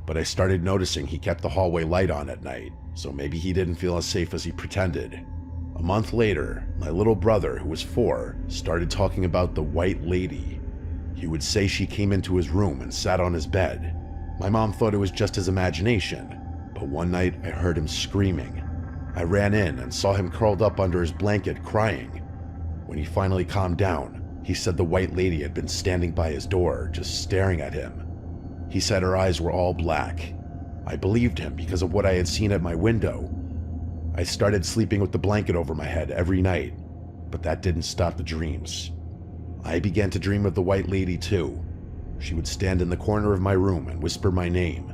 But I started noticing he kept the hallway light on at night, so maybe he didn't feel as safe as he pretended. A month later, my little brother, who was 4, started talking about the White Lady. He would say she came into his room and sat on his bed. My mom thought it was just his imagination, but one night I heard him screaming. I ran in and saw him curled up under his blanket crying. When he finally calmed down, he said the White Lady had been standing by his door, just staring at him. He said her eyes were all black. I believed him because of what I had seen at my window. I started sleeping with the blanket over my head every night, but that didn't stop the dreams. I began to dream of the White Lady too. She would stand in the corner of my room and whisper my name.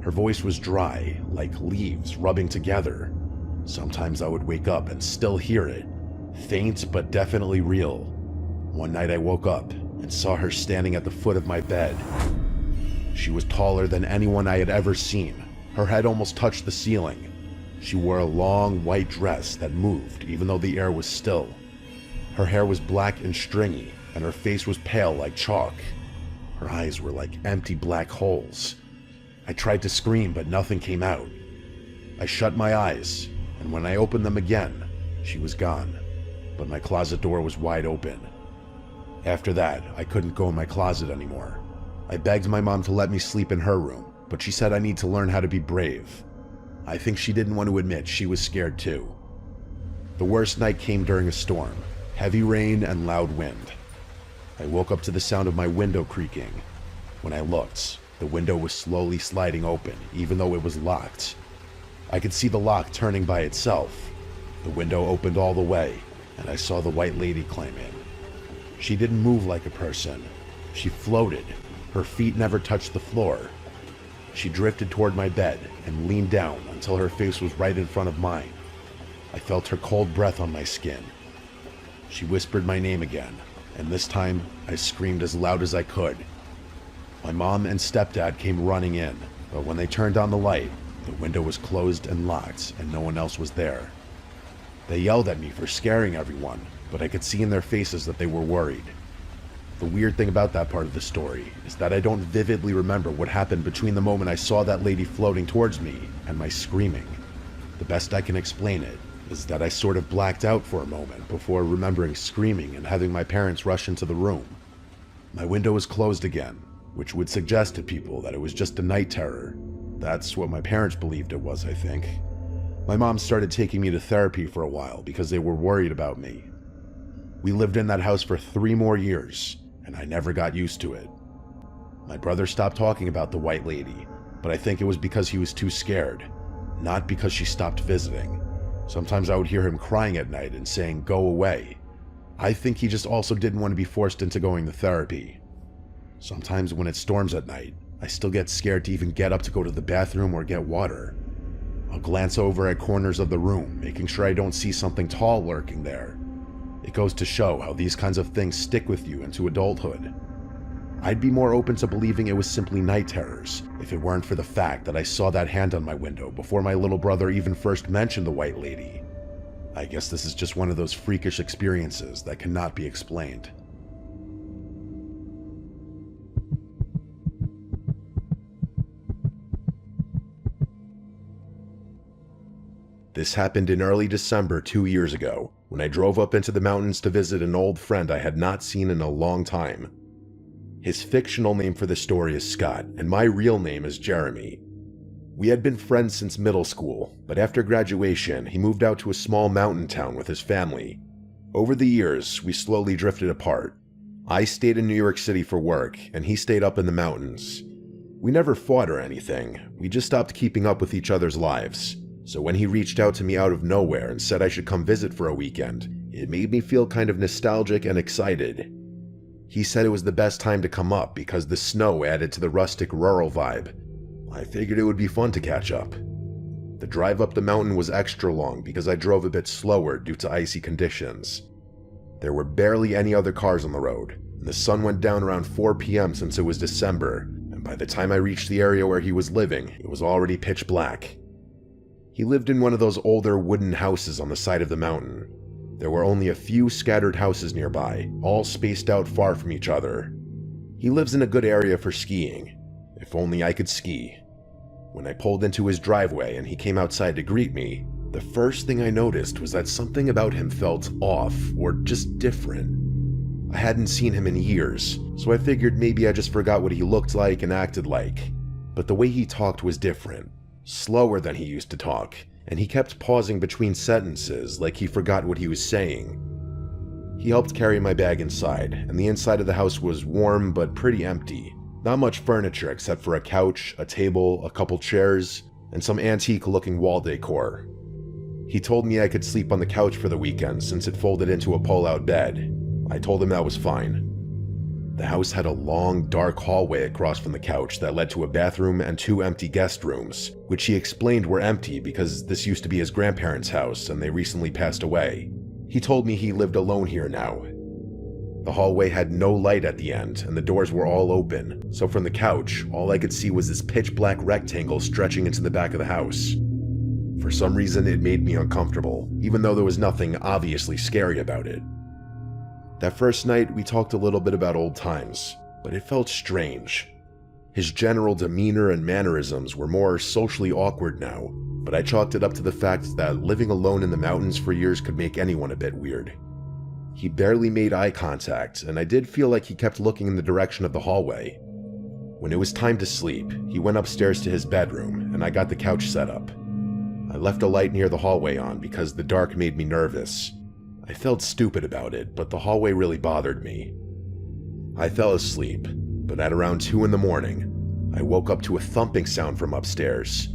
Her voice was dry, like leaves rubbing together. Sometimes I would wake up and still hear it, faint but definitely real. One night I woke up and saw her standing at the foot of my bed. She was taller than anyone I had ever seen. Her head almost touched the ceiling. She wore a long white dress that moved even though the air was still. Her hair was black and stringy, and her face was pale like chalk. Her eyes were like empty black holes. I tried to scream, but nothing came out. I shut my eyes, and when I opened them again, she was gone, but my closet door was wide open. After that, I couldn't go in my closet anymore. I begged my mom to let me sleep in her room, but she said I need to learn how to be brave. I think she didn't want to admit she was scared too. The worst night came during a storm. Heavy rain and loud wind. I woke up to the sound of my window creaking. When I looked, the window was slowly sliding open, even though it was locked. I could see the lock turning by itself. The window opened all the way, and I saw the White Lady climb in. She didn't move like a person. She floated. Her feet never touched the floor. She drifted toward my bed and leaned down until her face was right in front of mine. I felt her cold breath on my skin. She whispered my name again, and this time I screamed as loud as I could. My mom and stepdad came running in, but when they turned on the light, the window was closed and locked, and no one else was there. They yelled at me for scaring everyone, but I could see in their faces that they were worried. The weird thing about that part of the story is that I don't vividly remember what happened between the moment I saw that lady floating towards me and my screaming. The best I can explain it is that I sort of blacked out for a moment before remembering screaming and having my parents rush into the room. My window was closed again, which would suggest to people that it was just a night terror. That's what my parents believed it was, I think. My mom started taking me to therapy for a while because they were worried about me. We lived in that house for 3 more years, and I never got used to it. My brother stopped talking about the white lady, but I think it was because he was too scared, not because she stopped visiting. Sometimes I would hear him crying at night and saying, "Go away." I think he just also didn't want to be forced into going to therapy. Sometimes when it storms at night, I still get scared to even get up to go to the bathroom or get water. I'll glance over at corners of the room, making sure I don't see something tall lurking there. It goes to show how these kinds of things stick with you into adulthood. I'd be more open to believing it was simply night terrors if it weren't for the fact that I saw that hand on my window before my little brother even first mentioned the white lady. I guess this is just one of those freakish experiences that cannot be explained. This happened in early December 2 years ago, when I drove up into the mountains to visit an old friend I had not seen in a long time. His fictional name for the story is Scott, and my real name is Jeremy. We had been friends since middle school, but after graduation, he moved out to a small mountain town with his family. Over the years, we slowly drifted apart. I stayed in New York City for work, and he stayed up in the mountains. We never fought or anything, we just stopped keeping up with each other's lives. So when he reached out to me out of nowhere and said I should come visit for a weekend, it made me feel kind of nostalgic and excited. He said it was the best time to come up because the snow added to the rustic rural vibe. I figured it would be fun to catch up. The drive up the mountain was extra long because I drove a bit slower due to icy conditions. There were barely any other cars on the road, and the sun went down around 4 p.m. since it was December, and by the time I reached the area where he was living, it was already pitch black. He lived in one of those older wooden houses on the side of the mountain. There were only a few scattered houses nearby, all spaced out far from each other. He lives in a good area for skiing. If only I could ski. When I pulled into his driveway and he came outside to greet me, the first thing I noticed was that something about him felt off, or just different. I hadn't seen him in years, so I figured maybe I just forgot what he looked like and acted like. But the way he talked was different. Slower than he used to talk, and he kept pausing between sentences like he forgot what he was saying. He helped carry my bag inside, and the inside of the house was warm but pretty empty. Not much furniture except for a couch, a table, a couple chairs, and some antique-looking wall decor. He told me I could sleep on the couch for the weekend since it folded into a pull-out bed. I told him that was fine. The house had a long, dark hallway across from the couch that led to a bathroom and 2 empty guest rooms, which he explained were empty because this used to be his grandparents' house and they recently passed away. He told me he lived alone here now. The hallway had no light at the end and the doors were all open, so from the couch, all I could see was this pitch-black rectangle stretching into the back of the house. For some reason, it made me uncomfortable, even though there was nothing obviously scary about it. That first night, we talked a little bit about old times, but it felt strange. His general demeanor and mannerisms were more socially awkward now, but I chalked it up to the fact that living alone in the mountains for years could make anyone a bit weird. He barely made eye contact, and I did feel like he kept looking in the direction of the hallway. When it was time to sleep, he went upstairs to his bedroom, and I got the couch set up. I left a light near the hallway on because the dark made me nervous. I felt stupid about it, but the hallway really bothered me. I fell asleep, but at around 2 in the morning, I woke up to a thumping sound from upstairs.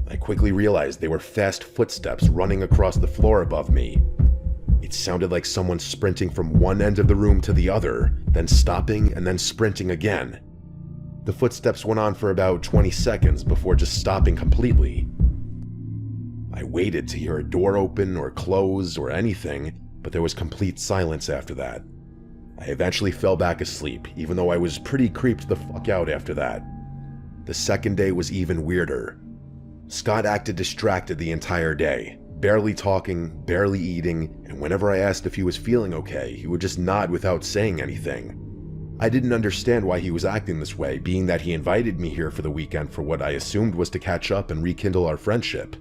I quickly realized they were fast footsteps running across the floor above me. It sounded like someone sprinting from one end of the room to the other, then stopping and then sprinting again. The footsteps went on for about 20 seconds before just stopping completely. I waited to hear a door open or close or anything, but there was complete silence after that. I eventually fell back asleep, even though I was pretty creeped the fuck out after that. The second day was even weirder. Scott acted distracted the entire day, barely talking, barely eating, and whenever I asked if he was feeling okay, he would just nod without saying anything. I didn't understand why he was acting this way, being that he invited me here for the weekend for what I assumed was to catch up and rekindle our friendship.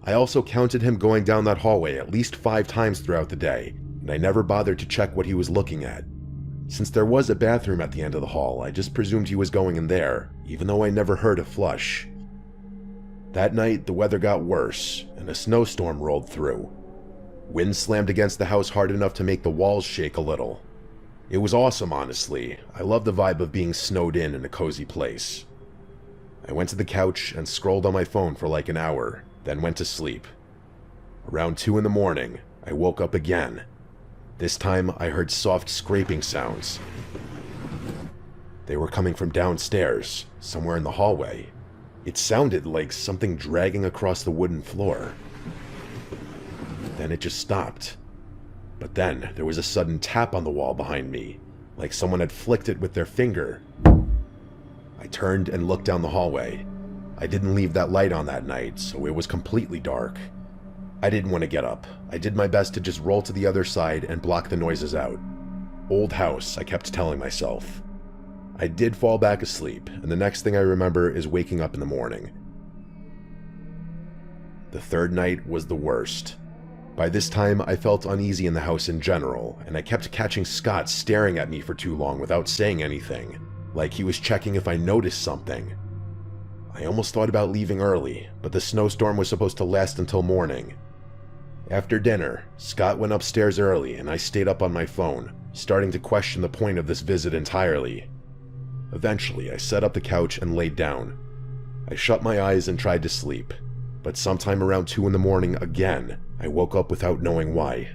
I also counted him going down that hallway at least 5 times throughout the day, and I never bothered to check what he was looking at. Since there was a bathroom at the end of the hall, I just presumed he was going in there, even though I never heard a flush. That night, the weather got worse, and a snowstorm rolled through. Wind slammed against the house hard enough to make the walls shake a little. It was awesome, honestly. I love the vibe of being snowed in a cozy place. I went to the couch and scrolled on my phone for like an hour, then went to sleep. Around 2 in the morning, I woke up again. This time, I heard soft scraping sounds. They were coming from downstairs, somewhere in the hallway. It sounded like something dragging across the wooden floor. Then it just stopped. But then there was a sudden tap on the wall behind me, like someone had flicked it with their finger. I turned and looked down the hallway. I didn't leave that light on that night, so it was completely dark. I didn't want to get up. I did my best to just roll to the other side and block the noises out. Old house, I kept telling myself. I did fall back asleep, and the next thing I remember is waking up in the morning. The third night was the worst. By this time, I felt uneasy in the house in general, and I kept catching Scott staring at me for too long without saying anything, like he was checking if I noticed something. I almost thought about leaving early, but the snowstorm was supposed to last until morning. After dinner, Scott went upstairs early and I stayed up on my phone, starting to question the point of this visit entirely. Eventually, I set up the couch and laid down. I shut my eyes and tried to sleep, but sometime around 2 in the morning again, I woke up without knowing why.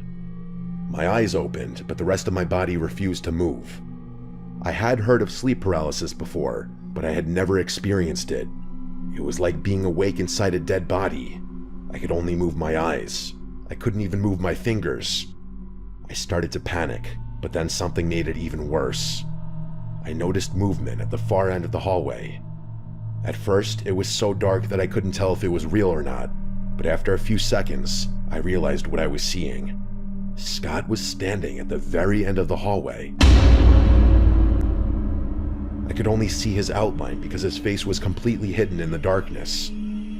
My eyes opened, but the rest of my body refused to move. I had heard of sleep paralysis before, but I had never experienced it. It was like being awake inside a dead body. I could only move my eyes. I couldn't even move my fingers. I started to panic, but then something made it even worse. I noticed movement at the far end of the hallway. At first, it was so dark that I couldn't tell if it was real or not, but after a few seconds, I realized what I was seeing. Scott was standing at the very end of the hallway. I could only see his outline because his face was completely hidden in the darkness.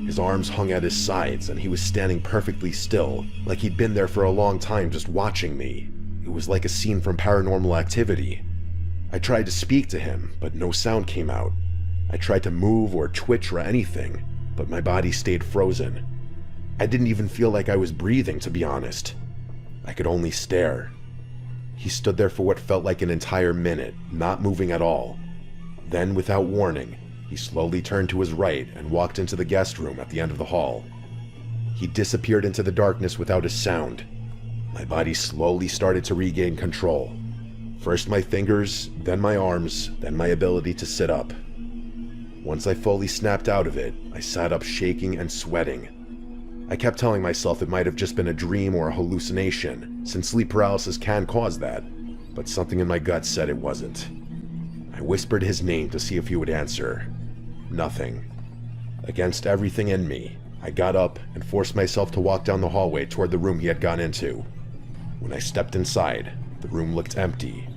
His arms hung at his sides and he was standing perfectly still, like he'd been there for a long time just watching me. It was like a scene from Paranormal Activity. I tried to speak to him, but no sound came out. I tried to move or twitch or anything, but my body stayed frozen. I didn't even feel like I was breathing, to be honest. I could only stare. He stood there for what felt like an entire minute, not moving at all. Then, without warning, he slowly turned to his right and walked into the guest room at the end of the hall. He disappeared into the darkness without a sound. My body slowly started to regain control. First my fingers, then my arms, then my ability to sit up. Once I fully snapped out of it, I sat up shaking and sweating. I kept telling myself it might have just been a dream or a hallucination, since sleep paralysis can cause that, but something in my gut said it wasn't. I whispered his name to see if he would answer. Nothing. Against everything in me, I got up and forced myself to walk down the hallway toward the room he had gone into. When I stepped inside, the room looked empty,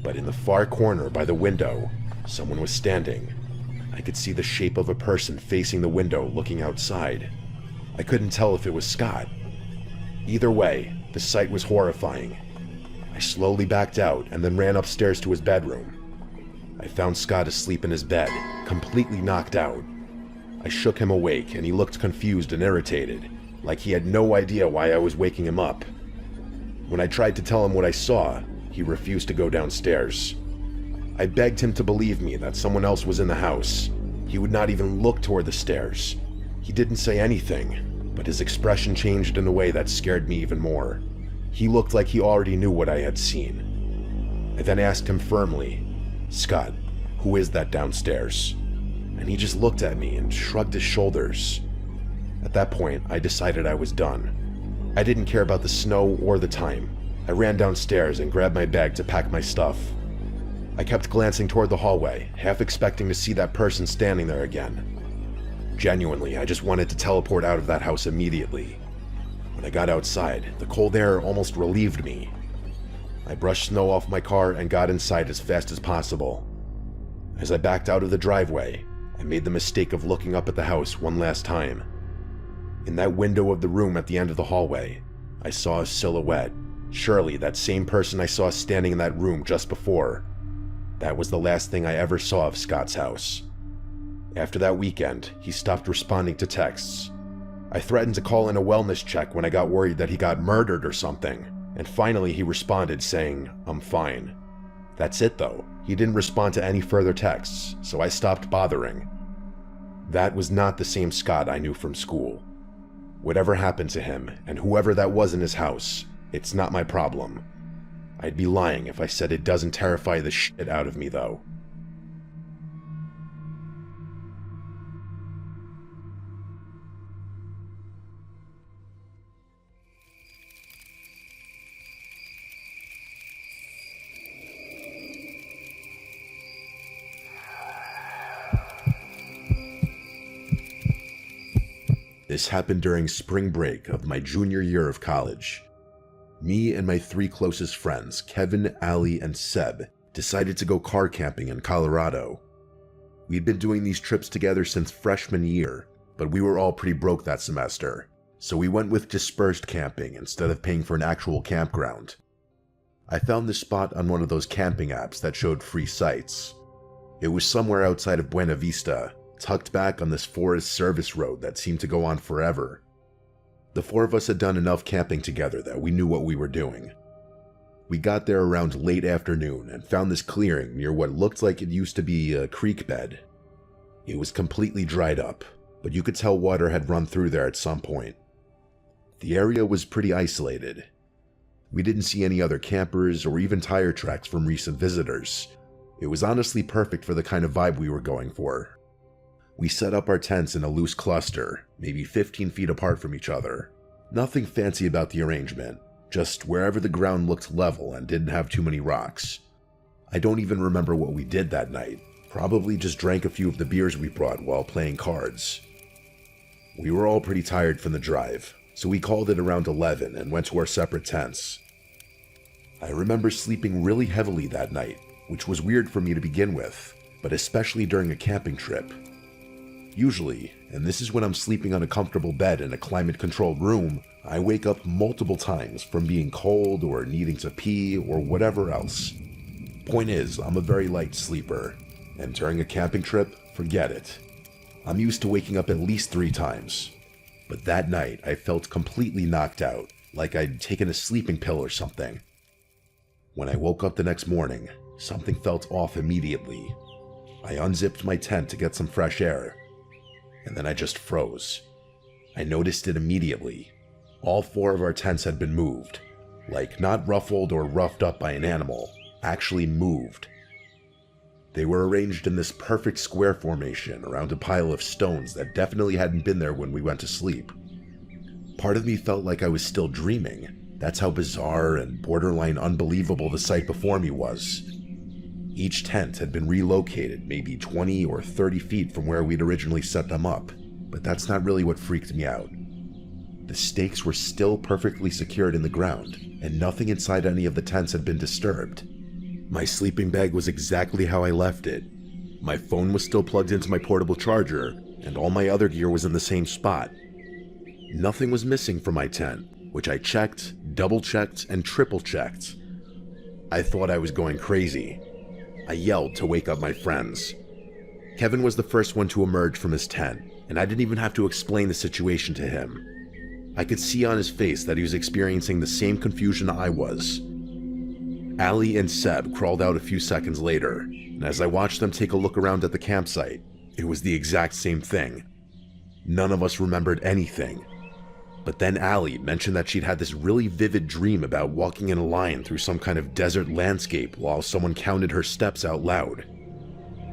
but in the far corner by the window, someone was standing. I could see the shape of a person facing the window looking outside. I couldn't tell if it was Scott. Either way, the sight was horrifying. I slowly backed out and then ran upstairs to his bedroom. I found Scott asleep in his bed, completely knocked out. I shook him awake and he looked confused and irritated, like he had no idea why I was waking him up. When I tried to tell him what I saw, he refused to go downstairs. I begged him to believe me that someone else was in the house. He would not even look toward the stairs. He didn't say anything, but his expression changed in a way that scared me even more. He looked like he already knew what I had seen. I then asked him firmly, "Scott, who is that downstairs?" And he just looked at me and shrugged his shoulders. At that point, I decided I was done. I didn't care about the snow or the time. I ran downstairs and grabbed my bag to pack my stuff. I kept glancing toward the hallway, half expecting to see that person standing there again. Genuinely, I just wanted to teleport out of that house immediately. When I got outside, the cold air almost relieved me. I brushed snow off my car and got inside as fast as possible. As I backed out of the driveway, I made the mistake of looking up at the house one last time. In that window of the room at the end of the hallway, I saw a silhouette. Surely that same person I saw standing in that room just before. That was the last thing I ever saw of Scott's house. After that weekend, he stopped responding to texts. I threatened to call in a wellness check when I got worried that he got murdered or something, and finally he responded saying, "I'm fine." That's it though. He didn't respond to any further texts, so I stopped bothering. That was not the same Scott I knew from school. Whatever happened to him, and whoever that was in his house, it's not my problem. I'd be lying if I said it doesn't terrify the shit out of me though. This happened during spring break of my junior year of college. Me and my 3 closest friends, Kevin, Ali, and Seb, decided to go car camping in Colorado. We'd been doing these trips together since freshman year, but we were all pretty broke that semester, so we went with dispersed camping instead of paying for an actual campground. I found this spot on one of those camping apps that showed free sites. It was somewhere outside of Buena Vista, tucked back on this forest service road that seemed to go on forever. The 4 of us had done enough camping together that we knew what we were doing. We got there around late afternoon and found this clearing near what looked like it used to be a creek bed. It was completely dried up, but you could tell water had run through there at some point. The area was pretty isolated. We didn't see any other campers or even tire tracks from recent visitors. It was honestly perfect for the kind of vibe we were going for. We set up our tents in a loose cluster, maybe 15 feet apart from each other. Nothing fancy about the arrangement, just wherever the ground looked level and didn't have too many rocks. I don't even remember what we did that night, probably just drank a few of the beers we brought while playing cards. We were all pretty tired from the drive, so we called it around 11 and went to our separate tents. I remember sleeping really heavily that night, which was weird for me to begin with, but especially during a camping trip. Usually, and this is when I'm sleeping on a comfortable bed in a climate-controlled room, I wake up multiple times from being cold or needing to pee or whatever else. Point is, I'm a very light sleeper, and during a camping trip, forget it. I'm used to waking up at least 3 times. But that night, I felt completely knocked out, like I'd taken a sleeping pill or something. When I woke up the next morning, something felt off immediately. I unzipped my tent to get some fresh air, and then I just froze. I noticed it immediately. All 4 of our tents had been moved. Like, not ruffled or roughed up by an animal, actually moved. They were arranged in this perfect square formation around a pile of stones that definitely hadn't been there when we went to sleep. Part of me felt like I was still dreaming. That's how bizarre and borderline unbelievable the sight before me was. Each tent had been relocated maybe 20 or 30 feet from where we'd originally set them up, but that's not really what freaked me out. The stakes were still perfectly secured in the ground, and nothing inside any of the tents had been disturbed. My sleeping bag was exactly how I left it. My phone was still plugged into my portable charger, and all my other gear was in the same spot. Nothing was missing from my tent, which I checked, double-checked, and triple-checked. I thought I was going crazy. I yelled to wake up my friends. Kevin was the first one to emerge from his tent, and I didn't even have to explain the situation to him. I could see on his face that he was experiencing the same confusion I was. Ali and Seb crawled out a few seconds later, and as I watched them take a look around at the campsite, it was the exact same thing. None of us remembered anything. But then Ali mentioned that she'd had this really vivid dream about walking in a line through some kind of desert landscape while someone counted her steps out loud.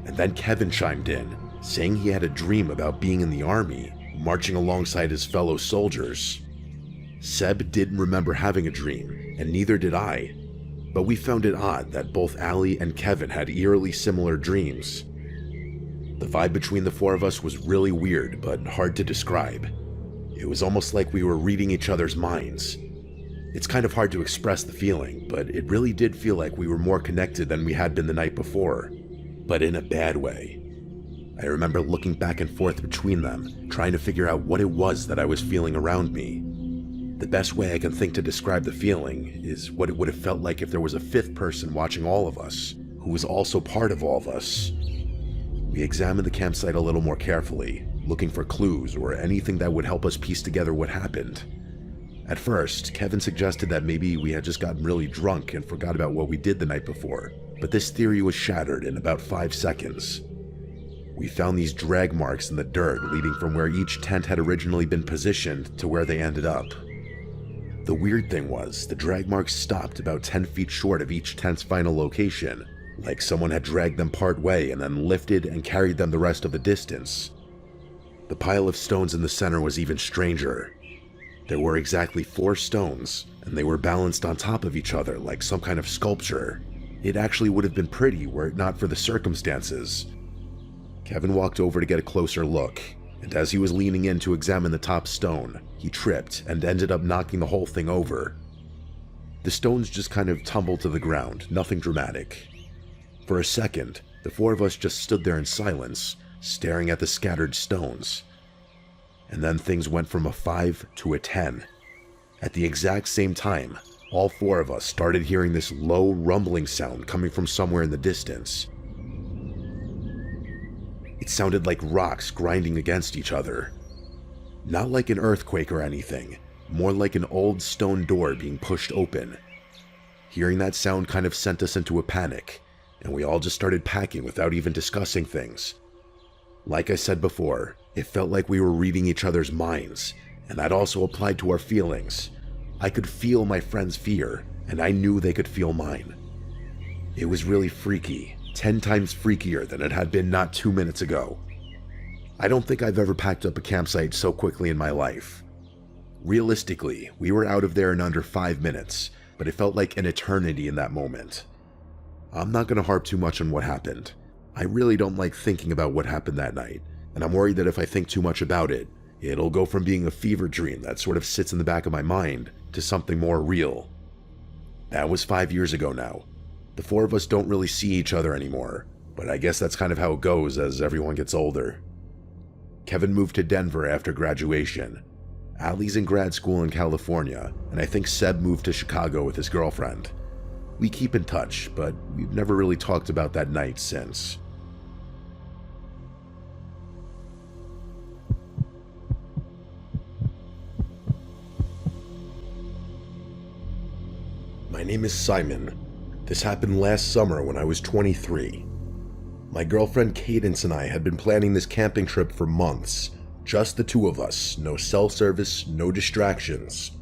And then Kevin chimed in, saying he had a dream about being in the army, marching alongside his fellow soldiers. Seb didn't remember having a dream, and neither did I. But we found it odd that both Ali and Kevin had eerily similar dreams. The vibe between the 4 of us was really weird, but hard to describe. It was almost like we were reading each other's minds. It's kind of hard to express the feeling, but it really did feel like we were more connected than we had been the night before, but in a bad way. I remember looking back and forth between them, trying to figure out what it was that I was feeling around me. The best way I can think to describe the feeling is what it would have felt like if there was a fifth person watching all of us, who was also part of all of us. We examined the campsite a little more carefully, looking for clues or anything that would help us piece together what happened. At first, Kevin suggested that maybe we had just gotten really drunk and forgot about what we did the night before, but this theory was shattered in about 5 seconds. We found these drag marks in the dirt leading from where each tent had originally been positioned to where they ended up. The weird thing was, the drag marks stopped about 10 feet short of each tent's final location, like someone had dragged them part way and then lifted and carried them the rest of the distance. The pile of stones in the center was even stranger. There were exactly 4 stones, and they were balanced on top of each other like some kind of sculpture. It actually would have been pretty were it not for the circumstances. Kevin walked over to get a closer look, and as he was leaning in to examine the top stone, he tripped and ended up knocking the whole thing over. The stones just kind of tumbled to the ground, nothing dramatic. For a second, the 4 of us just stood there in silence, staring at the scattered stones. And then things went from a 5 to a 10. At the exact same time, all 4 of us started hearing this low rumbling sound coming from somewhere in the distance. It sounded like rocks grinding against each other. Not like an earthquake or anything, more like an old stone door being pushed open. Hearing that sound kind of sent us into a panic, and we all just started packing without even discussing things. Like I said before, it felt like we were reading each other's minds, and that also applied to our feelings. I could feel my friend's fear, and I knew they could feel mine. It was really freaky, 10 times freakier than it had been not 2 minutes ago. I don't think I've ever packed up a campsite so quickly in my life. Realistically, we were out of there in under 5 minutes, but it felt like an eternity in that moment. I'm not going to harp too much on what happened. I really don't like thinking about what happened that night, and I'm worried that if I think too much about it, it'll go from being a fever dream that sort of sits in the back of my mind to something more real. That was 5 years ago now. The 4 of us don't really see each other anymore, but I guess that's kind of how it goes as everyone gets older. Kevin moved to Denver after graduation. Allie's in grad school in California, and I think Seb moved to Chicago with his girlfriend. We keep in touch, but we've never really talked about that night since. My name is Simon. This happened last summer when I was 23. My girlfriend Cadence and I had been planning this camping trip for months. Just the 2 of us, no cell service, no distractions.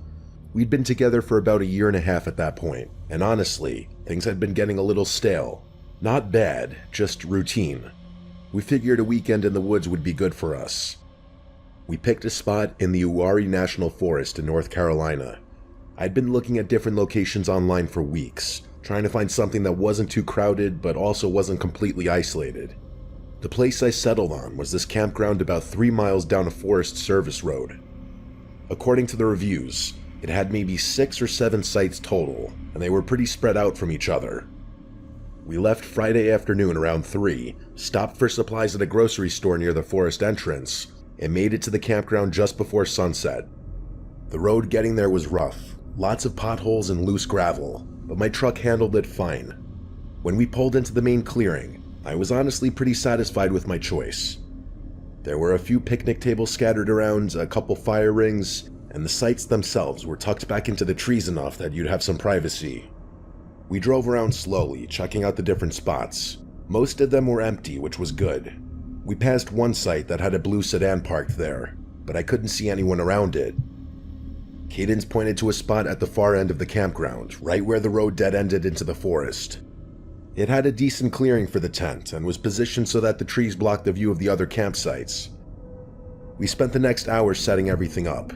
We'd been together for about 1.5 years at that point, and honestly, things had been getting a little stale. Not bad, just routine. We figured a weekend in the woods would be good for us. We picked a spot in the Uwharrie National Forest in North Carolina. I'd been looking at different locations online for weeks, trying to find something that wasn't too crowded but also wasn't completely isolated. The place I settled on was this campground about 3 miles down a Forest Service road. According to the reviews, it had maybe 6 or 7 sites total, and they were pretty spread out from each other. We left Friday afternoon around 3, stopped for supplies at a grocery store near the forest entrance, and made it to the campground just before sunset. The road getting there was rough, lots of potholes and loose gravel, but my truck handled it fine. When we pulled into the main clearing, I was honestly pretty satisfied with my choice. There were a few picnic tables scattered around, a couple fire rings, and the sites themselves were tucked back into the trees enough that you'd have some privacy. We drove around slowly, checking out the different spots. Most of them were empty, which was good. We passed one site that had a blue sedan parked there, but I couldn't see anyone around it. Cadence pointed to a spot at the far end of the campground, right where the road dead-ended into the forest. It had a decent clearing for the tent and was positioned so that the trees blocked the view of the other campsites. We spent the next hour setting everything up.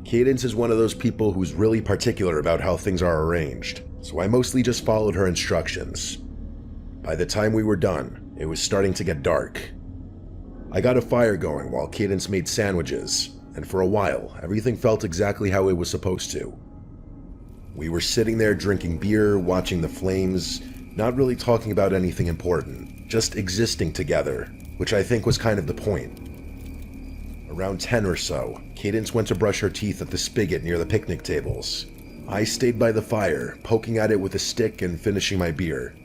Cadence is one of those people who's really particular about how things are arranged, so I mostly just followed her instructions. By the time we were done, it was starting to get dark. I got a fire going while Cadence made sandwiches, and for a while, everything felt exactly how it was supposed to. We were sitting there drinking beer, watching the flames, not really talking about anything important, just existing together. which I think was kind of the point. Around 10 or so, Cadence went to brush her teeth at the spigot near the picnic tables. I stayed by the fire, poking at it with a stick and finishing my beer.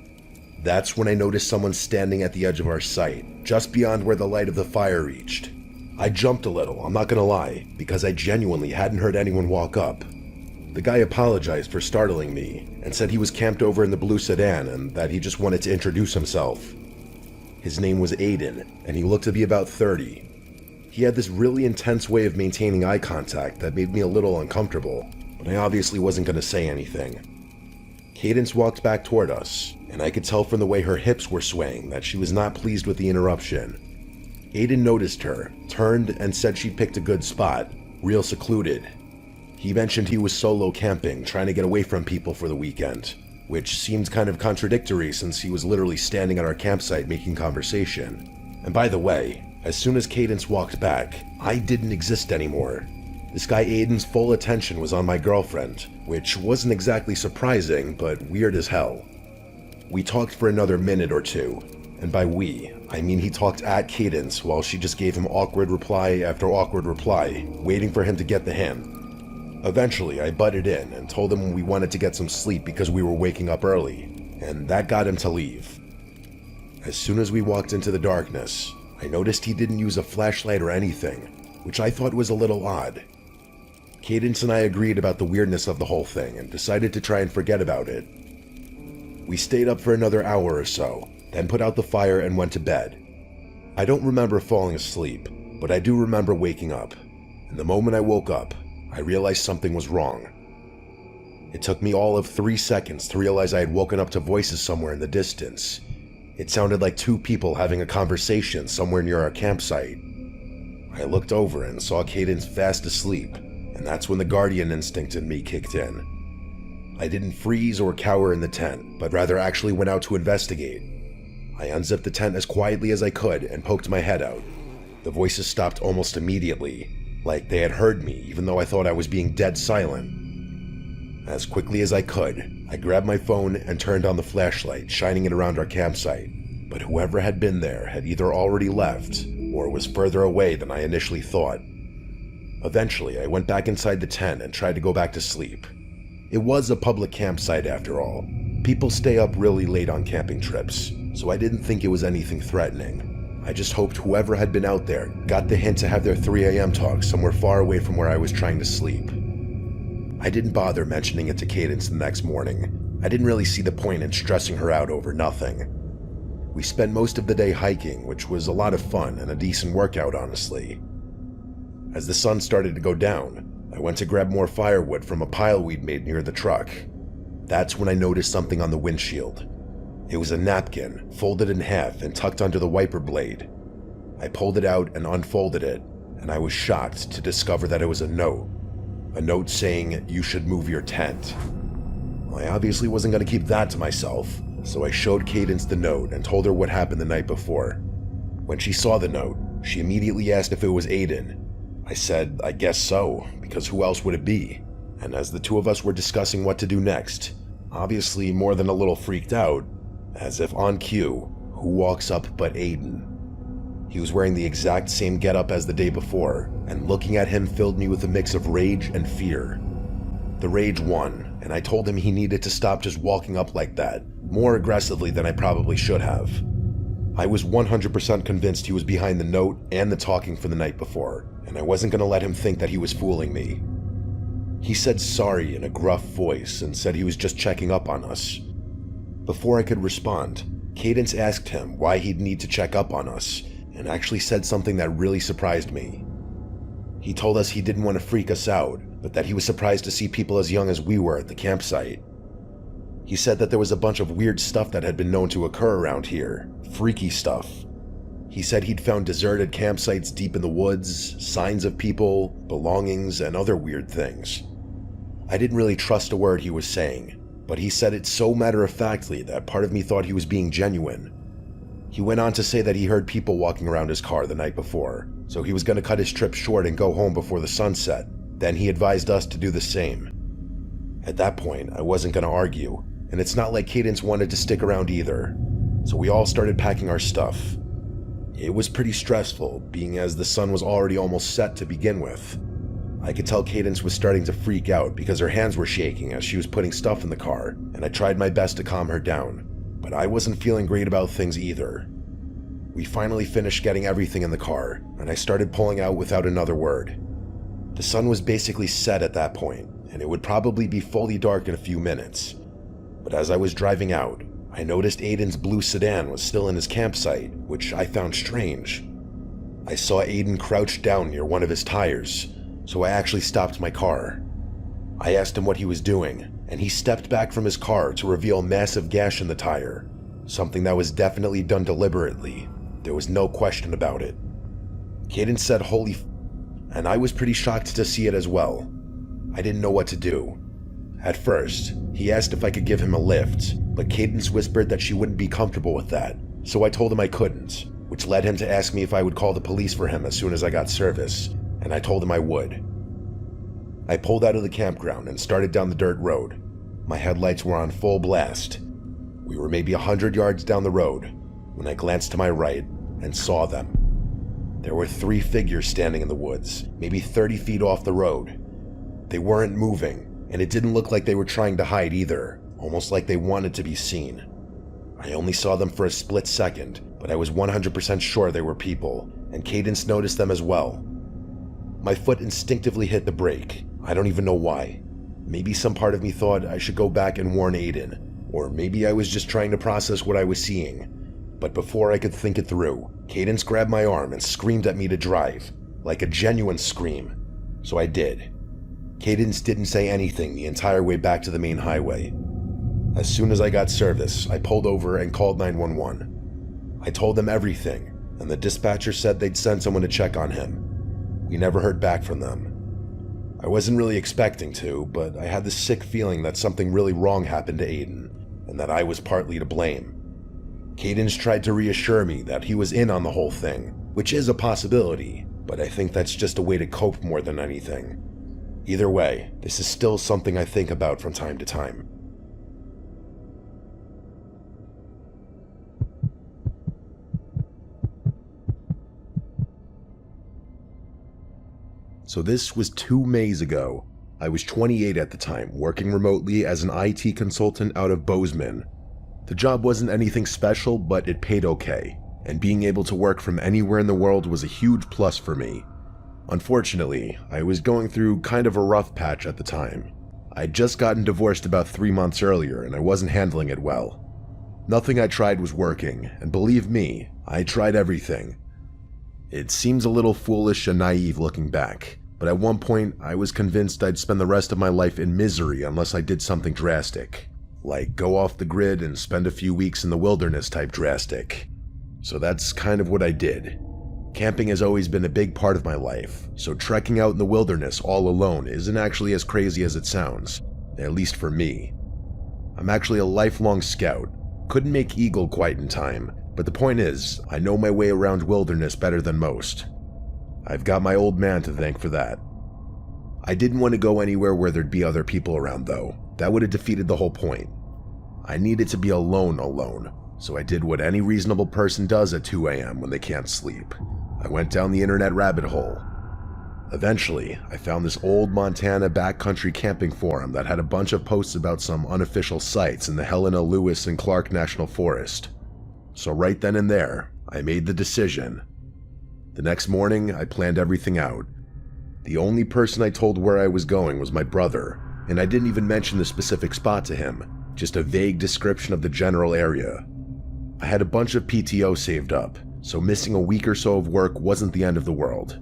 That's when I noticed someone standing at the edge of our site, just beyond where the light of the fire reached. I jumped a little, I'm not gonna lie, because I genuinely hadn't heard anyone walk up. The guy apologized for startling me, and said he was camped over in the blue sedan and that he just wanted to introduce himself. His name was Aiden, and he looked to be about 30. He had this really intense way of maintaining eye contact that made me a little uncomfortable, but I obviously wasn't going to say anything. Cadence walked back toward us, and I could tell from the way her hips were swaying that she was not pleased with the interruption. Aiden noticed her, turned, and said she picked a good spot, real secluded. He mentioned he was solo camping, trying to get away from people for the weekend, which seemed kind of contradictory since he was literally standing at our campsite making conversation. And by the way, as soon as Cadence walked back, I didn't exist anymore. This guy Aiden's full attention was on my girlfriend, which wasn't exactly surprising, but weird as hell. We talked for another minute or two, and by we, I mean he talked at Cadence while she just gave him awkward reply after awkward reply, waiting for him to get the hint. Eventually, I butted in and told him we wanted to get some sleep because we were waking up early, and that got him to leave. As soon as we walked into the darkness, I noticed he didn't use a flashlight or anything, which I thought was a little odd. Cadence and I agreed about the weirdness of the whole thing and decided to try and forget about it. We stayed up for another hour or so, then put out the fire and went to bed. I don't remember falling asleep, but I do remember waking up, and the moment I woke up, I realized something was wrong. It took me all of 3 seconds to realize I had woken up to voices somewhere in the distance. It sounded like two people having a conversation somewhere near our campsite. I looked over and saw Cadence fast asleep, and that's when the guardian instinct in me kicked in. I didn't freeze or cower in the tent, but rather actually went out to investigate. I unzipped the tent as quietly as I could and poked my head out. The voices stopped almost immediately, like they had heard me even though I thought I was being dead silent. As quickly as I could, I grabbed my phone and turned on the flashlight, shining it around our campsite, but whoever had been there had either already left or was further away than I initially thought. Eventually, I went back inside the tent and tried to go back to sleep. It was a public campsite after all. People stay up really late on camping trips, so I didn't think it was anything threatening. I just hoped whoever had been out there got the hint to have their 3 a.m. talk somewhere far away from where I was trying to sleep. I didn't bother mentioning it to Cadence the next morning. I didn't really see the point in stressing her out over nothing. We spent most of the day hiking, which was a lot of fun and a decent workout, honestly. As the sun started to go down, I went to grab more firewood from a pile we'd made near the truck. That's when I noticed something on the windshield. It was a napkin, folded in half and tucked under the wiper blade. I pulled it out and unfolded it, and I was shocked to discover that it was a note. A note saying, "You should move your tent." Well, I obviously wasn't going to keep that to myself, so I showed Cadence the note and told her what happened the night before. When she saw the note, she immediately asked if it was Aiden. I said, I guess so, because who else would it be? And as the two of us were discussing what to do next, obviously more than a little freaked out, as if on cue, who walks up but Aiden? He was wearing the exact same getup as the day before, and looking at him filled me with a mix of rage and fear. The rage won, and I told him he needed to stop just walking up like that, more aggressively than I probably should have. I was 100% convinced he was behind the note and the talking for the night before, and I wasn't going to let him think that he was fooling me. He said sorry in a gruff voice and said he was just checking up on us. Before I could respond, Cadence asked him why he'd need to check up on us, and actually said something that really surprised me. He told us he didn't want to freak us out, but that he was surprised to see people as young as we were at the campsite. He said that there was a bunch of weird stuff that had been known to occur around here, freaky stuff. He said he'd found deserted campsites deep in the woods, signs of people, belongings, and other weird things. I didn't really trust a word he was saying, but he said it so matter-of-factly that part of me thought he was being genuine. He went on to say that he heard people walking around his car the night before, so he was going to cut his trip short and go home before the sun set. Then he advised us to do the same. At that point, I wasn't going to argue, and it's not like Cadence wanted to stick around either, so we all started packing our stuff. It was pretty stressful, being as the sun was already almost set to begin with. I could tell Cadence was starting to freak out because her hands were shaking as she was putting stuff in the car, and I tried my best to calm her down, but I wasn't feeling great about things either. We finally finished getting everything in the car, and I started pulling out without another word. The sun was basically set at that point, and it would probably be fully dark in a few minutes. But as I was driving out, I noticed Aiden's blue sedan was still in his campsite, which I found strange. I saw Aiden crouched down near one of his tires, so I actually stopped my car. I asked him what he was doing, and he stepped back from his car to reveal a massive gash in the tire, something that was definitely done deliberately. There was no question about it. Cadence said holy f, and I was pretty shocked to see it as well. I didn't know what to do. At first, he asked if I could give him a lift, but Cadence whispered that she wouldn't be comfortable with that, so I told him I couldn't, which led him to ask me if I would call the police for him as soon as I got service, and I told him I would. I pulled out of the campground and started down the dirt road. My headlights were on full blast. We were maybe 100 yards down the road when I glanced to my right and saw them. There were 3 figures standing in the woods, maybe 30 feet off the road. They weren't moving, and it didn't look like they were trying to hide either, almost like they wanted to be seen. I only saw them for a split second, but I was 100% sure they were people, and Cadence noticed them as well. My foot instinctively hit the brake. I don't even know why. Maybe some part of me thought I should go back and warn Aiden, or maybe I was just trying to process what I was seeing. But before I could think it through, Cadence grabbed my arm and screamed at me to drive, like a genuine scream. So I did. Cadence didn't say anything the entire way back to the main highway. As soon as I got service, I pulled over and called 911. I told them everything, and the dispatcher said they'd send someone to check on him. We never heard back from them. I wasn't really expecting to, but I had this sick feeling that something really wrong happened to Aiden, and that I was partly to blame. Cadence tried to reassure me that he was in on the whole thing, which is a possibility, but I think that's just a way to cope more than anything. Either way, this is still something I think about from time to time. So this was 2 Mays ago. I was 28 at the time, working remotely as an IT consultant out of Bozeman. The job wasn't anything special, but it paid okay, and being able to work from anywhere in the world was a huge plus for me. Unfortunately, I was going through kind of a rough patch at the time. I'd just gotten divorced about 3 months earlier, and I wasn't handling it well. Nothing I tried was working, and believe me, I tried everything. It seems a little foolish and naive looking back, but at one point I was convinced I'd spend the rest of my life in misery unless I did something drastic. Like go off the grid and spend a few weeks in the wilderness type drastic. So that's kind of what I did. Camping has always been a big part of my life, so trekking out in the wilderness all alone isn't actually as crazy as it sounds, at least for me. I'm actually a lifelong scout. Couldn't make Eagle quite in time, but the point is, I know my way around wilderness better than most. I've got my old man to thank for that. I didn't want to go anywhere where there'd be other people around though. That would have defeated the whole point. I needed to be alone, so I did what any reasonable person does at 2 a.m. when they can't sleep. I went down the internet rabbit hole. Eventually, I found this old Montana backcountry camping forum that had a bunch of posts about some unofficial sites in the Helena, Lewis, and Clark National Forest. So right then and there, I made the decision. The next morning, I planned everything out. The only person I told where I was going was my brother, and I didn't even mention the specific spot to him, just a vague description of the general area. I had a bunch of PTO saved up, so missing a week or so of work wasn't the end of the world.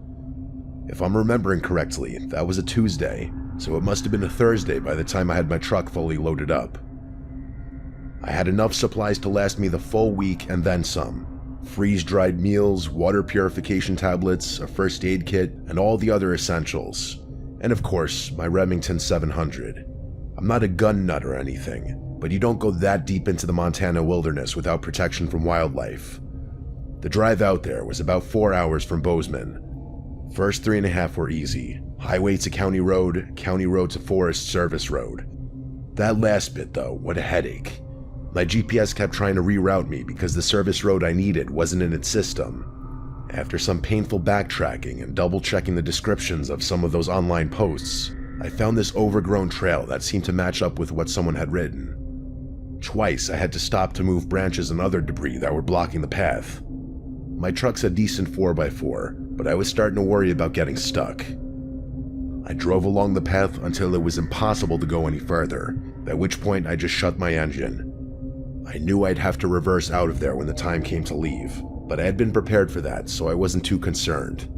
If I'm remembering correctly, that was a Tuesday, so it must have been a Thursday by the time I had my truck fully loaded up. I had enough supplies to last me the full week and then some. Freeze-dried meals, water purification tablets, a first aid kit, and all the other essentials. And of course, my Remington 700. I'm not a gun nut or anything, but you don't go that deep into the Montana wilderness without protection from wildlife. The drive out there was about 4 hours from Bozeman. First 3.5 were easy. Highway to county road to Forest Service road. That last bit though, what a headache. My GPS kept trying to reroute me because the service road I needed wasn't in its system. After some painful backtracking and double-checking the descriptions of some of those online posts, I found this overgrown trail that seemed to match up with what someone had written. Twice I had to stop to move branches and other debris that were blocking the path. My truck's a decent 4x4, but I was starting to worry about getting stuck. I drove along the path until it was impossible to go any further, at which point I just shut my engine. I knew I'd have to reverse out of there when the time came to leave, but I had been prepared for that, so I wasn't too concerned.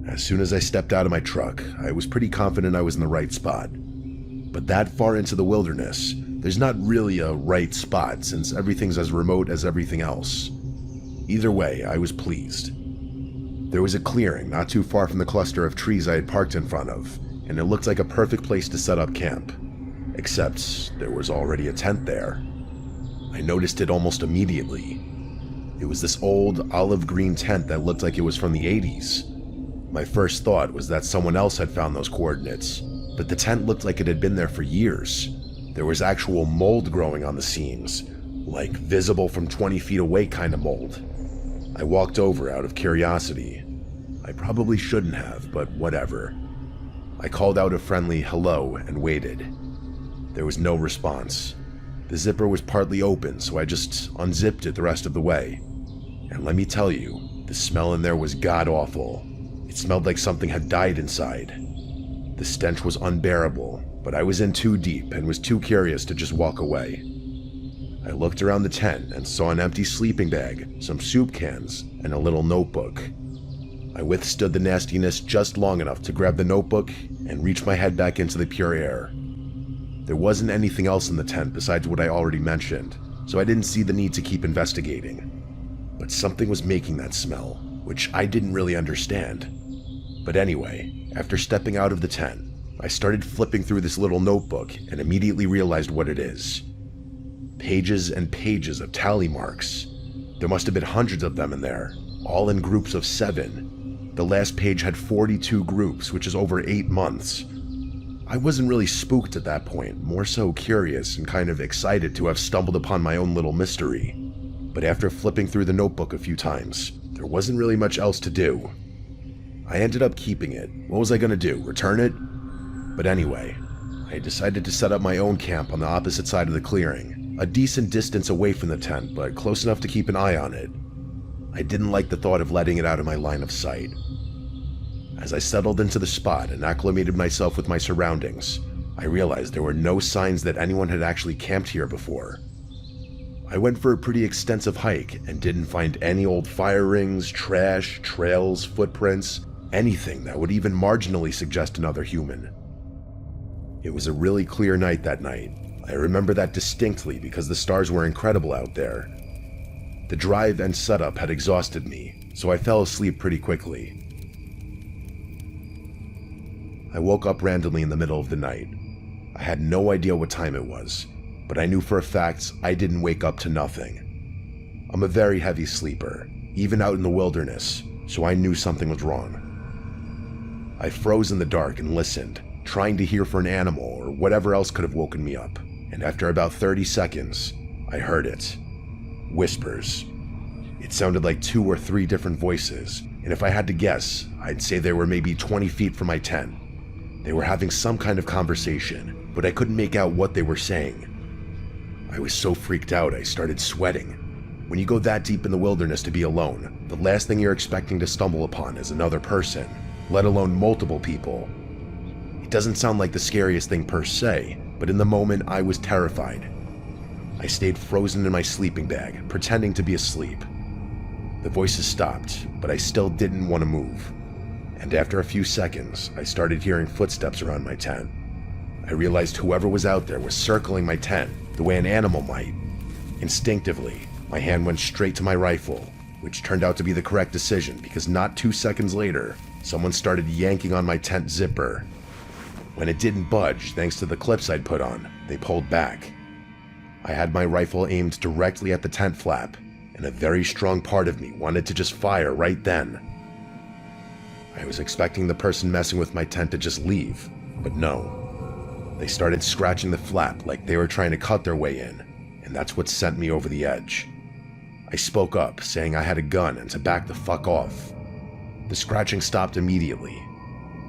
As soon as I stepped out of my truck, I was pretty confident I was in the right spot. But that far into the wilderness, there's not really a right spot since everything's as remote as everything else. Either way, I was pleased. There was a clearing not too far from the cluster of trees I had parked in front of, and it looked like a perfect place to set up camp. Except there was already a tent there. I noticed it almost immediately. It was this old olive green tent that looked like it was from the 80s. My first thought was that someone else had found those coordinates, but the tent looked like it had been there for years. There was actual mold growing on the seams, like visible from 20 feet away kind of mold. I walked over out of curiosity. I probably shouldn't have, but whatever. I called out a friendly hello and waited. There was no response. The zipper was partly open, so I just unzipped it the rest of the way. And let me tell you, the smell in there was god-awful. It smelled like something had died inside. The stench was unbearable, but I was in too deep and was too curious to just walk away. I looked around the tent and saw an empty sleeping bag, some soup cans, and a little notebook. I withstood the nastiness just long enough to grab the notebook and reach my head back into the pure air. There wasn't anything else in the tent besides what I already mentioned, so I didn't see the need to keep investigating. But something was making that smell, which I didn't really understand. But anyway, after stepping out of the tent, I started flipping through this little notebook and immediately realized what it is. Pages and pages of tally marks. There must have been hundreds of them in there, all in groups of 7. The last page had 42 groups, which is over 8 months. I wasn't really spooked at that point, more so curious and kind of excited to have stumbled upon my own little mystery. But after flipping through the notebook a few times, there wasn't really much else to do. I ended up keeping it. What was I gonna do, return it? But anyway, I decided to set up my own camp on the opposite side of the clearing, a decent distance away from the tent, but close enough to keep an eye on it. I didn't like the thought of letting it out of my line of sight. As I settled into the spot and acclimated myself with my surroundings, I realized there were no signs that anyone had actually camped here before. I went for a pretty extensive hike and didn't find any old fire rings, trash, trails, footprints, anything that would even marginally suggest another human. It was a really clear night that night. I remember that distinctly because the stars were incredible out there. The drive and setup had exhausted me, so I fell asleep pretty quickly. I woke up randomly in the middle of the night. I had no idea what time it was, but I knew for a fact I didn't wake up to nothing. I'm a very heavy sleeper, even out in the wilderness, so I knew something was wrong. I froze in the dark and listened, trying to hear for an animal or whatever else could have woken me up, and after about 30 seconds, I heard it. Whispers. It sounded like 2 or 3 different voices, and if I had to guess, I'd say they were maybe 20 feet from my tent. They were having some kind of conversation, but I couldn't make out what they were saying. I was so freaked out I started sweating. When you go that deep in the wilderness to be alone, the last thing you're expecting to stumble upon is another person, let alone multiple people. It doesn't sound like the scariest thing per se, but in the moment I was terrified. I stayed frozen in my sleeping bag, pretending to be asleep. The voices stopped, but I still didn't want to move. And after a few seconds, I started hearing footsteps around my tent. I realized whoever was out there was circling my tent, the way an animal might. Instinctively, my hand went straight to my rifle, which turned out to be the correct decision because not 2 seconds later, someone started yanking on my tent zipper. When it didn't budge, thanks to the clips I'd put on, they pulled back. I had my rifle aimed directly at the tent flap, and a very strong part of me wanted to just fire right then. I was expecting the person messing with my tent to just leave, but no. They started scratching the flap like they were trying to cut their way in, and that's what sent me over the edge. I spoke up, saying I had a gun and to back the fuck off. The scratching stopped immediately.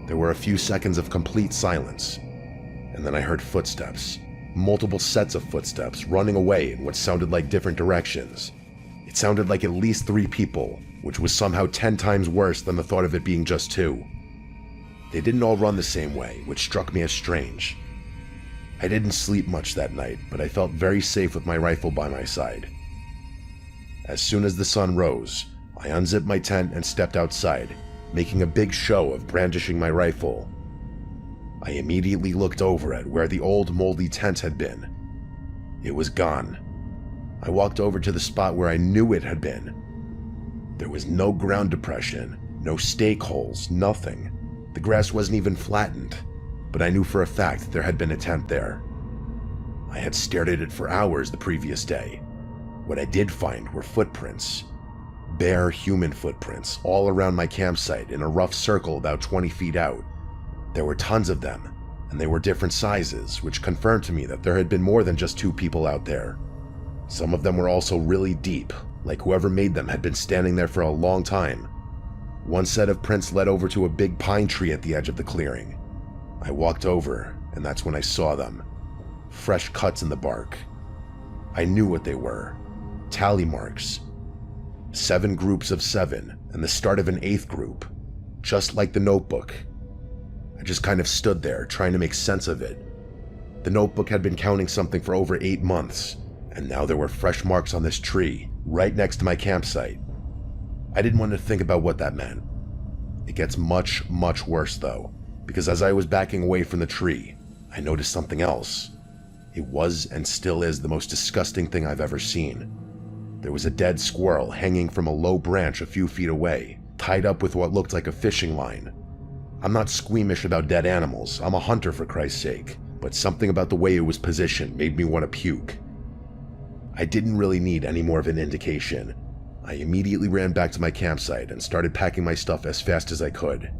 There were a few seconds of complete silence, and then I heard footsteps. Multiple sets of footsteps running away in what sounded like different directions. It sounded like at least 3 people, which was somehow 10 times worse than the thought of it being just 2. They didn't all run the same way, which struck me as strange. I didn't sleep much that night, but I felt very safe with my rifle by my side. As soon as the sun rose, I unzipped my tent and stepped outside, making a big show of brandishing my rifle. I immediately looked over at where the old moldy tent had been. It was gone. I walked over to the spot where I knew it had been. There was no ground depression, no stake holes, nothing. The grass wasn't even flattened, but I knew for a fact there had been a tent there. I had stared at it for hours the previous day. What I did find were footprints. Bare human footprints all around my campsite in a rough circle about 20 feet out. There were tons of them, and they were different sizes, which confirmed to me that there had been more than just 2 people out there. Some of them were also really deep, like whoever made them had been standing there for a long time. One set of prints led over to a big pine tree at the edge of the clearing. I walked over, and that's when I saw them. Fresh cuts in the bark. I knew what they were. Tally marks. 7 groups of 7, and the start of an 8th group. Just like the notebook. I just kind of stood there, trying to make sense of it. The notebook had been counting something for over 8 months, and now there were fresh marks on this tree, right next to my campsite. I didn't want to think about what that meant. It gets much, much worse though, because as I was backing away from the tree, I noticed something else. It was and still is the most disgusting thing I've ever seen. There was a dead squirrel hanging from a low branch a few feet away, tied up with what looked like a fishing line. I'm not squeamish about dead animals, I'm a hunter for Christ's sake, but something about the way it was positioned made me want to puke. I didn't really need any more of an indication. I immediately ran back to my campsite and started packing my stuff as fast as I could.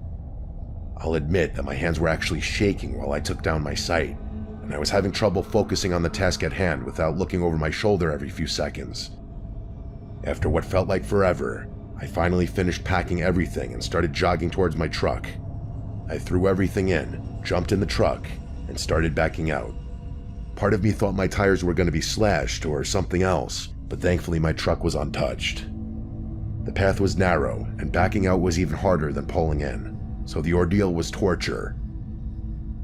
I'll admit that my hands were actually shaking while I took down my sight, and I was having trouble focusing on the task at hand without looking over my shoulder every few seconds. After what felt like forever, I finally finished packing everything and started jogging towards my truck. I threw everything in, jumped in the truck, and started backing out. Part of me thought my tires were going to be slashed or something else, but thankfully my truck was untouched. The path was narrow, and backing out was even harder than pulling in, so the ordeal was torture.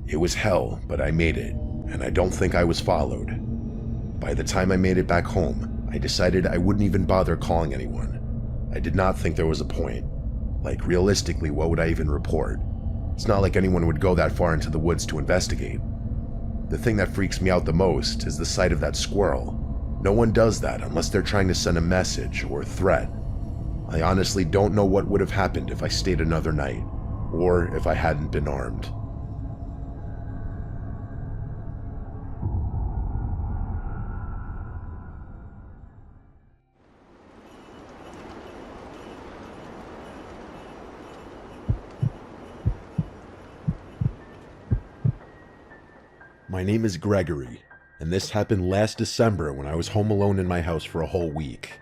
It was hell, but I made it, and I don't think I was followed. By the time I made it back home, I decided I wouldn't even bother calling anyone. I did not think there was a point. Like, realistically, what would I even report? It's not like anyone would go that far into the woods to investigate. The thing that freaks me out the most is the sight of that squirrel. No one does that unless they're trying to send a message or a threat. I honestly don't know what would have happened if I stayed another night, or if I hadn't been armed. My name is Gregory, and this happened last December when I was home alone in my house for a whole week.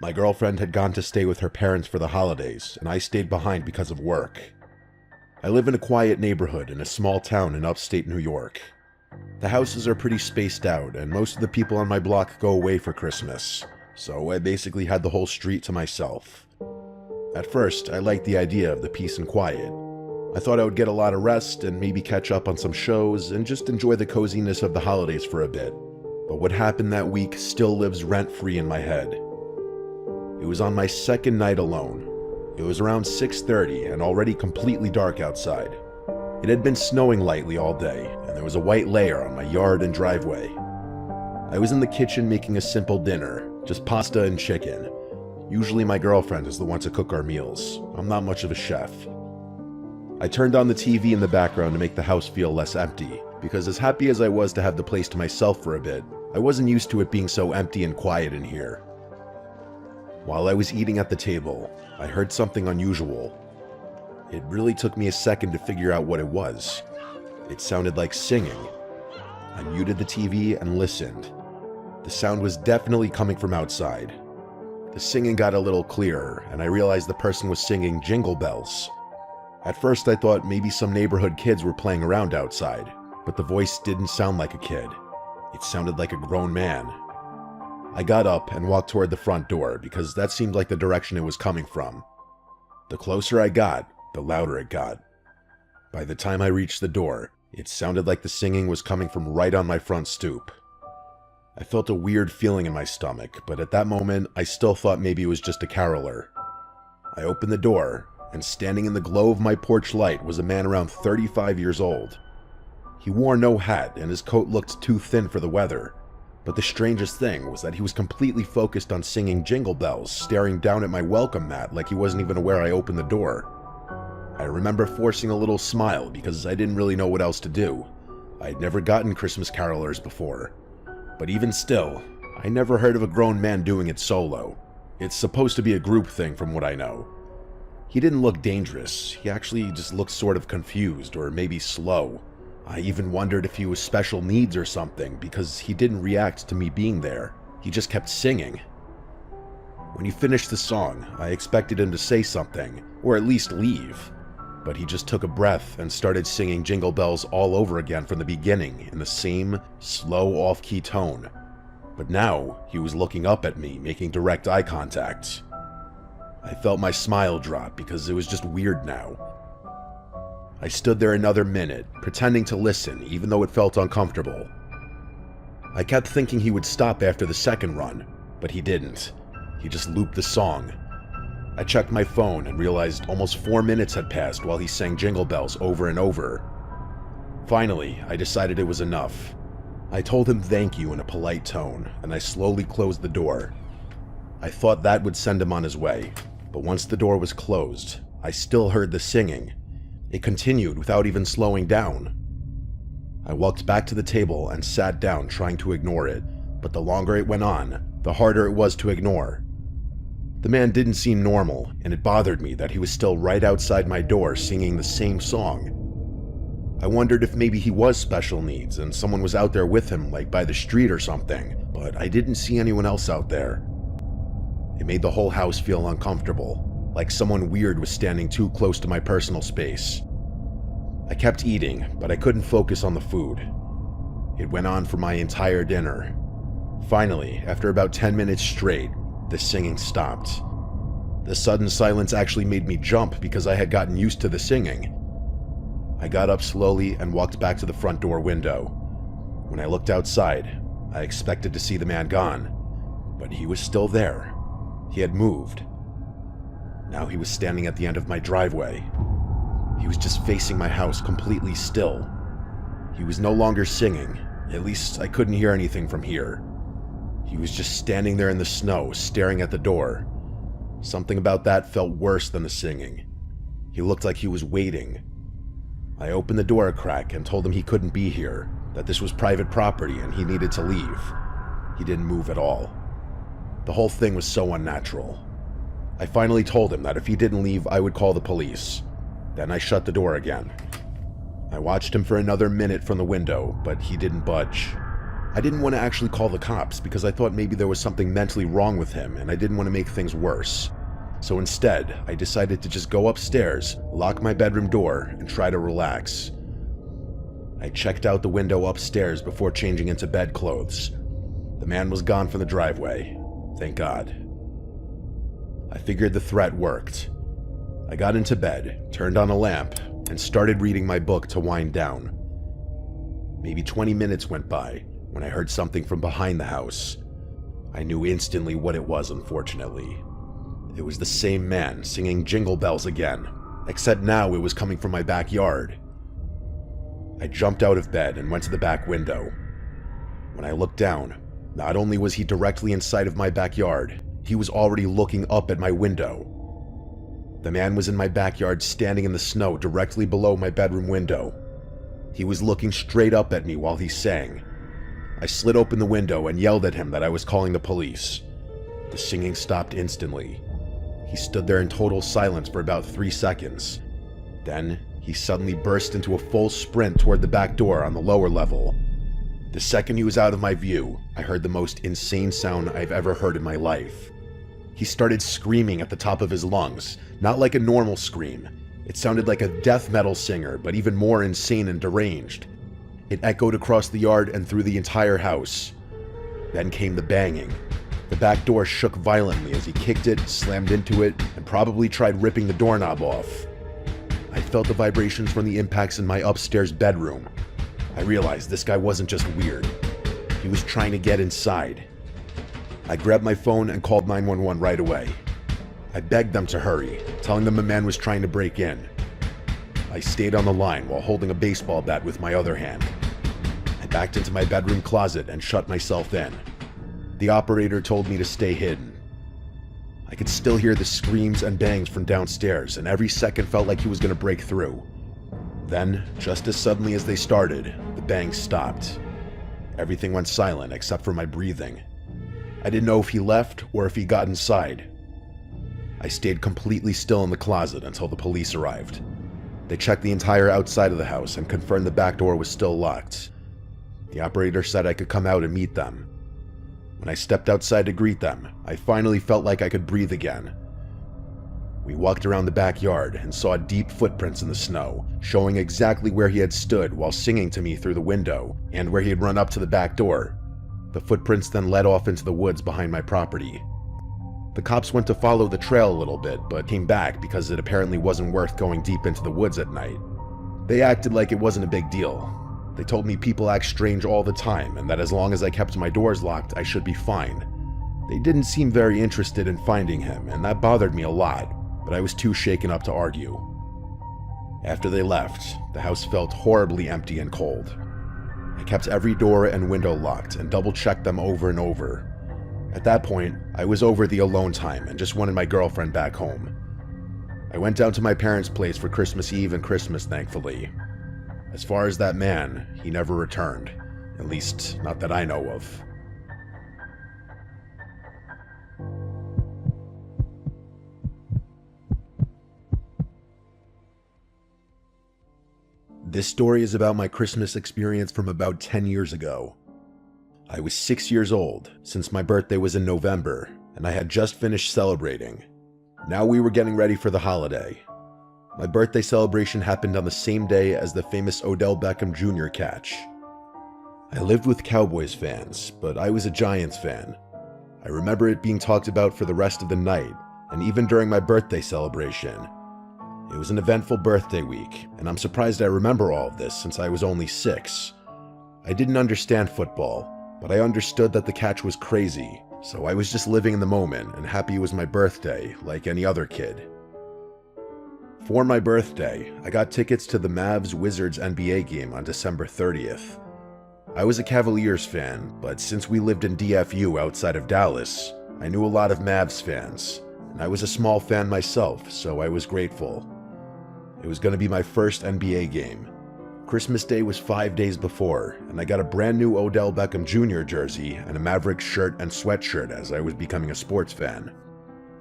My girlfriend had gone to stay with her parents for the holidays, and I stayed behind because of work. I live in a quiet neighborhood in a small town in upstate New York. The houses are pretty spaced out, and most of the people on my block go away for Christmas, so I basically had the whole street to myself. At first, I liked the idea of the peace and quiet. I thought I would get a lot of rest and maybe catch up on some shows and just enjoy the coziness of the holidays for a bit. But what happened that week still lives rent-free in my head. It was on my second night alone. It was around 6:30 and already completely dark outside. It had been snowing lightly all day, and there was a white layer on my yard and driveway. I was in the kitchen making a simple dinner, just pasta and chicken. Usually my girlfriend is the one to cook our meals. I'm not much of a chef. I turned on the TV in the background to make the house feel less empty, because as happy as I was to have the place to myself for a bit, I wasn't used to it being so empty and quiet in here. While I was eating at the table, I heard something unusual. It really took me a second to figure out what it was. It sounded like singing. I muted the TV and listened. The sound was definitely coming from outside. The singing got a little clearer, and I realized the person was singing Jingle Bells. At first I thought maybe some neighborhood kids were playing around outside, but the voice didn't sound like a kid. It sounded like a grown man. I got up and walked toward the front door because that seemed like the direction it was coming from. The closer I got, the louder it got. By the time I reached the door, it sounded like the singing was coming from right on my front stoop. I felt a weird feeling in my stomach, but at that moment, I still thought maybe it was just a caroler. I opened the door, and standing in the glow of my porch light was a man around 35 years old. He wore no hat, and his coat looked too thin for the weather. But the strangest thing was that he was completely focused on singing Jingle Bells, staring down at my welcome mat like he wasn't even aware I opened the door. I remember forcing a little smile because I didn't really know what else to do. I'd never gotten Christmas carolers before. But even still, I never heard of a grown man doing it solo. It's supposed to be a group thing from what I know. He didn't look dangerous, he actually just looked sort of confused or maybe slow. I even wondered if he was special needs or something because he didn't react to me being there. He just kept singing. When he finished the song, I expected him to say something, or at least leave. But he just took a breath and started singing Jingle Bells all over again from the beginning in the same slow off-key tone. But now he was looking up at me, making direct eye contact. I felt my smile drop because it was just weird now. I stood there another minute, pretending to listen even though it felt uncomfortable. I kept thinking he would stop after the second run, but he didn't. He just looped the song. I checked my phone and realized almost 4 minutes had passed while he sang Jingle Bells over and over. Finally, I decided it was enough. I told him thank you in a polite tone, and I slowly closed the door. I thought that would send him on his way, but once the door was closed, I still heard the singing. It continued without even slowing down. I walked back to the table and sat down trying to ignore it, but the longer it went on, the harder it was to ignore. The man didn't seem normal, and it bothered me that he was still right outside my door singing the same song. I wondered if maybe he was special needs and someone was out there with him, like by the street or something, but I didn't see anyone else out there. It made the whole house feel uncomfortable, like someone weird was standing too close to my personal space. I kept eating, but I couldn't focus on the food. It went on for my entire dinner. Finally, after about 10 minutes straight, the singing stopped. The sudden silence actually made me jump because I had gotten used to the singing. I got up slowly and walked back to the front door window. When I looked outside, I expected to see the man gone, but he was still there. He had moved. Now he was standing at the end of my driveway. He was just facing my house completely still. He was no longer singing, at least I couldn't hear anything from here. He was just standing there in the snow, staring at the door. Something about that felt worse than the singing. He looked like he was waiting. I opened the door a crack and told him he couldn't be here, that this was private property and he needed to leave. He didn't move at all. The whole thing was so unnatural. I finally told him that if he didn't leave, I would call the police. Then I shut the door again. I watched him for another minute from the window, but he didn't budge. I didn't want to actually call the cops because I thought maybe there was something mentally wrong with him and I didn't want to make things worse. So instead, I decided to just go upstairs, lock my bedroom door, and try to relax. I checked out the window upstairs before changing into bedclothes. The man was gone from the driveway. Thank God. I figured the threat worked. I got into bed, turned on a lamp, and started reading my book to wind down. Maybe 20 minutes went by when I heard something from behind the house. I knew instantly what it was, unfortunately. It was the same man singing Jingle Bells again, except now it was coming from my backyard. I jumped out of bed and went to the back window. When I looked down, not only was he directly inside of my backyard, he was already looking up at my window. The man was in my backyard standing in the snow directly below my bedroom window. He was looking straight up at me while he sang. I slid open the window and yelled at him that I was calling the police. The singing stopped instantly. He stood there in total silence for about 3 seconds. Then, he suddenly burst into a full sprint toward the back door on the lower level. The second he was out of my view, I heard the most insane sound I've ever heard in my life. He started screaming at the top of his lungs, not like a normal scream. It sounded like a death metal singer, but even more insane and deranged. It echoed across the yard and through the entire house. Then came the banging. The back door shook violently as he kicked it, slammed into it, and probably tried ripping the doorknob off. I felt the vibrations from the impacts in my upstairs bedroom. I realized this guy wasn't just weird. He was trying to get inside. I grabbed my phone and called 911 right away. I begged them to hurry, telling them a man was trying to break in. I stayed on the line while holding a baseball bat with my other hand. I backed into my bedroom closet and shut myself in. The operator told me to stay hidden. I could still hear the screams and bangs from downstairs, and every second felt like he was going to break through. Then, just as suddenly as they started, the bangs stopped. Everything went silent except for my breathing. I didn't know if he left or if he got inside. I stayed completely still in the closet until the police arrived. They checked the entire outside of the house and confirmed the back door was still locked. The operator said I could come out and meet them. When I stepped outside to greet them, I finally felt like I could breathe again. We walked around the backyard and saw deep footprints in the snow, showing exactly where he had stood while singing to me through the window and where he had run up to the back door. The footprints then led off into the woods behind my property. The cops went to follow the trail a little bit, but came back because it apparently wasn't worth going deep into the woods at night. They acted like it wasn't a big deal. They told me people act strange all the time and that as long as I kept my doors locked, I should be fine. They didn't seem very interested in finding him, and that bothered me a lot, but I was too shaken up to argue. After they left, the house felt horribly empty and cold. I kept every door and window locked and double-checked them over and over. At that point, I was over the alone time and just wanted my girlfriend back home. I went down to my parents' place for Christmas Eve and Christmas, thankfully. As far as that man, he never returned. At least, not that I know of. This story is about my Christmas experience from about 10 years ago. I was 6 years old, since my birthday was in November, and I had just finished celebrating. Now we were getting ready for the holiday. My birthday celebration happened on the same day as the famous Odell Beckham Jr. catch. I lived with Cowboys fans, but I was a Giants fan. I remember it being talked about for the rest of the night, and even during my birthday celebration. It was an eventful birthday week, and I'm surprised I remember all of this since I was only 6. I didn't understand football, but I understood that the catch was crazy, so I was just living in the moment and happy it was my birthday, like any other kid. For my birthday, I got tickets to the Mavs-Wizards NBA game on December 30th. I was a Cavaliers fan, but since we lived in DFU outside of Dallas, I knew a lot of Mavs fans, and I was a small fan myself, so I was grateful. It was going to be my first NBA game. Christmas Day was 5 days before, and I got a brand new Odell Beckham Jr. jersey and a Mavericks shirt and sweatshirt as I was becoming a sports fan.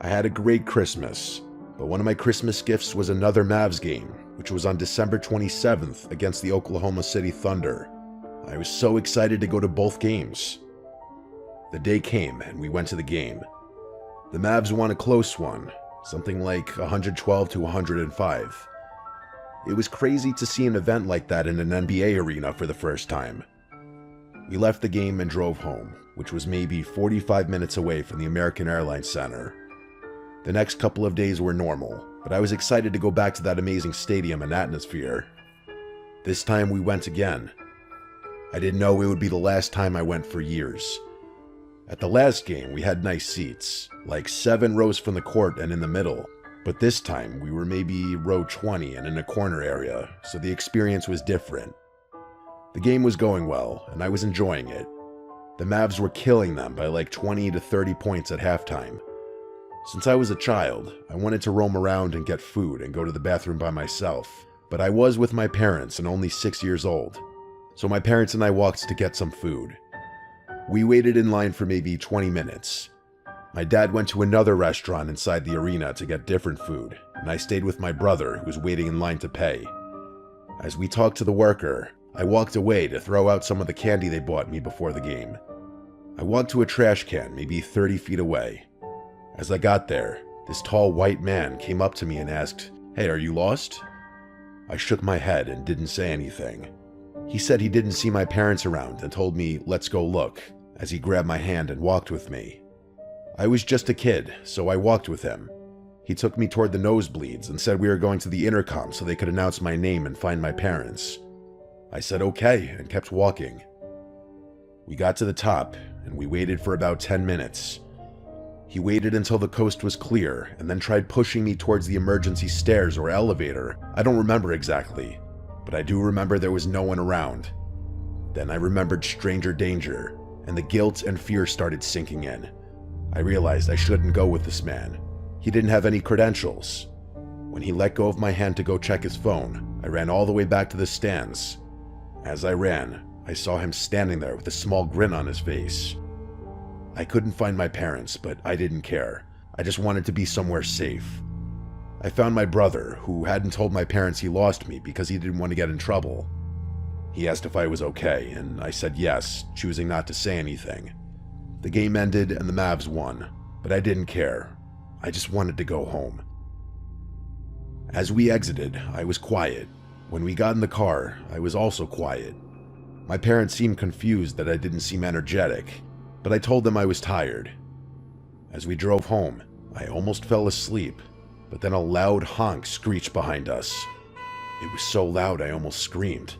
I had a great Christmas, but one of my Christmas gifts was another Mavs game, which was on December 27th against the Oklahoma City Thunder. I was so excited to go to both games. The day came and we went to the game. The Mavs won a close one, something like 112 to 105. It was crazy to see an event like that in an NBA arena for the first time. We left the game and drove home, which was maybe 45 minutes away from the American Airlines Center. The next couple of days were normal, but I was excited to go back to that amazing stadium and atmosphere. This time we went again. I didn't know it would be the last time I went for years. At the last game, we had nice seats, like 7 rows from the court and in the middle. But this time, we were maybe row 20 and in a corner area, so the experience was different. The game was going well, and I was enjoying it. The Mavs were killing them by like 20 to 30 points at halftime. Since I was a child, I wanted to roam around and get food and go to the bathroom by myself, but I was with my parents and only 6 years old. So my parents and I walked to get some food. We waited in line for maybe 20 minutes. My dad went to another restaurant inside the arena to get different food, and I stayed with my brother who was waiting in line to pay. As we talked to the worker, I walked away to throw out some of the candy they bought me before the game. I walked to a trash can maybe 30 feet away. As I got there, this tall white man came up to me and asked, "Hey, are you lost?" I shook my head and didn't say anything. He said he didn't see my parents around and told me, "Let's go look," as he grabbed my hand and walked with me. I was just a kid, so I walked with him. He took me toward the nosebleeds and said we were going to the intercom so they could announce my name and find my parents. I said okay and kept walking. We got to the top and we waited for about 10 minutes. He waited until the coast was clear and then tried pushing me towards the emergency stairs or elevator. I don't remember exactly, but I do remember there was no one around. Then I remembered stranger danger, and the guilt and fear started sinking in. I realized I shouldn't go with this man. He didn't have any credentials. When he let go of my hand to go check his phone, I ran all the way back to the stands. As I ran, I saw him standing there with a small grin on his face. I couldn't find my parents, but I didn't care. I just wanted to be somewhere safe. I found my brother, who hadn't told my parents he lost me because he didn't want to get in trouble. He asked if I was okay, and I said yes, choosing not to say anything. The game ended and the Mavs won, but I didn't care. I just wanted to go home. As we exited, I was quiet. When we got in the car, I was also quiet. My parents seemed confused that I didn't seem energetic, but I told them I was tired. As we drove home, I almost fell asleep, but then a loud honk screeched behind us. It was so loud I almost screamed.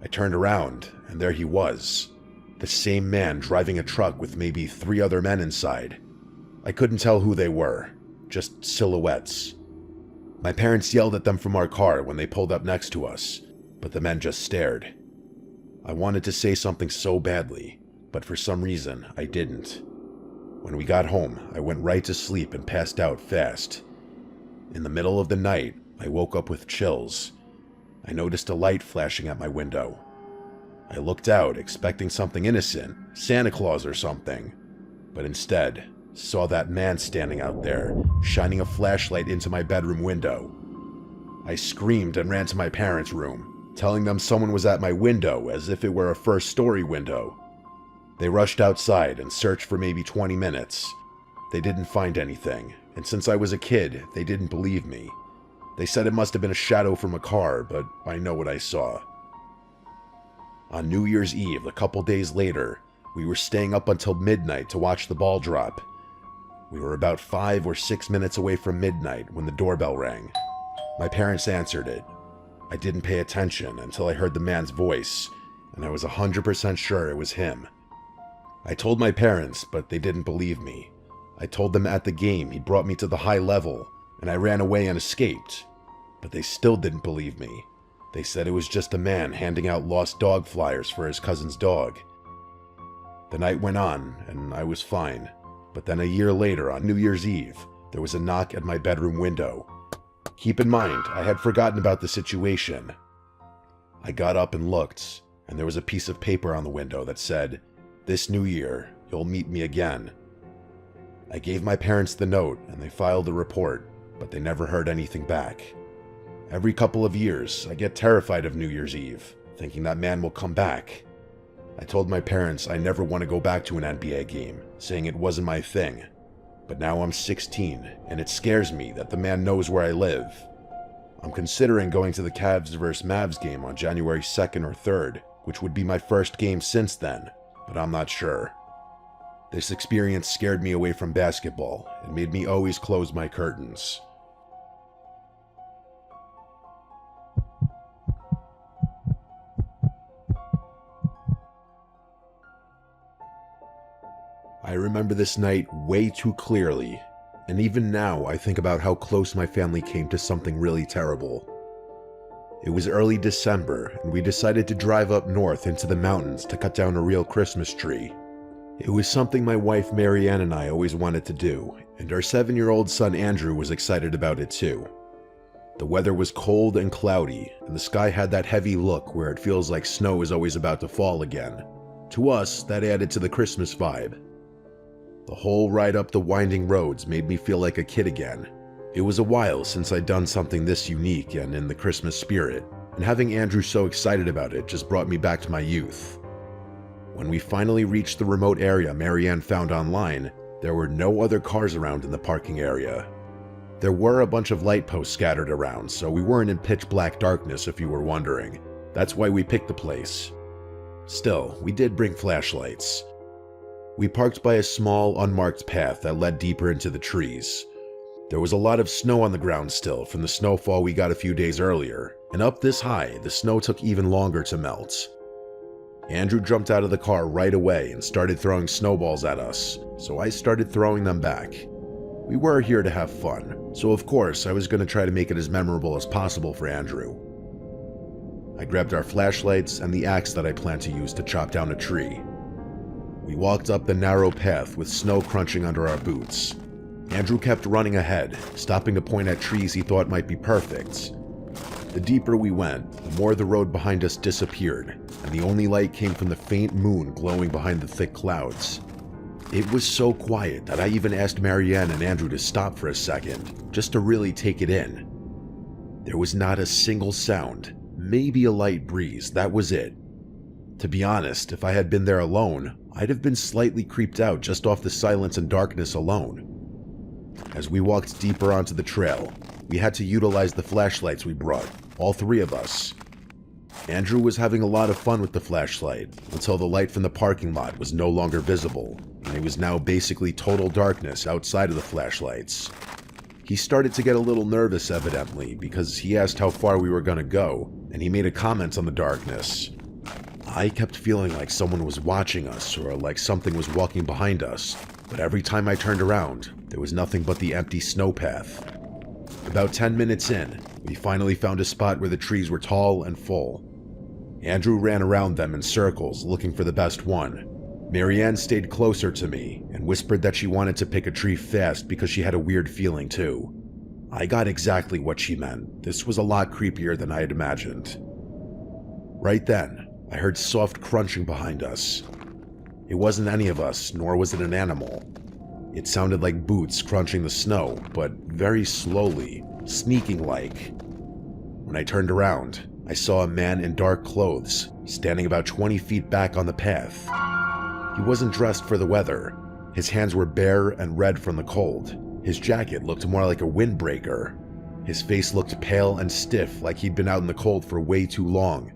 I turned around, and there he was. The same man driving a truck with maybe 3 other men inside. I couldn't tell who they were, just silhouettes. My parents yelled at them from our car when they pulled up next to us, but the men just stared. I wanted to say something so badly, but for some reason I didn't. When we got home, I went right to sleep and passed out fast. In the middle of the night, I woke up with chills. I noticed a light flashing at my window. I looked out, expecting something innocent, Santa Claus or something, but instead saw that man standing out there, shining a flashlight into my bedroom window. I screamed and ran to my parents' room, telling them someone was at my window as if it were a first-story window. They rushed outside and searched for maybe 20 minutes. They didn't find anything, and since I was a kid, they didn't believe me. They said it must have been a shadow from a car, but I know what I saw. On New Year's Eve, a couple days later, we were staying up until midnight to watch the ball drop. We were about 5 or 6 minutes away from midnight when the doorbell rang. My parents answered it. I didn't pay attention until I heard the man's voice, and I was 100% sure it was him. I told my parents, but they didn't believe me. I told them at the game he brought me to the high level, and I ran away and escaped. But they still didn't believe me. They said it was just a man handing out lost dog flyers for his cousin's dog. The night went on, and I was fine. But then a year later, on New Year's Eve, there was a knock at my bedroom window. Keep in mind, I had forgotten about the situation. I got up and looked, and there was a piece of paper on the window that said, "This New Year, you'll meet me again." I gave my parents the note, and they filed a report, but they never heard anything back. Every couple of years, I get terrified of New Year's Eve, thinking that man will come back. I told my parents I never want to go back to an NBA game, saying it wasn't my thing. But now I'm 16, and it scares me that the man knows where I live. I'm considering going to the Cavs vs. Mavs game on January 2nd or 3rd, which would be my first game since then, but I'm not sure. This experience scared me away from basketball and made me always close my curtains. I remember this night way too clearly, and even now I think about how close my family came to something really terrible. It was early December, and we decided to drive up north into the mountains to cut down a real Christmas tree. It was something my wife Marianne and I always wanted to do, and our 7-year-old son Andrew was excited about it too. The weather was cold and cloudy, and the sky had that heavy look where it feels like snow is always about to fall again. To us, that added to the Christmas vibe. The whole ride up the winding roads made me feel like a kid again. It was a while since I'd done something this unique and in the Christmas spirit, and having Andrew so excited about it just brought me back to my youth. When we finally reached the remote area Marianne found online, There were no other cars around in the parking area. There were a bunch of light posts scattered around, so we weren't in pitch black darkness if you were wondering. That's why we picked the place. Still, we did bring flashlights. We parked by a small, unmarked path that led deeper into the trees. There was a lot of snow on the ground still from the snowfall we got a few days earlier, and up this high, the snow took even longer to melt. Andrew jumped out of the car right away and started throwing snowballs at us, so I started throwing them back. We were here to have fun, so of course I was going to try to make it as memorable as possible for Andrew. I grabbed our flashlights and the axe that I planned to use to chop down a tree. We walked up the narrow path with snow crunching under our boots. Andrew kept running ahead, stopping to point at trees he thought might be perfect. The deeper we went, the more the road behind us disappeared, and the only light came from the faint moon glowing behind the thick clouds. It was so quiet that I even asked Marianne and Andrew to stop for a second, just to really take it in. There was not a single sound, maybe a light breeze, that was it. To be honest, if I had been there alone, I'd have been slightly creeped out just off the silence and darkness alone. As we walked deeper onto the trail, we had to utilize the flashlights we brought, all three of us. Andrew was having a lot of fun with the flashlight until the light from the parking lot was no longer visible, and it was now basically total darkness outside of the flashlights. He started to get a little nervous evidently because he asked how far we were going to go, and he made a comment on the darkness. I kept feeling like someone was watching us or like something was walking behind us, but every time I turned around, there was nothing but the empty snow path. About 10 minutes in, we finally found a spot where the trees were tall and full. Andrew ran around them in circles looking for the best one. Marianne stayed closer to me and whispered that she wanted to pick a tree fast because she had a weird feeling too. I got exactly what she meant. This was a lot creepier than I had imagined. Right then, I heard soft crunching behind us. It wasn't any of us, nor was it an animal. It sounded like boots crunching the snow, but very slowly, sneaking-like. When I turned around, I saw a man in dark clothes, standing about 20 feet back on the path. He wasn't dressed for the weather. His hands were bare and red from the cold. His jacket looked more like a windbreaker. His face looked pale and stiff, like he'd been out in the cold for way too long.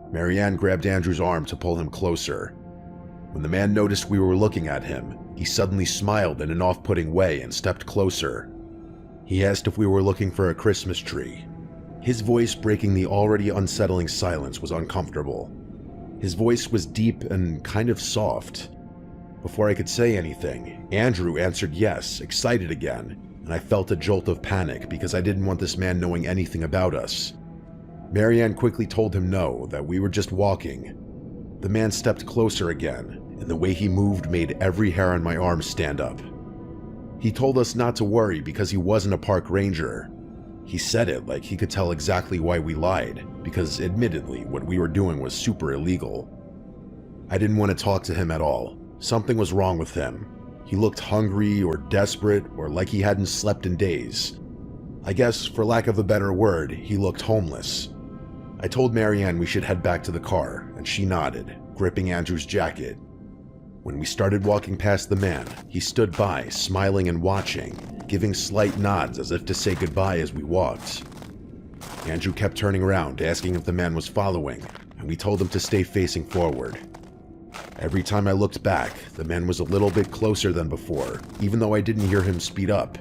Marianne grabbed Andrew's arm to pull him closer. When the man noticed we were looking at him, he suddenly smiled in an off-putting way and stepped closer. He asked if we were looking for a Christmas tree. His voice breaking the already unsettling silence was uncomfortable. His voice was deep and kind of soft. Before I could say anything, Andrew answered yes, excited again, and I felt a jolt of panic because I didn't want this man knowing anything about us. Marianne quickly told him no, that we were just walking. The man stepped closer again, and the way he moved made every hair on my arm stand up. He told us not to worry because he wasn't a park ranger. He said it like he could tell exactly why we lied, because admittedly, what we were doing was super illegal. I didn't want to talk to him at all. Something was wrong with him. He looked hungry or desperate or like he hadn't slept in days. I guess, for lack of a better word, he looked homeless. I told Marianne we should head back to the car, and she nodded, gripping Andrew's jacket. When we started walking past the man, he stood by, smiling and watching, giving slight nods as if to say goodbye as we walked. Andrew kept turning around, asking if the man was following, and we told him to stay facing forward. Every time I looked back, the man was a little bit closer than before, even though I didn't hear him speed up.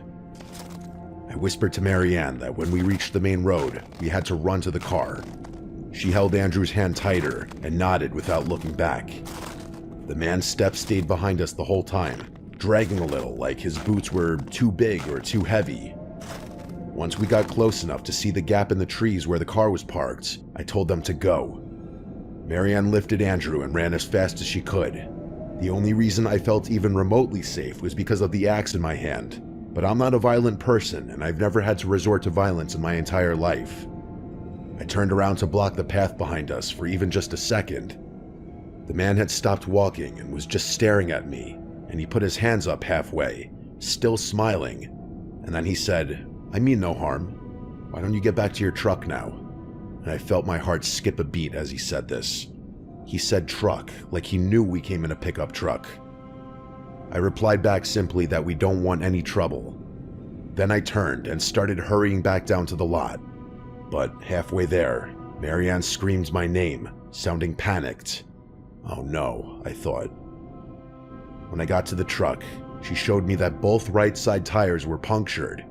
I whispered to Marianne that when we reached the main road, we had to run to the car. She held Andrew's hand tighter and nodded without looking back. The man's steps stayed behind us the whole time, dragging a little like his boots were too big or too heavy. Once we got close enough to see the gap in the trees where the car was parked, I told them to go. Marianne lifted Andrew and ran as fast as she could. The only reason I felt even remotely safe was because of the axe in my hand, but I'm not a violent person and I've never had to resort to violence in my entire life. I turned around to block the path behind us for even just a second. The man had stopped walking and was just staring at me, and he put his hands up halfway, still smiling, and then he said, "I mean no harm. Why don't you get back to your truck now?" And I felt my heart skip a beat as he said this. He said truck, like he knew we came in a pickup truck. I replied back simply that we don't want any trouble. Then I turned and started hurrying back down to the lot. But halfway there, Marianne screamed my name, sounding panicked. Oh no, I thought. When I got to the truck, she showed me that both right side tires were punctured.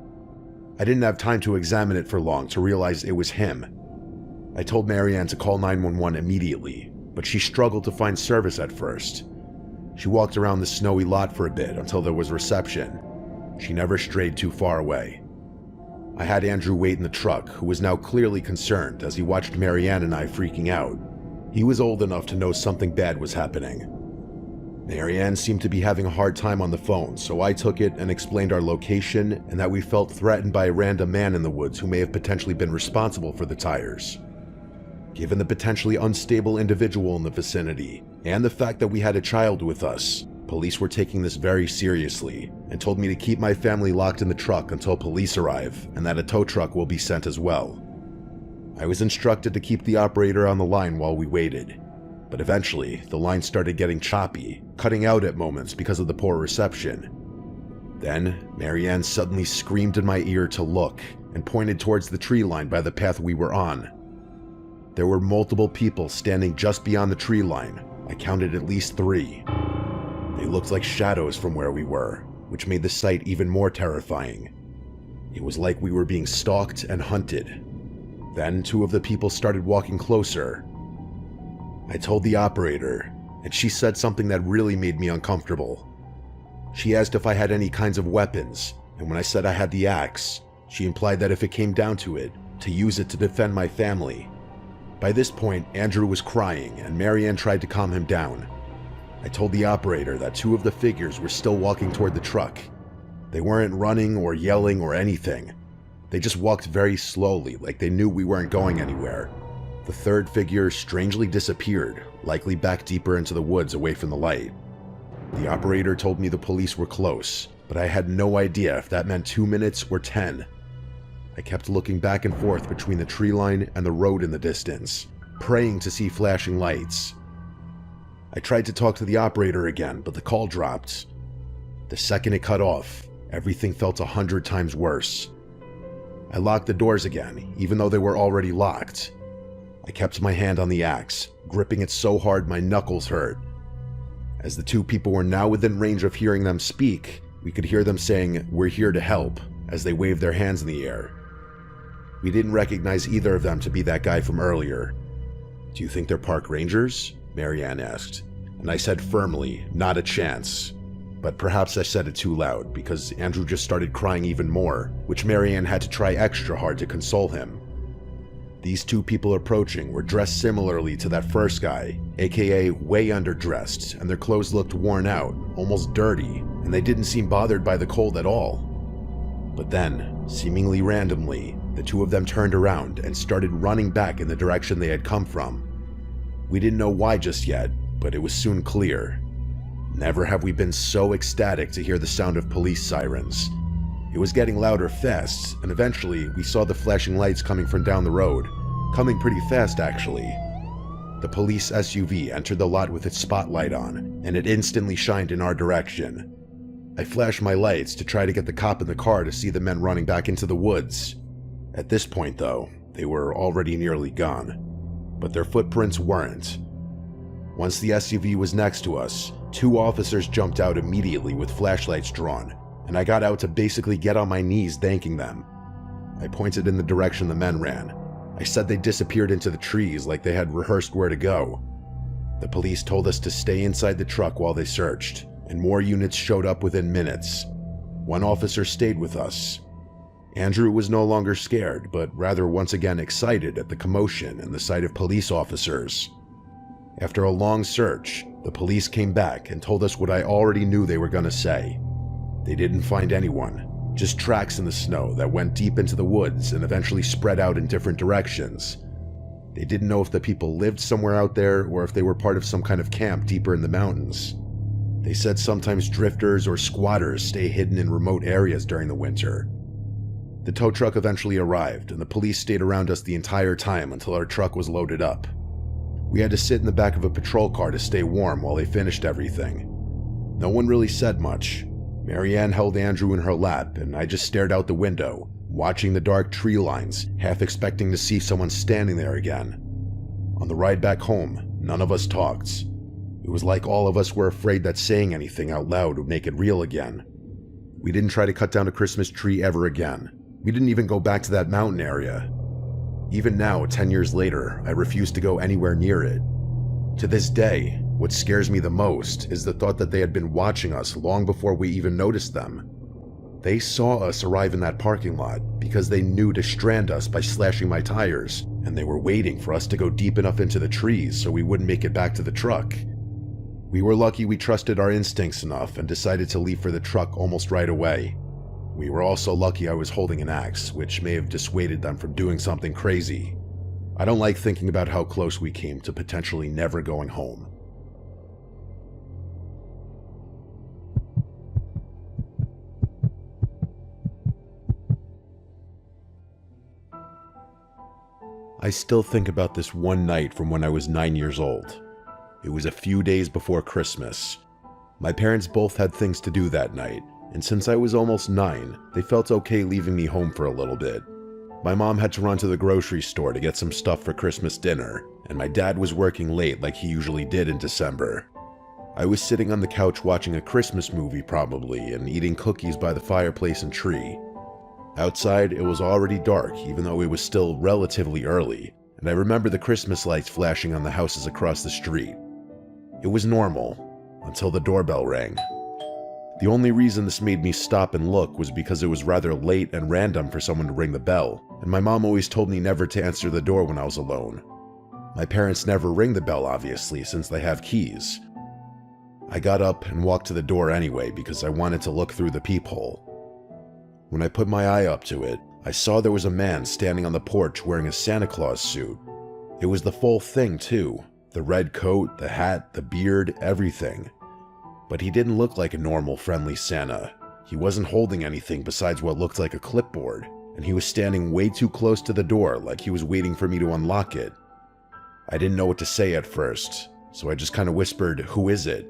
I didn't have time to examine it for long to realize it was him. I told Marianne to call 911 immediately, but she struggled to find service at first. She walked around the snowy lot for a bit until there was reception. She never strayed too far away. I had Andrew wait in the truck, who was now clearly concerned as he watched Marianne and I freaking out. He was old enough to know something bad was happening. Marianne seemed to be having a hard time on the phone, so I took it and explained our location and that we felt threatened by a random man in the woods who may have potentially been responsible for the tires. Given the potentially unstable individual in the vicinity, and the fact that we had a child with us, police were taking this very seriously and told me to keep my family locked in the truck until police arrive and that a tow truck will be sent as well. I was instructed to keep the operator on the line while we waited, but eventually the line started getting choppy, cutting out at moments because of the poor reception. Then Marianne suddenly screamed in my ear to look and pointed towards the tree line by the path we were on. There were multiple people standing just beyond the tree line. I counted at least 3. They looked like shadows from where we were, which made the sight even more terrifying. It was like we were being stalked and hunted. Then 2 of the people started walking closer. I told the operator, and she said something that really made me uncomfortable. She asked if I had any kinds of weapons, and when I said I had the axe, she implied that if it came down to it, to use it to defend my family. By this point, Andrew was crying, and Marianne tried to calm him down. I told the operator that 2 of the figures were still walking toward the truck. They weren't running or yelling or anything. They just walked very slowly, like they knew we weren't going anywhere. The 3rd figure strangely disappeared, likely back deeper into the woods away from the light. The operator told me the police were close, but I had no idea if that meant 2 minutes or 10. I kept looking back and forth between the tree line and the road in the distance, praying to see flashing lights. I tried to talk to the operator again, but the call dropped. The second it cut off, everything felt 100 times worse. I locked the doors again, even though they were already locked. I kept my hand on the axe, gripping it so hard my knuckles hurt. As the 2 people were now within range of hearing them speak, we could hear them saying, "We're here to help," as they waved their hands in the air. We didn't recognize either of them to be that guy from earlier. "Do you think they're park rangers?" Marianne asked, and I said firmly, "Not a chance." But perhaps I said it too loud because Andrew just started crying even more, which Marianne had to try extra hard to console him. These 2 people approaching were dressed similarly to that first guy, aka way underdressed, and their clothes looked worn out, almost dirty, and they didn't seem bothered by the cold at all. But then, seemingly randomly, the 2 of them turned around and started running back in the direction they had come from. We didn't know why just yet, but it was soon clear. Never have we been so ecstatic to hear the sound of police sirens. It was getting louder fast, and eventually we saw the flashing lights coming from down the road. Coming pretty fast, actually. The police SUV entered the lot with its spotlight on, and it instantly shined in our direction. I flashed my lights to try to get the cop in the car to see the men running back into the woods. At this point, though, they were already nearly gone. But their footprints weren't. Once the SUV was next to us, 2 officers jumped out immediately with flashlights drawn, and I got out to basically get on my knees thanking them. I pointed in the direction the men ran. I said they disappeared into the trees like they had rehearsed where to go. The police told us to stay inside the truck while they searched, and more units showed up within minutes. 1 officer stayed with us. Andrew was no longer scared, but rather once again excited at the commotion and the sight of police officers. After a long search, the police came back and told us what I already knew they were going to say. They didn't find anyone, just tracks in the snow that went deep into the woods and eventually spread out in different directions. They didn't know if the people lived somewhere out there or if they were part of some kind of camp deeper in the mountains. They said sometimes drifters or squatters stay hidden in remote areas during the winter. The tow truck eventually arrived, and the police stayed around us the entire time until our truck was loaded up. We had to sit in the back of a patrol car to stay warm while they finished everything. No one really said much. Marianne held Andrew in her lap, and I just stared out the window, watching the dark tree lines, half expecting to see someone standing there again. On the ride back home, none of us talked. It was like all of us were afraid that saying anything out loud would make it real again. We didn't try to cut down a Christmas tree ever again. We didn't even go back to that mountain area. Even now, 10 years later, I refuse to go anywhere near it. To this day, what scares me the most is the thought that they had been watching us long before we even noticed them. They saw us arrive in that parking lot because they knew to strand us by slashing my tires, and they were waiting for us to go deep enough into the trees so we wouldn't make it back to the truck. We were lucky we trusted our instincts enough and decided to leave for the truck almost right away. We were also lucky I was holding an axe, which may have dissuaded them from doing something crazy. I don't like thinking about how close we came to potentially never going home. I still think about this one night from when I was 9 years old. It was a few days before Christmas. My parents both had things to do that night, and since I was almost 9, they felt okay leaving me home for a little bit. My mom had to run to the grocery store to get some stuff for Christmas dinner, and my dad was working late like he usually did in December. I was sitting on the couch watching a Christmas movie probably, and eating cookies by the fireplace and tree. Outside, it was already dark, even though it was still relatively early, and I remember the Christmas lights flashing on the houses across the street. It was normal, until the doorbell rang. The only reason this made me stop and look was because it was rather late and random for someone to ring the bell, and my mom always told me never to answer the door when I was alone. My parents never ring the bell, obviously, since they have keys. I got up and walked to the door anyway because I wanted to look through the peephole. When I put my eye up to it, I saw there was a man standing on the porch wearing a Santa Claus suit. It was the full thing, too. The red coat, the hat, the beard, everything. But he didn't look like a normal, friendly Santa. He wasn't holding anything besides what looked like a clipboard, and he was standing way too close to the door like he was waiting for me to unlock it. I didn't know what to say at first, so I just kind of whispered, "Who is it?"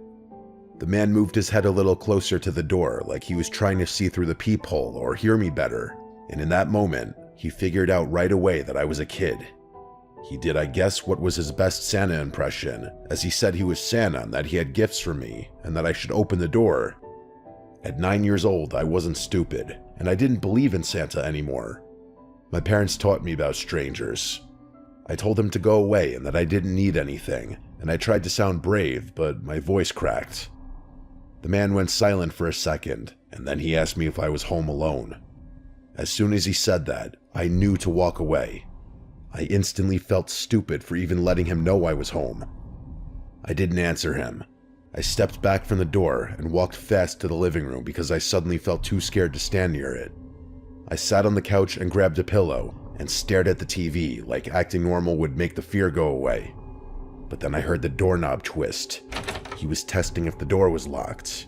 The man moved his head a little closer to the door like he was trying to see through the peephole or hear me better, and in that moment, he figured out right away that I was a kid. He did, I guess, what was his best Santa impression, as he said he was Santa and that he had gifts for me, and that I should open the door. At 9 years old, I wasn't stupid, and I didn't believe in Santa anymore. My parents taught me about strangers. I told them to go away and that I didn't need anything, and I tried to sound brave, but my voice cracked. The man went silent for a second, and then he asked me if I was home alone. As soon as he said that, I knew to walk away. I instantly felt stupid for even letting him know I was home. I didn't answer him. I stepped back from the door and walked fast to the living room because I suddenly felt too scared to stand near it. I sat on the couch and grabbed a pillow and stared at the TV like acting normal would make the fear go away. But then I heard the doorknob twist. He was testing if the door was locked.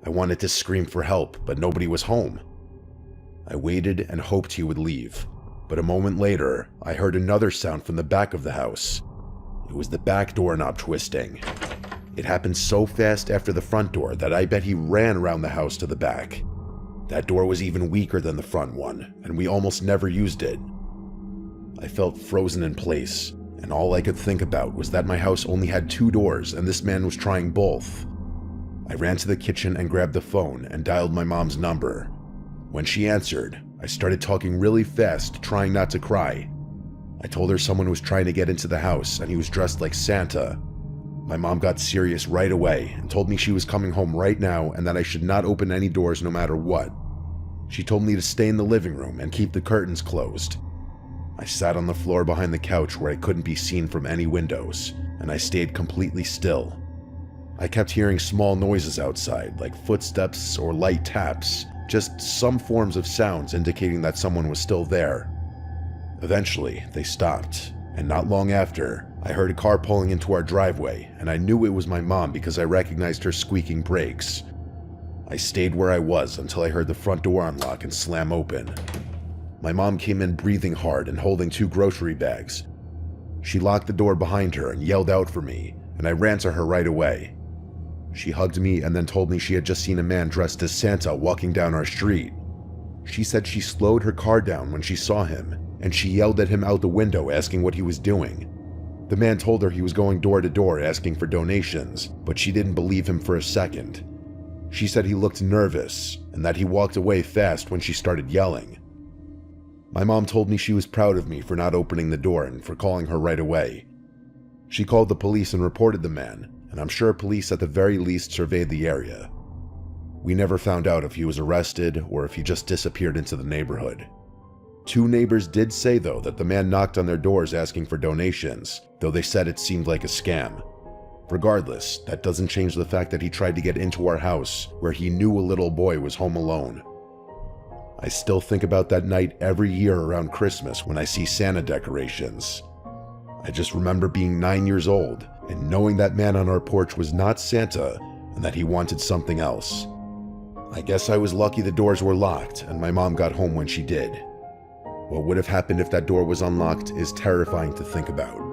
I wanted to scream for help, but nobody was home. I waited and hoped he would leave, but a moment later, I heard another sound from the back of the house. It was the back doorknob twisting. It happened so fast after the front door that I bet he ran around the house to the back. That door was even weaker than the front one, and we almost never used it. I felt frozen in place, and all I could think about was that my house only had 2 doors and this man was trying both. I ran to the kitchen and grabbed the phone and dialed my mom's number. When she answered, I started talking really fast, trying not to cry. I told her someone was trying to get into the house and he was dressed like Santa. My mom got serious right away and told me she was coming home right now and that I should not open any doors no matter what. She told me to stay in the living room and keep the curtains closed. I sat on the floor behind the couch where I couldn't be seen from any windows, and I stayed completely still. I kept hearing small noises outside, like footsteps or light taps, just some forms of sounds indicating that someone was still there. Eventually, they stopped, and not long after, I heard a car pulling into our driveway, and I knew it was my mom because I recognized her squeaking brakes. I stayed where I was until I heard the front door unlock and slam open. My mom came in breathing hard and holding 2 grocery bags. She locked the door behind her and yelled out for me, and I ran to her right away. She hugged me and then told me she had just seen a man dressed as Santa walking down our street. She said she slowed her car down when she saw him, and she yelled at him out the window asking what he was doing. The man told her he was going door to door asking for donations, but she didn't believe him for a second. She said he looked nervous and that he walked away fast when she started yelling. My mom told me she was proud of me for not opening the door and for calling her right away. She called the police and reported the man, and I'm sure police at the very least surveyed the area. We never found out if he was arrested or if he just disappeared into the neighborhood. 2 neighbors did say, though, that the man knocked on their doors asking for donations, though they said it seemed like a scam. Regardless, that doesn't change the fact that he tried to get into our house where he knew a little boy was home alone. I still think about that night every year around Christmas when I see Santa decorations. I just remember being 9 years old and knowing that man on our porch was not Santa and that he wanted something else. I guess I was lucky the doors were locked and my mom got home when she did. What would have happened if that door was unlocked is terrifying to think about.